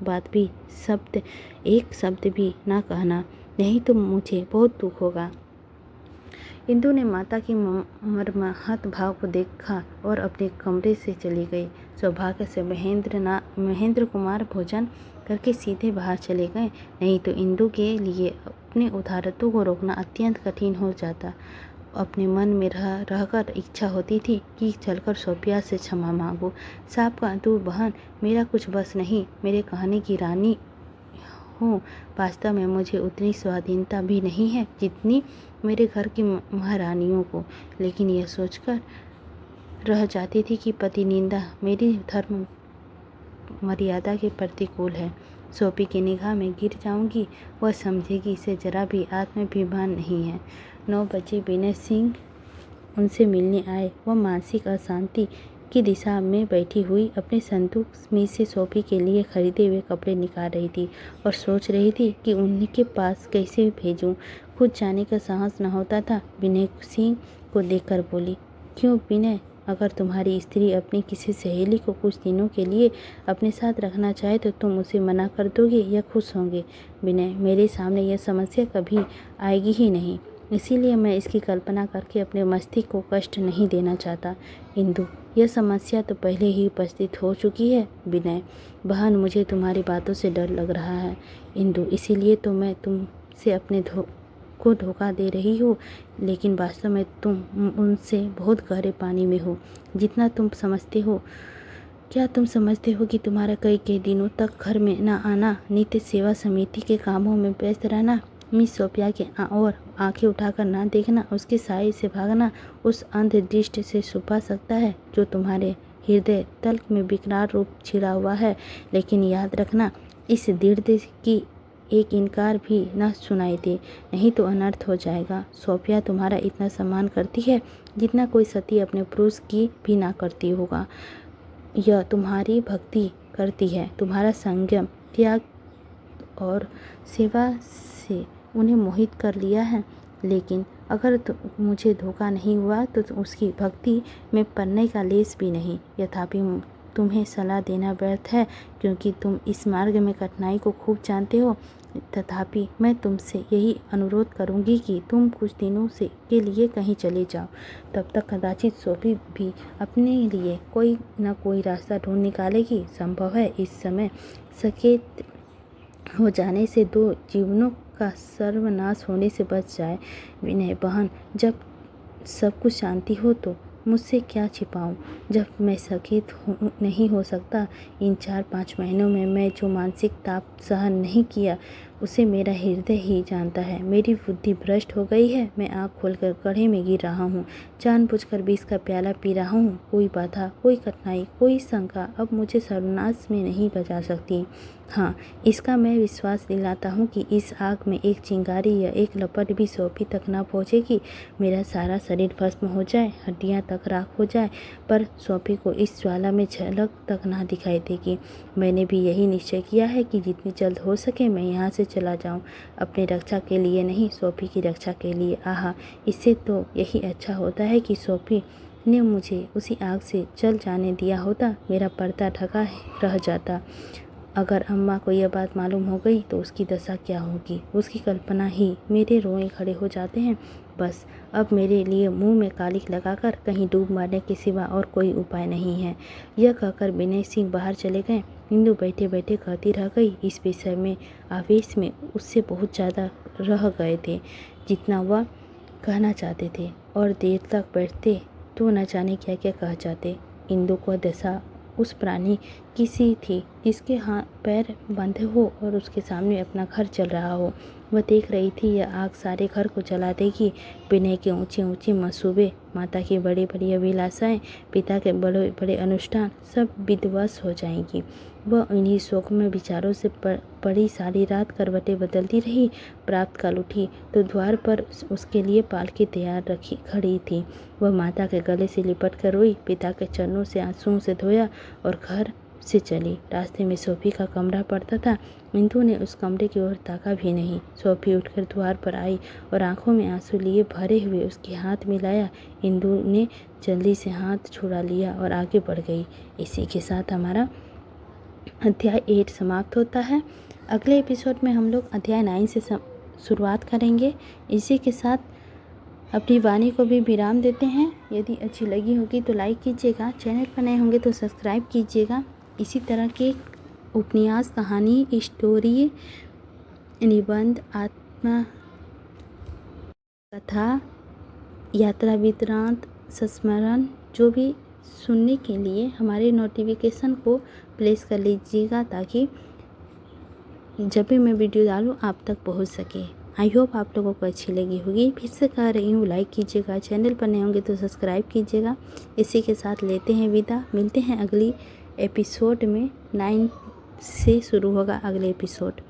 शब्द भी ना कहना, नहीं तो मुझे बहुत दुख होगा। इंदु ने माता की मर्माहत भाव को देखा और अपने कमरे से चली गई। सौभाग्य से महेंद्र कुमार भोजन करके सीधे बाहर चले गए, नहीं तो इंदु के लिए अपने उदारत्व को रोकना अत्यंत कठिन हो जाता। अपने मन में रहकर इच्छा होती थी कि चलकर सोफिया से क्षमा मांगो। साफ का तू बहन, मेरा कुछ बस नहीं, मेरे कहने की रानी हूँ। वास्तव में मुझे उतनी स्वाधीनता भी नहीं है जितनी मेरे घर की महारानियों को, लेकिन यह सोचकर रह जाती थी कि पति निंदा मेरी धर्म मर्यादा के प्रतिकूल है। सोफी की निगाह में गिर जाऊंगी, वह समझेगी इसे जरा भी आत्माभिमान नहीं है। 9 बजे विनय सिंह उनसे मिलने आए। वह मानसिक अशांति की दिशा में बैठी हुई अपने संदूक में से सोफी के लिए खरीदे हुए कपड़े निकाल रही थी और सोच रही थी कि उनके पास कैसे भेजूं। खुद जाने का साहस न होता था। विनय सिंह को देखकर बोली, क्यों विनय, अगर तुम्हारी स्त्री अपनी किसी सहेली को कुछ दिनों के लिए अपने साथ रखना चाहे तो तुम उसे मना कर दोगे या खुश होंगे? विनय, मेरे सामने यह समस्या कभी आएगी ही नहीं, इसीलिए मैं इसकी कल्पना करके अपने मस्तिष्क को कष्ट नहीं देना चाहता। इंदु, यह समस्या तो पहले ही उपस्थित हो चुकी है। विनय, बहन, मुझे तुम्हारी बातों से डर लग रहा है। इंदु, इसीलिए तो मैं तुमसे अपने को धोखा दे रही हो, लेकिन वास्तव में तुम उनसे बहुत गहरे पानी में हो जितना तुम समझते हो। क्या तुम समझते हो कि तुम्हारा कई दिनों तक घर में न आना, नित्य सेवा समिति के कामों में व्यस्त रहना, मिस सोफिया के और आंखें उठाकर ना देखना, उसके साए से भागना, उस अंधदृष्टि से छुपा सकता है जो तुम्हारे हृदय तल्क में विकराल रूप छिड़ा हुआ है। लेकिन याद रखना, इस दृढ़ की एक इनकार भी न सुनाई दे, नहीं तो अनर्थ हो जाएगा। सोफिया तुम्हारा इतना सम्मान करती है जितना कोई सती अपने पुरुष की भी ना करती होगा। यह तुम्हारी भक्ति करती है, तुम्हारा संयम, त्याग और सेवा से उन्हें मोहित कर लिया है। लेकिन अगर मुझे धोखा नहीं हुआ तो उसकी भक्ति में पड़ने का लेस भी नहीं। यथापि तुम्हें सलाह देना व्यर्थ है, क्योंकि तुम इस मार्ग में कठिनाई को खूब जानते हो। तथापि मैं तुमसे यही अनुरोध करूंगी कि तुम कुछ दिनों के लिए कहीं चले जाओ। तब तक कदाचित सोफी भी अपने लिए कोई न कोई रास्ता ढूंढ निकालेगी। संभव है इस समय सचेत हो जाने से 2 जीवनों का सर्वनाश होने से बच जाए। विनय, बहन, जब सब कुछ शांति हो तो मुझसे क्या छिपाऊं? जब मैं सचेत नहीं हो सकता, इन 4-5 महीनों में मैं जो मानसिक ताप सहन नहीं किया उसे मेरा हृदय ही जानता है। मेरी बुद्धि भ्रष्ट हो गई है। मैं आँख खोलकर गड्ढे में गिर रहा हूँ, जानबूझकर विष का प्याला पी रहा हूँ। कोई बाधा, कोई कठिनाई, कोई शंका अब मुझे सर्वनाश में नहीं बचा सकती। हाँ, इसका मैं विश्वास दिलाता हूँ कि इस आग में एक चिंगारी या एक लपट भी सोफी तक न पहुँचेगी। मेरा सारा शरीर भस्म हो जाए, हड्डियाँ तक राख हो जाए, पर सोफी को इस ज्वाला में झलक तक ना दिखाई देगी। मैंने भी यही निश्चय किया है कि जितनी जल्द हो सके मैं यहाँ से चला जाऊँ, अपनी रक्षा के लिए नहीं, सोफी की रक्षा के लिए। आहा, इससे तो यही अच्छा होता है कि सोफी ने मुझे उसी आग से जल जाने दिया होता, मेरा पर्दा ढका रह जाता। अगर अम्मा को यह बात मालूम हो गई तो उसकी दशा क्या होगी, उसकी कल्पना ही मेरे रोए खड़े हो जाते हैं। बस अब मेरे लिए मुंह में कालिख लगाकर कहीं डूब मरने के सिवा और कोई उपाय नहीं है। यह कहकर विनय सिंह बाहर चले गए। इंदु बैठे बैठे कहती रह गई। इस विषय में आवेश में उससे बहुत ज़्यादा रह गए थे जितना वह कहना चाहते थे, और देर तक बैठते तो न जाने क्या क्या कह जाते। इंदु को दशा उस प्राणी की सी थी जिसके हाथ पैर बंधे हो और उसके सामने अपना घर चल रहा हो। वह देख रही थी यह आग सारे घर को जला देगी। विनय के ऊंचे ऊंचे मंसूबे, माता की बड़ी बड़ी अभिलाषाएं, पिता के बड़े बड़े अनुष्ठान सब विध्वंस हो जाएंगी। वह इन्हीं शोक में विचारों से पड़ी सारी रात करवटें बदलती रही। प्राप्त काल उठी तो द्वार पर उसके लिए पालकी तैयार रखी खड़ी थी। वह माता के गले से लिपट कर रोई, पिता के चरणों से आंसुओं से धोया और घर से चली। रास्ते में सोफी का कमरा पड़ता था। इंदु ने उस कमरे की ओर ताका भी नहीं। सोफी उठकर द्वार पर आई और आंखों में आंसू लिए भरे हुए उसके हाथ मिलाया। इंदु ने जल्दी से हाथ छुड़ा लिया और आगे बढ़ गई। इसी के साथ हमारा अध्याय 8 समाप्त होता है। अगले एपिसोड में हम लोग अध्याय 9 से शुरुआत करेंगे। इसी के साथ अपनी वाणी को भी विराम देते हैं। यदि अच्छी लगी होगी तो लाइक कीजिएगा, चैनल पर नए होंगे तो सब्सक्राइब कीजिएगा। इसी तरह के उपन्यास, कहानी, स्टोरी, निबंध, आत्मा कथा, यात्रा वृत्तांत, संस्मरण जो भी सुनने के लिए हमारे नोटिफिकेशन को प्लेस कर लीजिएगा ताकि जब भी मैं वीडियो डालूँ आप तक पहुंच सके। आई होप आप लोगों को अच्छी लगी होगी। फिर से कह रही हूँ, लाइक कीजिएगा, चैनल पर नए होंगे तो सब्सक्राइब कीजिएगा। इसी के साथ लेते हैं विदा। मिलते हैं अगली एपिसोड में। 9 से शुरू होगा अगले एपिसोड।